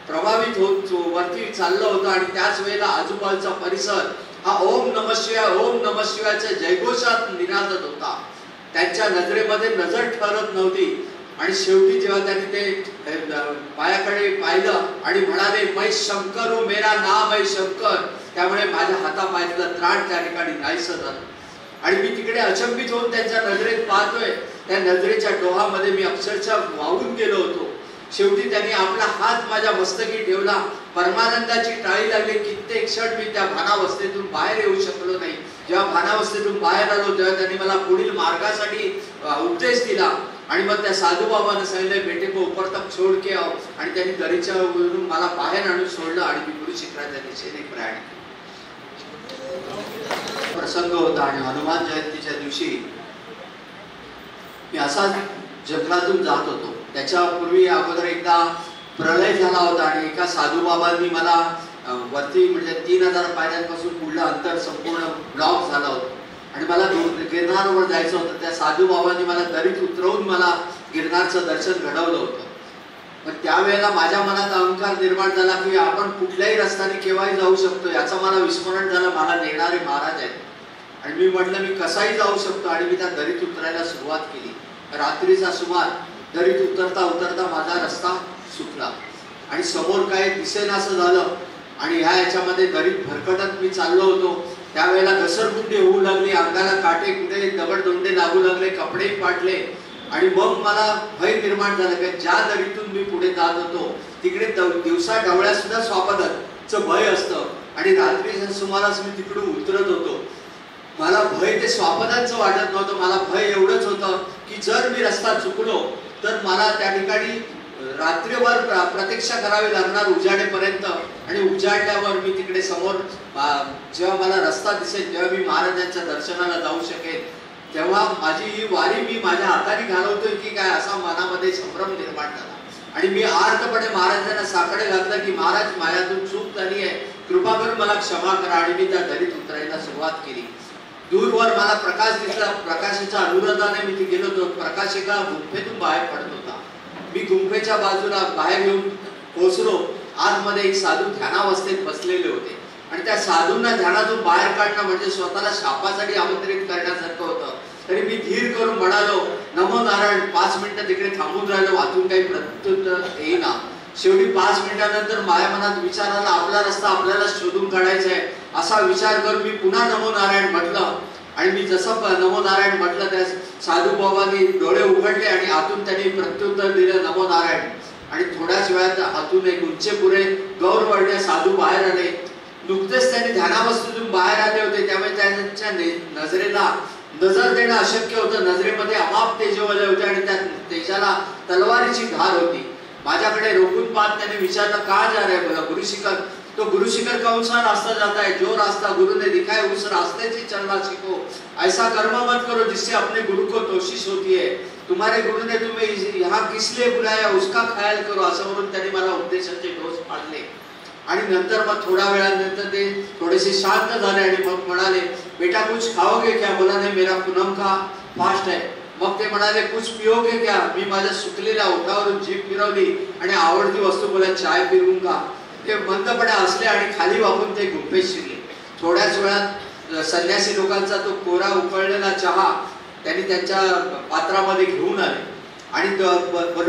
प्रभावित होत वरती चाललं होतं. आणि त्याच वेळेला आजूबाजूचा परिसर हा ओम नमः शिवायच्या जयघोषात निनादत होता. त्यांच्या नजरेमध्ये नजर ठरत नव्हती. आणि शेवटी जेव्हा त्यांनी ते पायाकडे पाहिलं आणि म्हणाले, मै शंकर हूं, मेरा नाम है शंकर, त्यामुळे माझ्या हातापायातलं त्राण त्या ठिकाणी नाहीसं झालं. आणि मी तिकडे अचंबित होऊन त्यांच्या नजरेत पाहतोय. त्या नजरेच्या डोहामध्ये मी अक्षरशः वाहून गेलो होतो. शेवटी त्यांनी आपला हात माझ्या मस्तकी ठेवला. परमानंदाची टाळी लागली. कित्येक क्षण मी त्या भानावस्थेतून बाहेर येऊ शकलो नाही. जेव्हा भानावस्थेतून बाहेर आलो तेव्हा त्यांनी मला पुढील मार्गासाठी उपदेश दिला. आणि मग त्या साधू बाबांना सांगितलं, बेटे को ऊपर तक छोड़ के आओ. आणि त्यांनी दरीच्या वरून मला बाहेर आणून सोडलं आणि मी गुरु शिखराच्या दिशेने प्रयाण केलं. प्रसंग होता आणि हनुमान जयंतीच्या दिवशी मी असाच जंगलातून जात होतो. त्याच्यापूर्वी अगोदर एकदा प्रलय झाला होता आणि एका साधू बाबांनी मला वरती म्हणजे 3000 पायऱ्यांपासून पुढलं अंतर संपूर्ण ब्लॉक झालं होतं आणि मला गिरनारवर जायचं होतं. त्या साधू बाबांनी मला दरीत उतरवून मला गिरनारचं दर्शन घडवलं होतं. पण त्यावेळेला माझ्या मनात अहंकार निर्माण झाला की आपण कुठल्याही रस्त्याने केव्हाही जाऊ शकतो. याचं मला विस्मरण झालं. मला नेणारे महाराज आहेत आणि मी म्हटलं मी कसाही जाऊ शकतो. आणि मी त्या दरीत उतरायला सुरुवात केली. रात्रीचा सुमार. दरीत उतरता माझा रस्ता सुटला आणि समोर काय दिसेनासं झालं. आणि ह्याच्यामध्ये दरीत भरकटत मी चाललो होतो. त्यावेळेला घसरगुंडी होऊ लागली. अंगाला काटे कुठे दगडदोंडे लागू लागले. कपडेही फाटले आणि मग मला भय निर्माण झालं की ज्या दरीतून मी पुढे जात होतो तिकडे दिवसा ढवळ्या सुद्धा स्वापदाचं भय असतं आणि रात्रीच्या सुमारास मी तिकडून उतरत होतो. मला भय ते स्वापदांचं वाटत नव्हतं. मला भय एवढंच होतं की जर मी रस्ता चुकलो तर मला त्या ठिकाणी रात्रीभर प्रतीक्षा करावी लागणार उजाडेपर्यंत आणि उजाडल्यावर मी तिकडे समोर जेव्हा मला रस्ता दिसेल तेव्हा मी महाराजांच्या दर्शनाला जाऊ शकेल. तेव्हा माझी ही वारी मी माझ्या हाताने घालवतोय की काय असा मनामध्ये संभ्रम निर्माण झाला आणि मी आर्तपणे महाराजांना साकडे घातलं की महाराज माझ्यातून चूक झाली आहे, कृपा करून मला क्षमा करा. आणि मी त्या दरीत उतरायला सुरुवात केली. दूरवर मला प्रकाश दिसला. प्रकाशाच्या अनुरोधाने मी गेलो होतो. प्रकाश एका गुंफेतून बाहेर पडत होता. मी गुंफेच्या बाजूला बाहेर येऊन पोहोचलो. आतमध्ये एक साधू ध्यानावस्थेत बसलेले होते आणि त्या साधूंना ध्यानातून बाहेर काढणं म्हणजे स्वतःला शापासाठी आमंत्रित करण्यासारखं होतं. तरी मी धीर करून म्हणालो नमो नारायण. 5 मिनिटं तिकडे थांबून राहिलो. वाचून काही प्रत्युत्तर येईना. शेवटी 5 मिनिटानंतर माझ्या मनात विचार आला आपला रस्ता आपल्याला शोधून काढायचा आहे. असा विचार करून मी पुन्हा नमो नारायण म्हटलं आणि मी जसं नमो नारायण म्हटलं त्या साधू बाबांनी डोळे उघडले आणि आतून त्यांनी प्रत्युत्तर दिलं नमो नारायण. आणि थोड्याच वेळात आतून एक उंचेपुरे गौरवर्णीय साधू बाहेर आले. नुकतेच त्यांनी ध्यानावस्थेतून बाहेर आले होते त्यामुळे त्यांच्या नजरेला नजर देणं अशक्य होतं. नजरेमध्ये अमाप तेजोवले होते आणि त्या तेजाला तलवारीची धार होती. माझ्याकडे रोखून पाहत त्याने विचारलं कहा जा रहे बोला गुरु शिखर. तो गुरु शिखर कौन सा रास्ता जाता है? जो रास्ता गुरु ने दिखाया उस रास्ते से चलना सीखो. ऐसा कर्म मत करो जिससे अपने गुरु को तोशिश होती है. तुम्हारे गुरु ने तुम्हें यहाँ किस लिए बुलाया उसका ख्याल करो. असं म्हणून त्यांनी मला उपदेशाचे डोस पाडले. आणि नंतर मग थोड्या वेळानंतर ते थोडेसे शांत झाले आणि मग म्हणाले बेटा कुछ खाओगे क्या? बोला नाही मेरा पूनम का फास्ट है. मग ते म्हणाले कुछ पिओगे क्या? मी माझ्या सुकलेल्या ओठावरून जीभ फिरवली आणि आवडती वस्तू बोला चाय पिऊंगा. ते मंदपणे हसले आणि खाली वाकून ते गुंफेत शिरले. थोड्याच वेळात संन्यासी लोकांचा तो कोरा उकळलेला चहा त्यांनी त्यांच्या पात्रामध्ये घेऊन आले आणि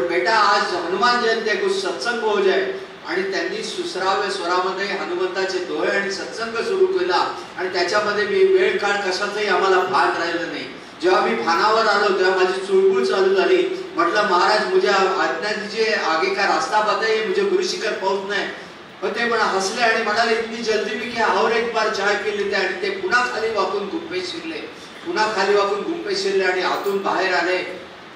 बेटा आज हनुमान जयंती आहे कुछ सत्संग हो जाए. आणि त्यांनी सुसराव्य स्वरामध्ये हनुमंताचे दोहे आणि सत्संग सुरू केला आणि त्याच्यामध्ये मी वेळ काळ कशाचंही आम्हाला भान राहिलं नाही. जेव्हा मी भानावर आलो तेव्हा माझी चुळबुळ चालू झाली. म्हटलं महाराज मुझे आज्ञा दीजिए आगे का रास्ता बताइए मुझे गुरु शिखर पहुंचना है. ते पण हसले आणि म्हणाले इतनी जल्दी मी की और एक बार चाय पी लेते. आणि ते पुन्हा खाली वाकून गुंफेत शिरले. पुन्हा खाली वाकून गुंफेत शिरले आणि आतून बाहेर आले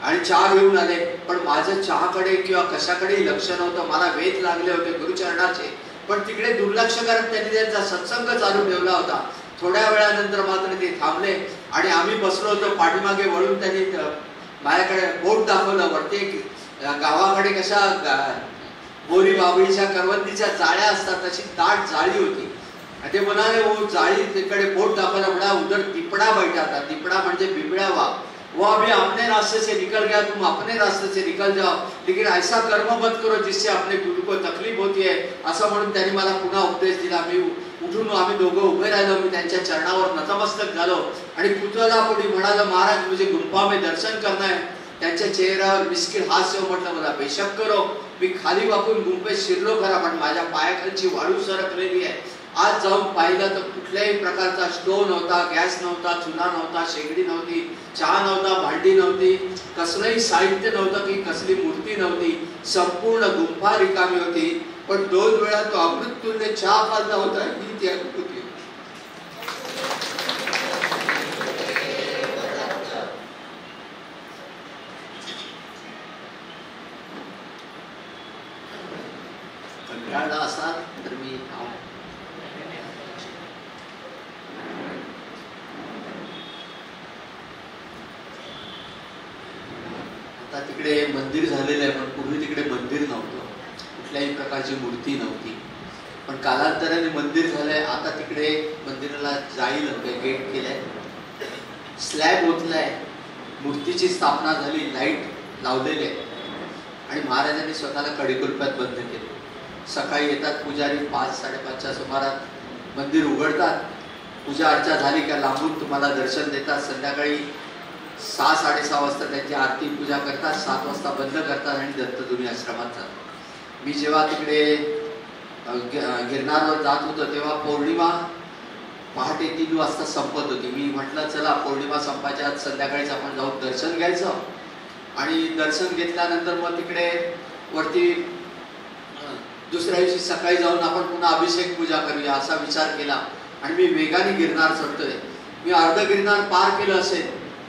आणि चहा घेऊन आले. पण माझं चहाकडे किंवा कशाकडेही लक्ष नव्हतं. मला वेध लागले होते गुरुचरणाचे. पण तिकडे दुर्लक्ष करत त्यांनी त्यांचा सत्संग चालू ठेवला होता. थोड्या वेळानंतर मात्र ते थांबले आणि आम्ही बसलो होतो. पाठीमागे वळून त्यांनी माझ्याकडे बोट दाखवलं. वरती गावाकडे कशा बोरी बाबळीच्या करवंदीच्या जाळ्या असतात तशी दाट जाळी होती. ते म्हणाले वो जाळी तिकडे बोट दाखवला. म्हणा उधर दिपडा बैठा था. दिपडा म्हणजे बिबड्या वाघ. वो अभी अपने रास्ते से निकल गया तुम अपने रास्ते से निकल जाओ लेकिन ऐसा कर्म मत करो जिससे अपने गुरु को तकलीफ होती है. असं म्हणून त्यांनी मला पुन्हा उपदेश दिला. मी उठून आम्ही दोघं उभे राहिलो. मी त्यांच्या चरणावर नतमस्तक झालो आणि पुतळापुढे म्हणालो महाराज मुझे गुंफा में दर्शन करना है. त्यांच्या चेहऱ्यावर मिस्किल हास्य. म्हटलं मला बेशक करो. मी खाली वाकून गुंफेत शिरलो खरा पण माझ्या पायाखालची वाळू सरकलेली आहे. आज जाऊन पाहिलं तर कुठल्याही प्रकारचा स्टोव नव्हता, गॅस नव्हता, चुना नव्हता, शेगडी नव्हती, चहा नव्हता, भांडी नव्हती, कसलंही साहित्य नव्हतं की कसली मूर्ती नव्हती. संपूर्ण गुंफा रिकामी होती. पण 2 वेळा तो अमृततुल्य चहा पाजला होता ही ती अद्भुत. कंटाळला असाल तर मी आता तिकडे मंदिर झालेलं आहे पण पूर्वी तिकडे मंदिर नव्हतं. कुठल्याही प्रकारची मूर्ती नव्हती. पण कालांतराने मंदिर झालंय. आता तिकडे मंदिराला जाईल गेट केलंय, स्लॅब ओतलाय, मूर्तीची स्थापना झाली, लाईट लावलेले आहे आणि महाराजांनी स्वतःला कडेकुलपात बंद केले. सकाळी येतात पुजारी 5-5:30च्या सुमारात मंदिर उघडतात. पूजा अर्चा झाली का लांबून तुम्हाला दर्शन देतात. संध्याकाळी 6-6:30 वाजता त्यांची आरती पूजा करतात. 7 वाजता बंद करतात आणि दत्तधुनी आश्रमात जातात. मी जेव्हा तिकडे गिरनारवर जात होतो तेव्हा पौर्णिमा पहाटे 3 वाजता संपत होती. मी म्हटलं चला पौर्णिमा संपायच्या आज संध्याकाळीच आपण जाऊन दर्शन घ्यायचं आणि दर्शन घेतल्यानंतर मग तिकडे वरती दुसऱ्या दिवशी सकाळी जाऊन आपण पुन्हा अभिषेक पूजा करूया असा विचार केला आणि मी वेगाने गिरनार चढतोय. मी अर्ध गिरनार पार केलं असेल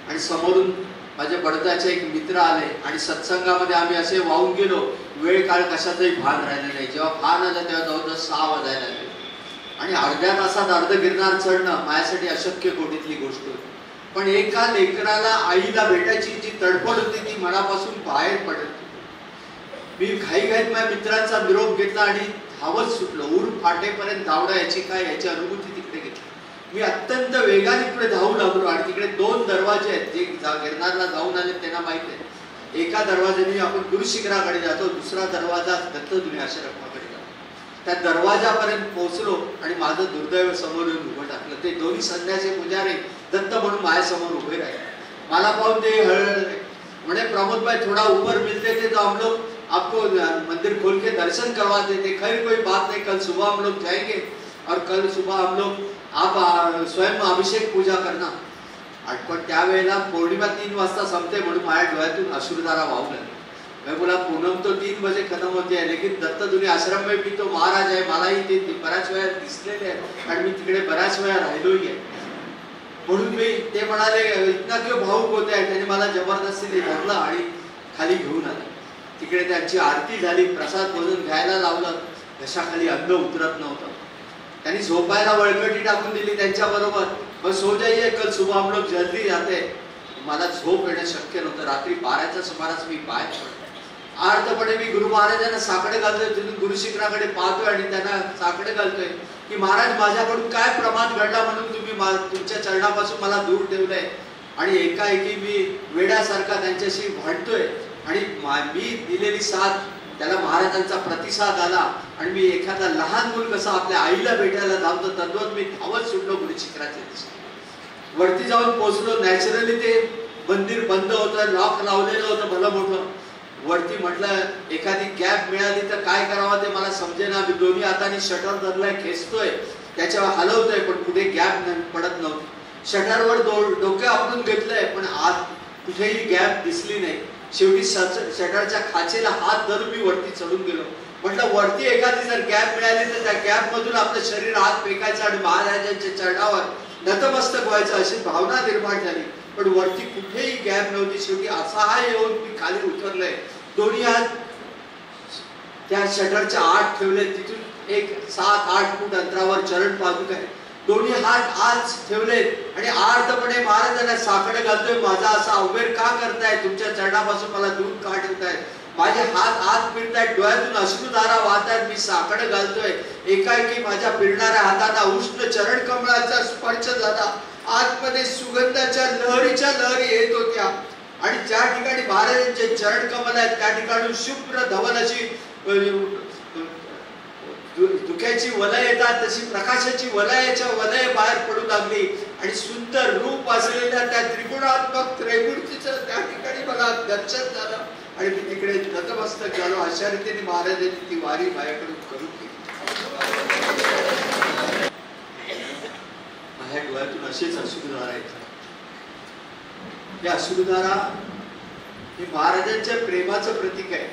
आणि समोरून माझे बडोद्याचे एक मित्र आले आणि सत्संगामध्ये आम्ही असे वाहून गेलो. वेळ काळ कशाचंही भान राहिलं नाही. जेव्हा भान आलं तेव्हा जवळजवळ 6 वाजायला लागले आणि अर्ध्या तासात अर्ध गिरनार चढणं माझ्यासाठी अशक्य कोटीतली गोष्ट होती. पण एका लेकराला आईला भेटायची जी तडफड होती ती मनापासून बाहेर पडत. मी घाईघाईत माझ्या मित्रांचा निरोप घेतला आणि धावत सुटलो. ऊर फाटेपर्यंत धावणं याची काय याची अनुभूती तिकडे घेतली. मी अत्यंत वेगाने पुढे धावू लागलो आणि तिकडे 2 दरवाजे आहेत जे गिरनारला जाऊन आले त्यांना माहित आहे. एका दरवाजाने आपण गुरुशिखराकडे जातो, दुसरा दरवाजा दत्तधुनी आश्रमाकडे जातो. त्या दरवाजापर्यंत पोहोचलो आणि माझं दुर्दैव समोर येऊन उभं टाकलं. ते दोन्ही संध्याचे पुजारी दत्त म्हणून माझ्यासमोर उभे राहिले. मला पाहून ते हळहळले. म्हणे प्रमोद भाई थोड़ा ऊपर मिलते थे तो हम लोग आपको मंदिर खोल के दर्शन करवा देते. खैर कोई बात नहीं, कल सुबह हम लोग जाएंगे और कल सुबह हम लोग आप स्वयं अभिषेक पूजा करना. पण त्यावेळेला पौर्णिमा 3 वाजता संपते म्हणून माझ्या डोळ्यातून अश्रुधारा वाहू लागली. मैं बोला पूनम तो 3 बजे खत्म होती है लेकिन दत्तधुनी आश्रम में भी तो महाराज आहे. मलाही ते बऱ्याच वेळा दिसलेले आहे आणि मी तिकडे बऱ्याच वेळा राहिलोही आहे. म्हणून मी ते म्हणाले इतना क्यों भावुक होते आहे. त्याने मला जबरदस्तीने धरलं आणि खाली घेऊन आलं. तिकडे त्यांची आरती झाली, प्रसाद भोजन घ्यायला लावलं. घशाखाली अन्न उतरत नव्हतं. त्यांनी झोपायला वळकटी टाकून दिली त्यांच्या बरोबर. मग सो जाइए कल सुबह हम लोग जल्दी जाते. मला झोप येणं शक्य नव्हतं. रात्री 12च्या सुमारास मी बाहेर पडलो. आर्तपणे मी गुरु महाराजांना साकडे घालतोय. तिथून गुरुशिखराकडे पाहतोय आणि त्यांना साकडे घालतोय की महाराज माझ्याकडून काय प्रमाद घडला म्हणून तुम्ही तुमच्या चरणापासून मला दूर ठेवलंय. आणि एकाएकी मी वेड्यासारखा त्यांच्याशी भांडतोय आणि मी दिलेली साथ त्याला महाराजांचा प्रतिसाद आला आणि मी एखादा लहान मूल कसं आपल्या आईला भेटायला धावतो तद्वत मी धावत सुटलो गुरुशिखराच्या दिशेने. वरती जाऊन पोहोचलो. नॅचरली ते मंदिर बंद होतं, लॉक लावलेलं होतं भलं मोठं. वरती म्हटलं एखादी गॅप मिळाली तर काय करावं ते मला समजेना. मी दोन्ही हाताने शटर धरलाय, खेचतोय, त्याच्यावर हलवतोय पण कुठे गॅप पडत नव्हती. शटरवर डोके आपटून घेतलंय पण आत कुठेही गॅप दिसली नाही. शेवटी शटरच्या खाचेला हात धरून मी वरती चढून गेलो. म्हटलं वरती एखादी जर गॅप मिळाली तर त्या गॅप मधून आपलं शरीर हात फेकायचं आणि महाराजांच्या चरणावर नतमस्तक व्हायचं अशी भावना निर्माण झाली. पण वरती कुठेही गॅप नव्हती. शेवटी असहाय येऊन मी खाली उतरलोय. दोन्ही हात त्या शटरच्या आत ठेवले. तिथून एक 7-8 फूट अंतरावर चरण पादुका आहे. दोन्ही हात आत ठेवले आणि आर्तपणे महाराजांना साकडे घालतोय. माझा असा अवघड का करताय, तुमच्या चरणापासून मला दूर का ठेवताय. माझे हात आत फिरतायत, डोळ्यातून अश्रुधारा वाहतायत. मी साकडे घालतोय. एकाएकी माझ्या फिरणाऱ्या हातांना उष्ण चरण कमळाचा स्पर्श झाला. आतमध्ये सुगंधाच्या लहरीच्या लहरी येत होत्या आणि ज्या ठिकाणी महाराजांचे चरण कमल आहेत त्या ठिकाणी शुभ्र धवल अशी धुक्याची वलय येतात तशी प्रकाशाची वलय बाहेर पडू लागली आणि सुंदर रूप असलेल्या त्या त्रिगुणात्मक त्रैमूर्तीचं त्या ठिकाणी मला दर्शन झालं आणि मी तिकडे नतमस्तक झालो. अशा रीतीने महाराजांनी ती वारी माझ्याकडून करून घेतली. माझ्या डोळ्यातून अशीच अश्रुधारा येतात. या अश्रुधारा हे महाराजांच्या प्रेमाचं प्रतीक आहे.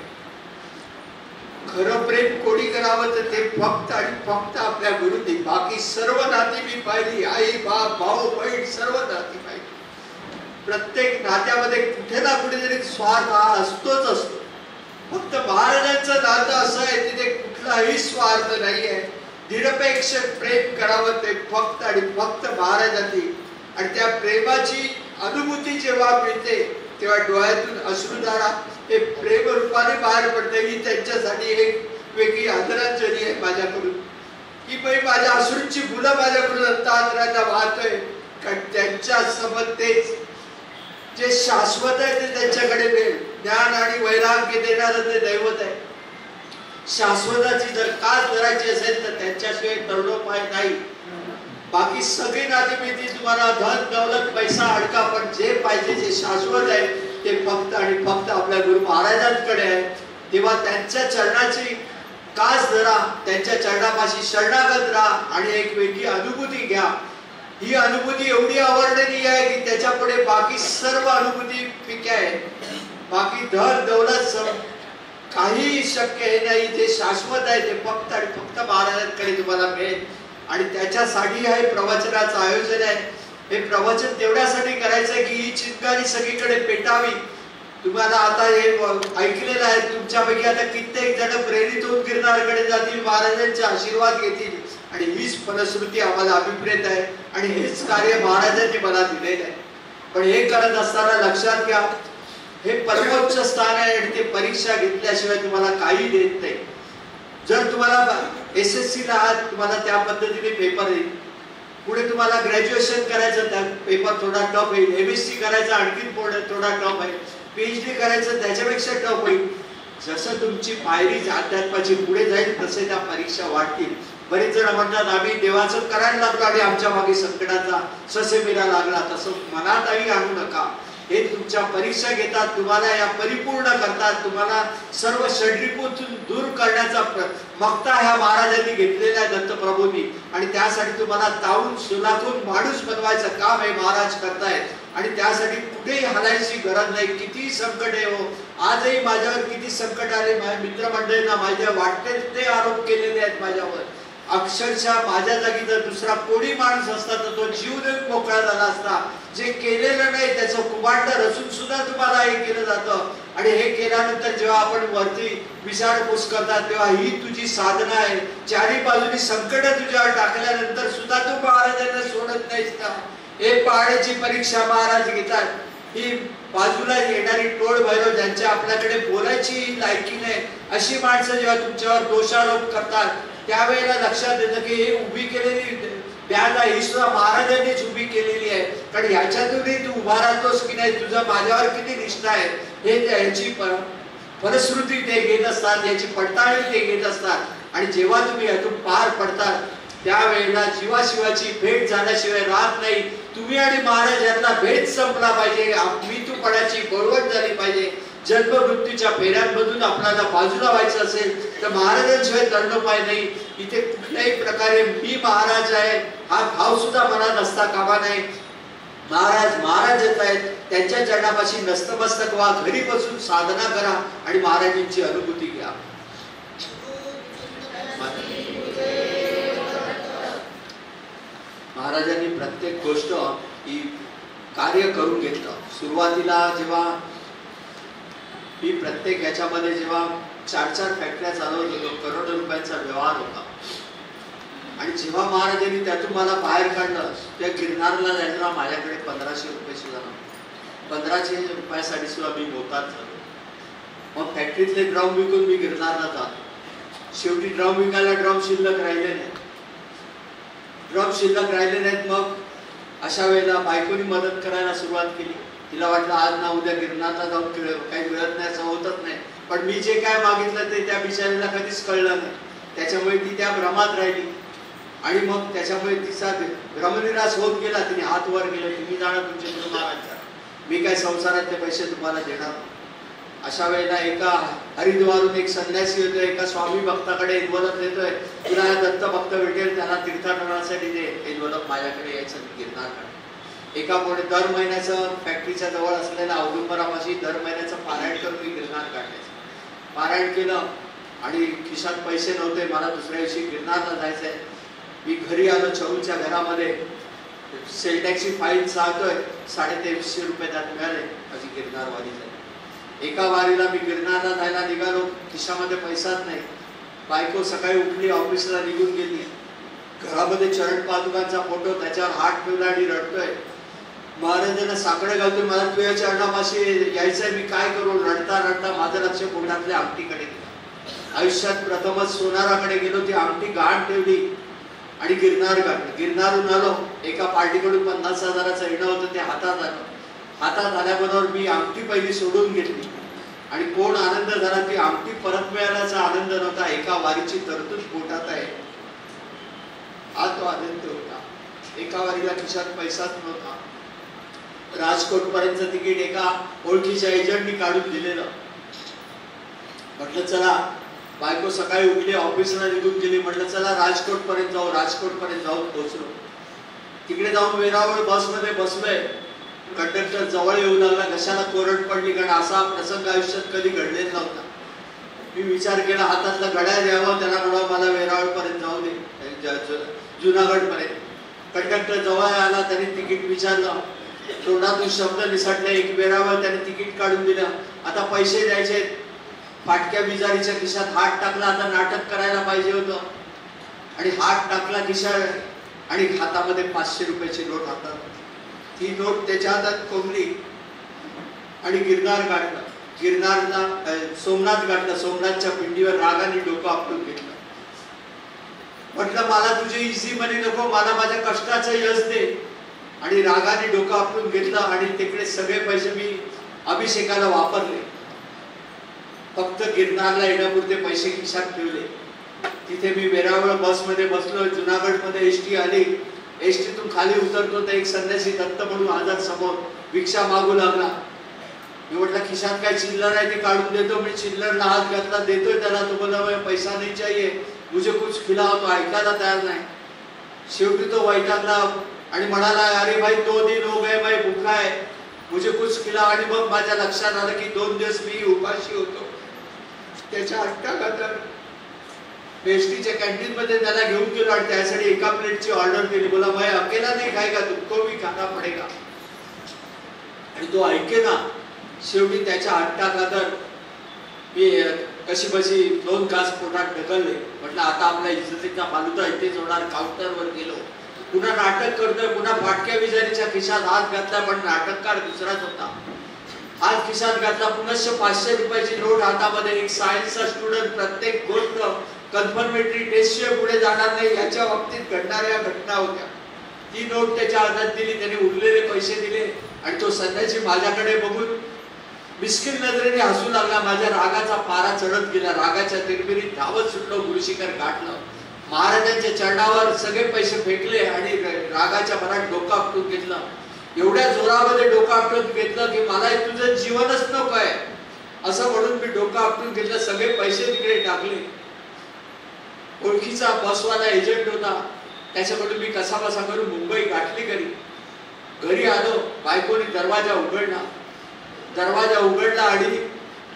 खरं प्रेम कोणी करावं तर ते फक्त आणि फक्त आपल्या गुरुंनी. बाकी सर्व नाती मी पाहिली, आई बाप भाऊ बहीण सर्व नाती पाहिली. प्रत्येक नात्यामध्ये कुठे ना कुठेतरी स्वार्थ हा असतोच असतो. फक्त महाराजांचं नातं असं आहे तिथे कुठलाही स्वार्थ नाही आहे. निरपेक्ष प्रेम करावं ते फक्त आणि फक्त महाराजांनी. आणि त्या प्रेमाची अनुभूती जेव्हा मिळते तेव्हा डोळ्यातून अश्रुधारा हे प्रेम रूपाने बाहेर पडते. ही त्यांच्यासाठी एक वेगळी आदरांजली आहे माझ्याकडून की बाई माझ्या अश्रूंची फुलं माझ्याकडून अंतरांना वाहतोय. कारण त्यांच्या समोर तेच जे शाश्वत आहे ते त्यांच्याकडे मिळेल. ज्ञान आणि वैराग्य देणारं ते दैवत आहे. शाश्वताची जर कास धरायची असेल तर त्यांच्याशिवाय तरुणोपाय नाही. बाकी सगळी नाती मिळतील तुम्हाला, धन दौलत पैसा अडका, पण जे पाहिजे जे शाश्वत आहे ते फक्त आणि फक्त आपल्या गुरु महाराजांकडे आहे. तेव्हा त्यांच्या चरणाची कास धरा, त्यांच्या चरणापाशी शरणागत राहा आणि एक वेगळी अनुभूती घ्या. ही अनुभूती एवढी आवर्णनीय आहे की त्याच्या पुढे बाकी सर्व अनुभूती फिक्या आहे. बाकी धन दौलत काही शक्य हे नाही. जे शाश्वत आहे ते फक्त आणि फक्त महाराजांकडे तुम्हाला मिळेल. आणि त्याच्यासाठी हे प्रवचनाचं आयोजन आहे. हे प्रवचन तेवढ्यासाठी करायचं आहे की ही चिंगारी सगळीकडे पेटावी. तुम्हाला आता हे ऐकलेलं आहे. तुमच्यापैकी आता कित्येक जण प्रेरित होऊन गिरनारकडे जातील, महाराजांचे आशीर्वाद घेतील. आणि हीच फलश्रुती आम्हाला अभिप्रेत आहे आणि हेच कार्य महाराजांनी मला दिलेलं आहे. पण हे करत असताना लक्षात घ्या, हे परमोच्च स्थान आहे आणि ते परीक्षा घेतल्याशिवाय तुम्हाला काही देत नाही. जर तुम्हाला SSC ला आहात, तुम्हाला त्या पद्धतीने पेपर येईल. पुढे तुम्हाला ग्रॅज्युएशन करायचं, त्या पेपर थोडा टफ येईल. MSc करायचं आणखी थोडा टफ आहे. PhD करायचं त्याच्यापेक्षा टफ होईल. जसं तुमची पायरी अध्यात्माची पुढे जाईल तसे त्या परीक्षा वाढतील. बरेच जण म्हणतात आम्ही देवाचं करायला लागलो आणि आमच्या मागे संकटाचा ससेमिरा लागला. तसं मनातही आणू नका. हे तुमच्या परीक्षा घेतात, तुम्हाला या परिपूर्ण करतात, तुम्हाला सर्व षड्रिपूतून दूर करण्याचा मक्ता ह्या महाराजांनी घेतलेला आहे, दत्तप्रभूंनी. आणि त्यासाठी तुम्हाला तावून सुलाखून माणूस बनवायचं काम हे महाराज करतायत. आणि त्यासाठी कुठेही हलायची गरज नाही. किती संकट आहे हो, आजही माझ्यावर किती संकट आले. माझ्या मित्रमंडळींना माझ्या वाटते ते आरोप केलेले आहेत माझ्यावर. अक्षरशः माझ्या जागी जर दुसरा कोणी माणूस असता तर तो जीव देऊन मोकळा झाला असता. जे केलेलं नाही त्याचं कुभांड रचून सुद्धा तुम्हाला हे केलं जातं. आणि हे केल्यानंतर जेव्हा आपण वरती विचारपूस करतात तेव्हा ही तुझी साधना आहे. चारी बाजूनी संकट तुझ्यावर टाकल्यानंतर सुद्धा तू महाराजांना सोडत नाहीस का? हे पाहण्याची परीक्षा महाराज घेतात. ही बाजूला येणारी टोळ भैरव ज्यांच्या आपल्याकडे बोलायची लायकी नाही अशी माणसं जेव्हा तुमच्यावर दोषारोप करतात त्यावेळेला लक्षात येतं की हे उभी केलेली बॅग ही सुद्धा महाराजांनीच उभी केलेली आहे. कारण ह्याच्यातूनही तू उभा राहतोस की नाही, तुझा माझ्यावर किती निष्ठा आहे हे याची फलश्रुती ते घेत असतात, याची पडताळणी ते घेत असतात. आणि जेव्हा तुम्ही यातून पार पडतात त्यावेळेला जीवाशिवाची भेट झाल्याशिवाय राहत नाही. तुम्ही आणि महाराज यातला भेद संपला पाहिजे. मी तू पडायची बळवट झाली पाहिजे. जन्म मृत्यूच्या फेऱ्यांमधून आपल्याला बाजूला व्हायचं असेल तर महाराजांशिवाय तरणोपाय नाही. इथे कुठल्याही प्रकारे मी महाराज आहे हा भाव सुद्धा मनात असता कामा नाही. महाराज महाराजच आहेत, त्यांच्या चरणापाशी नतमस्तक व्हा, घरी बसून साधना करा आणि महाराजांची अनुभूती घ्या. महाराजांनी प्रत्येक गोष्ट ही कार्य करून घेतलं. सुरुवातीला जेव्हा मी प्रत्येक याच्यामध्ये जेव्हा 4-4 फॅक्टऱ्या चालवत होतो, करोडो रुपयांचा व्यवहार होता. आणि जेव्हा महाराजांनी त्यातून मला बाहेर काढलं, त्या गिरनारला जायला माझ्याकडे 1500 रुपये सुद्धा नव्हते. 1500 रुपयासाठी सुद्धा मी मोतात झालो. मग फॅक्टरीतले ड्रम विकून मी गिरनारला जातो. शेवटी ड्रम विकायला ड्रम शिल्लक राहिले नाही. मग अशा वेळेला बायकोनी मदत करायला सुरुवात केली. तिला वाटलं आज ना उद्या गिरनारला जाऊन काही मिळत नाही असं होतच नाही. पण मी जे काय मागितलं ते त्या बिचारीला कधीच कळलं नाही. त्याच्यामुळे ती त्या भ्रमात राहिली. आणि मग त्याच्यामुळे तिचा भ्रमनिराश होत गेला. तिने हात वर केले, तुम्ही जाणं तुमचे गुरु महाराज करा, मी काय संसारातले पैसे तुम्हाला देणार. अशा वेळेला एका हरिद्वारून एक संन्यासी येतोय, एका स्वामी भक्ताकडे एन्व्हलप देतोय, तुला दत्त भक्त भेटेल त्यांना तीर्थाटनासाठी दे एन्व्हलप, माझ्याकडे यायचं गिरनारकडे. एका पुढे दर महिन्याचं फॅक्टरीच्या जवळ असलेल्या औदुंबरापाशी दर महिन्याचं पारायण करून मी गिरनार काढायचं. पारायण केलं आणि खिशात पैसे नव्हते. मला दुसऱ्या दिवशी गिरनारला जायचंय. मी घरी आलो, चहूच्या घरामध्ये सेलटॅक्सची फाईल चालतोय, 350 रुपये त्यात मिळाले. माझी गिरनार वारी झाली. एका वारीला मी गिरनारला जायला निघालो, खिशामध्ये पैसाच नाही. बायको सकाळी उठली, ऑफिसला निघून गेली. घरामध्ये चरण पादुकांचा फोटो, त्याच्यावर हात ठेवला आणि रडतोय. महाराजांना साकडं घालतोय, मला तुझ्या चरणापाशी यायचंय, मी काय करू. रडता रडता माझं लक्ष पोटातल्या आमटीकडे गेलं. आयुष्यात प्रथमच सोनाराकडे गेलो, ती आमटी गहाण ठेवली आणि गिरनार काढलं. गिरनारून आलो, एका पार्टीकडून 50,000चं येणं होतं, ते हातात आलं. हातात आल्याबरोबर मी आमटी पहिली सोडून घेतली. आणि कोण आनंद झाला, ती आमटी परत मिळाल्याचा आनंद नव्हता, एका वारीची तरतूद पोटात आहे हा तो आनंद होता. एका वारीला खिशात पैसाच नव्हता. राजकोट पर्यंतचं तिकीट एका ओळखीच्या एजंटनी काढून दिलेलं. म्हटलं चला, बायको सकाळी उठली, ऑफिसला निघून गेली. म्हटलं चला राजकोट पर्यंत जाऊ. पोहोचलो. तिकडे जाऊन वेरावळ बसमध्ये बसलोय. कंडक्टर जवळ येऊ लागला, घशाला कोरड पडली, कारण असा प्रसंग आयुष्यात कधी घडलेला नव्हता. मी विचार केला हातातला घड्याळ द्यावं, त्याला म्हणावं मला वेरावळपर्यंत जाऊ दे, जुनागडपर्यंत. कंडक्टर जवळ आला, त्याने तिकीट विचारलं, तोंडातून शब्द निसटले, एक वेरावळ त्याने तिकीट काढून दिलं. आता पैसे द्यायचे, फाटक्या बिजारीच्या खिशात हात टाकला, आता नाटक करायला पाहिजे होतं आणि हात टाकला खिशात आणि हातामध्ये 500 रुपयाची नोट हातात. ती नोट त्याच्या हातात कोंबली आणि गिरनार गाठला, गिरनारला सोमनाथ गाठला. सोमनाथच्या पिंडीवर रागाने डोकं आपटून घेतलं. म्हटलं मला तुझे इझी मनी नको, मला माझ्या कष्टाचं यश दे. आणि रागाने डोकं आपटून घेतलं आणि तिकडे सगळे पैसे मी अभिषेकाला वापरले. फक्त गिरनारला येण्यापुरते पैसे खिशात ठेवले. तिथे मी वेरावळ बसमध्ये बसलो. जुनागडमध्ये एसटी आली. एसटीतून खाली उतरतो तर एक संन्यासी दत्त म्हणून आजार समोर भिक्षा मागू लागला. मी म्हटलं खिशात काय चिल्लर आहे ती काढून देतो. मी चिल्लरला हात घातला, देतोय त्याला. तो बोला पैसा नाही चाहिए, मुझे कुछ खिलाओ. तो ऐकायला तयार नाही. शेवटी तो वैतागला आणि म्हणाला अरे भाई 2 दिन हो गए मैं भूखा है, मुझे कुछ खिलाओ. आणि मग माझ्या लक्षात आलं की 2 दिवस मी उपाशी होतो. त्याच्या अट्टाघातात एसटीच्या कॅन्टीन मध्ये त्याला घेऊन गेलो आणि त्यासाठी एका प्लेटची ऑर्डर दिली. बोला मैं अकेला नहीं खाएगा, तुमको भी खाना पडेगा. आणि तो ऐकेना. शेवटी त्याच्या अट्टाघातात मी कशी बशी 2 घास पोटात ढकलले. म्हटलं आता आपल्या इज्जतीचा फालुदा इथेच होणार. काउंटरवर गेलो, पुन्हा नाटक करतोय, पुन्हा फाटक्या बिजारीच्या खिशात हात घातला, पण नाटककार दुसराच होता. हात खिशात घातला, पुन्हा 500 रुपयाची नोट हातामध्ये. एक सायन्सचा स्टुडंट प्रत्येक गोष्ट कन्फर्मेटरी टेस्टशिवाय पुढे जाणार नाही याच्या बाबतीत घडणाऱ्या घटना होत्या. ती नोट त्याच्या हातात दिली, त्याने उरलेले पैसे दिले आणि तो संन्यासी माझ्याकडे बघून मिस्किन नजरेने हसू लागला. माझ्या रागाचा पारा चढत गेला. रागाच्या तिरमिरीत धावत सुटलो, गुरुशिखर गाठलं. महाराजांच्या चरणावर सगळे पैसे फेकले आणि रागाच्या भरात डोकं आपटून घेतलं. एवढ्या जोरामध्ये डोकं आपटून घेतलं की मला तुझं जीवनच नको आहे असं म्हणून मी डोकं आपटून घेतलं. सगळे पैसे तिकडे टाकले. ओळखीचा बसवाला एजंट होता, त्याच्याकडून मी कसा बसा करून मुंबई गाठली. घरी आलो, बायकोनी दरवाजा उघडला. दरवाजा उघडला आणि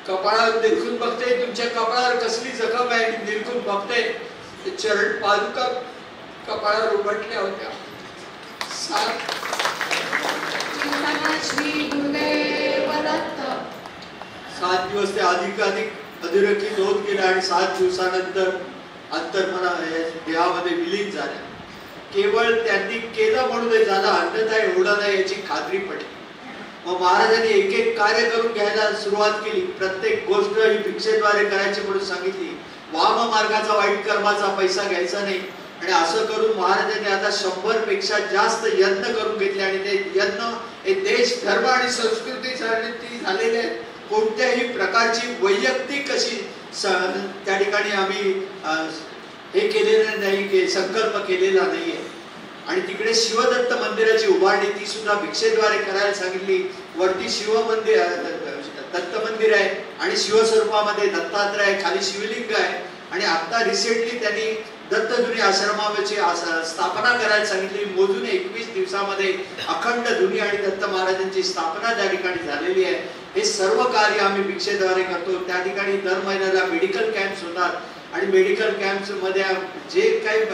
कपाळावर निरखून बघते, तुमच्या कपाळावर कसली जखम आहे. निरखून बघते, चरण पादुका कपाळावर उघडल्या होत्या. श्री गुरुदेव दत्त. 7 दिवस ते अधिक अधोरेखित होत गेले आणि 7 दिवसानंतर अंतर्मना देहामध्ये विलीन झाल्या. केवळ त्यांनी केलं म्हणून झालं, अन्यथा एवढं नाही याची खात्री पडली. मग महाराजांनी एक एक कार्य करून घ्यायला सुरुवात केली. प्रत्येक गोष्ट ही भिक्षेद्वारे करायची म्हणून सांगितली. वाम मार्गाचा, वाईट कर्माचा पैसा घ्यायचा नाही. आणि असं करून महाराजांनी आता 100 पेक्षा जास्त यत्न करून घेतले आणि ते यत्न हे देश, धर्म आणि संस्कृतीसाठी झालेले आहेत. कोणत्याही प्रकारची वैयक्तिक अशी त्या ठिकाणी आम्ही हे केलेलं नाही, की संकल्प केलेला नाहीये. आणि तिकडे शिवदत्त मंदिराची उभारणी ती सुद्धा भिक्षेद्वारे करायला सांगितली. वरती शिव मंदिर, दत्त मंदिर आहे आणि शिवस्वरूपामध्ये दत्तात्रय आहे, खाली शिवलिंग आहे. आणि आता रिसेंटली त्यांनी दत्तधुनी आश्रमाची स्थापना करायला सांगितली. मोजून 21 दिवसामध्ये अखंड धुनी आणि दत्त महाराजांची स्थापना त्या ठिकाणी झालेली आहे. हे सर्व कार्य आम्ही भिक्षेद्वारे करतो. त्या ठिकाणी दर महिन्याला मेडिकल कॅम्प्स होतात आणि मेडिकल कॅम्प्स मध्ये जे काही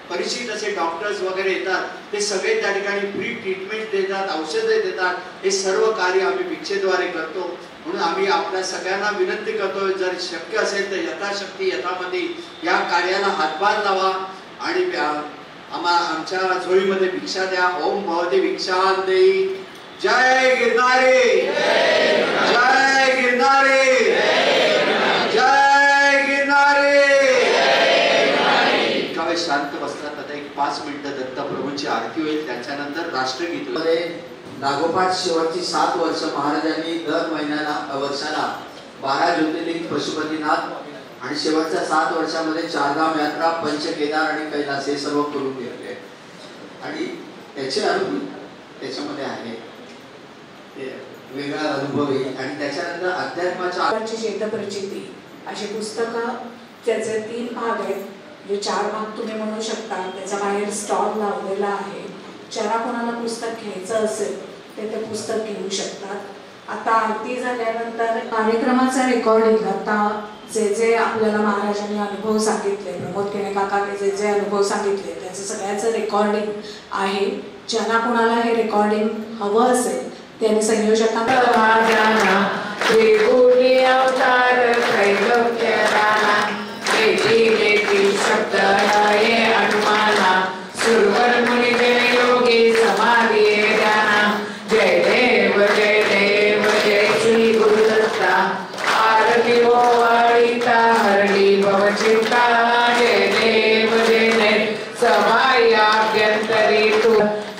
परिचित असे डॉक्टर्स वगैरे येतात ते सगळे त्या ठिकाणी फ्री ट्रीटमेंट देतात, औषधे देतात. हे सर्व कार्य आम्ही भिक्षेद्वारे करतो. म्हणून आम्ही आपल्या सगळ्यांना विनंती करतो, जर शक्य असेल तर यथाशक्ती यथामती या कार्याला हातभार लावा आणि आमच्या झोळीमध्ये भिक्षा द्या. ओम भवते भिक्षां देई. जय गिरनारी, जय गिरनारी, जय गिरनारी. इतका शांत बसतात. आता एक 5 मिनिटं दत्तप्रभूंची आरती होईल, त्याच्यानंतर राष्ट्रगीत मध्ये लागोपाठ शेवटची 7 वर्ष महाराजांनी दर वर्षाला 12 ज्योतिर्लिंग, पशुपतीनाथ आणि शेवटच्या 7 वर्षामध्ये 4 धाम यात्रा, पंचकेदार आणि कैलास हे सर्व करून घेतले. आणि त्याचे अनुभव त्याच्यामध्ये आहे, वेगळा अनुभव आहे. आणि त्याच्यानंतर अध्यात्माच्या चेतप्रचिती अशी पुस्तकं, त्याचे 3 भाग आहेत. जे 4 भाग तुम्ही म्हणू शकता. त्याचा बाहेर स्टॉल लावलेला आहे. ज्याला कोणाला पुस्तक घ्यायचं असेल ते पुस्तक घेऊ शकतात। आता आरती झाल्यानंतर कार्यक्रमाचा रेकॉर्डिंग, आता जे आपल्याला महाराजांनी अनुभव सांगितले, प्रमोद केणे काकांनी जे अनुभव सांगितले त्याचं सगळ्याचं रेकॉर्डिंग आहे। ज्यांना कोणाला हे रेकॉर्डिंग हवं असेल त्यांनी संयोजकांना शब्द अनुमाना सुरवर मुनि जय योगी समाधि ध्याना। जय देव जय श्री गुरुदत्ता आरती हो वाळीता हरली भवचिंता। जय देव जय सभाई आभ्यंतरी तू।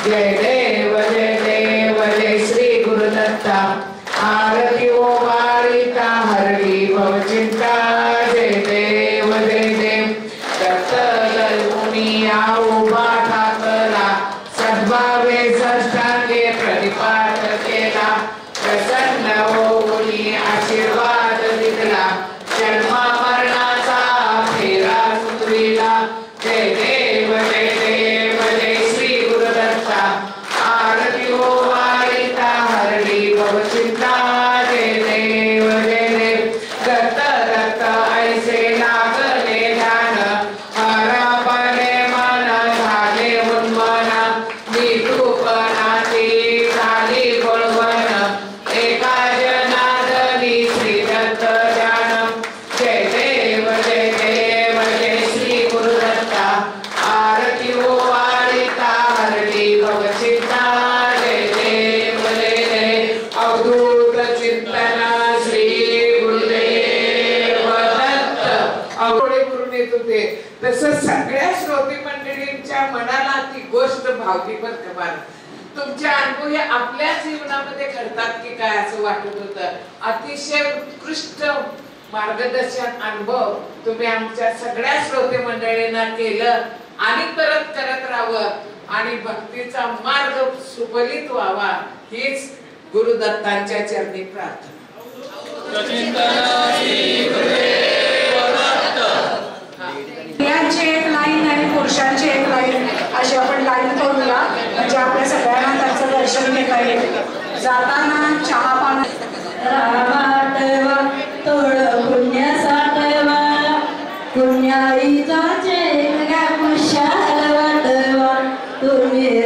जय देव जय श्री गुरुदत्ता आरती हो वाळीता हरली भवचिंता। जय देव दत्त दलमुनी उभा ठाकला सद्भावे षष्टांगे प्रतिपाद केला। प्रसन्न होऊनी आशीर्वाद दिला जन्म मरणाचा फेरा सुटविला। जय देव जय श्री गुरुदत्ता आरती हो वाळीता हरली भवचिंता। जय देव दत्त दत्त ऐसे लागले ध्यान हरापले मन झाले उन्मन। नितूपणाची झाली गोळवण एका जनार्दनी श्री दत्त ध्यान। जय देव जय श्री गुरुदत्ता आरती हो वाळीता हरली भवचिंता। जय देव अवधूत चिंतन श्री गुरुदेव दत्त आवडे करून येत होते। तसं सगळ्या श्रोते मंडळींच्या मनाला ती गोष्ट भावली पण कमाल। तुमचे अनुभव हे आपल्या जीवनामध्ये घडतात की काय असं वाटत होतं। अतिशय उत्कृष्ट मार्गदर्शन अनुभव तुम्ही आमच्या सगळ्या श्रोते मंडळींना केलं आणि परत करत राहावं आणि भक्तीचा मार्ग सुफलित व्हावा हीच गुरुदत्तांच्या चरणी प्रार्थना। स्त्रियांची एक लाईन आणि पुरुषांची एक लाईन अशी आपण लाईन करूया, म्हणजे आपल्या सगळ्यांना त्याचं दर्शन घेता येईल। जाताना चहा पाणी पुण्य साठवा पुण्याईचा चेहरा कुशाल वाटवा तुम्ही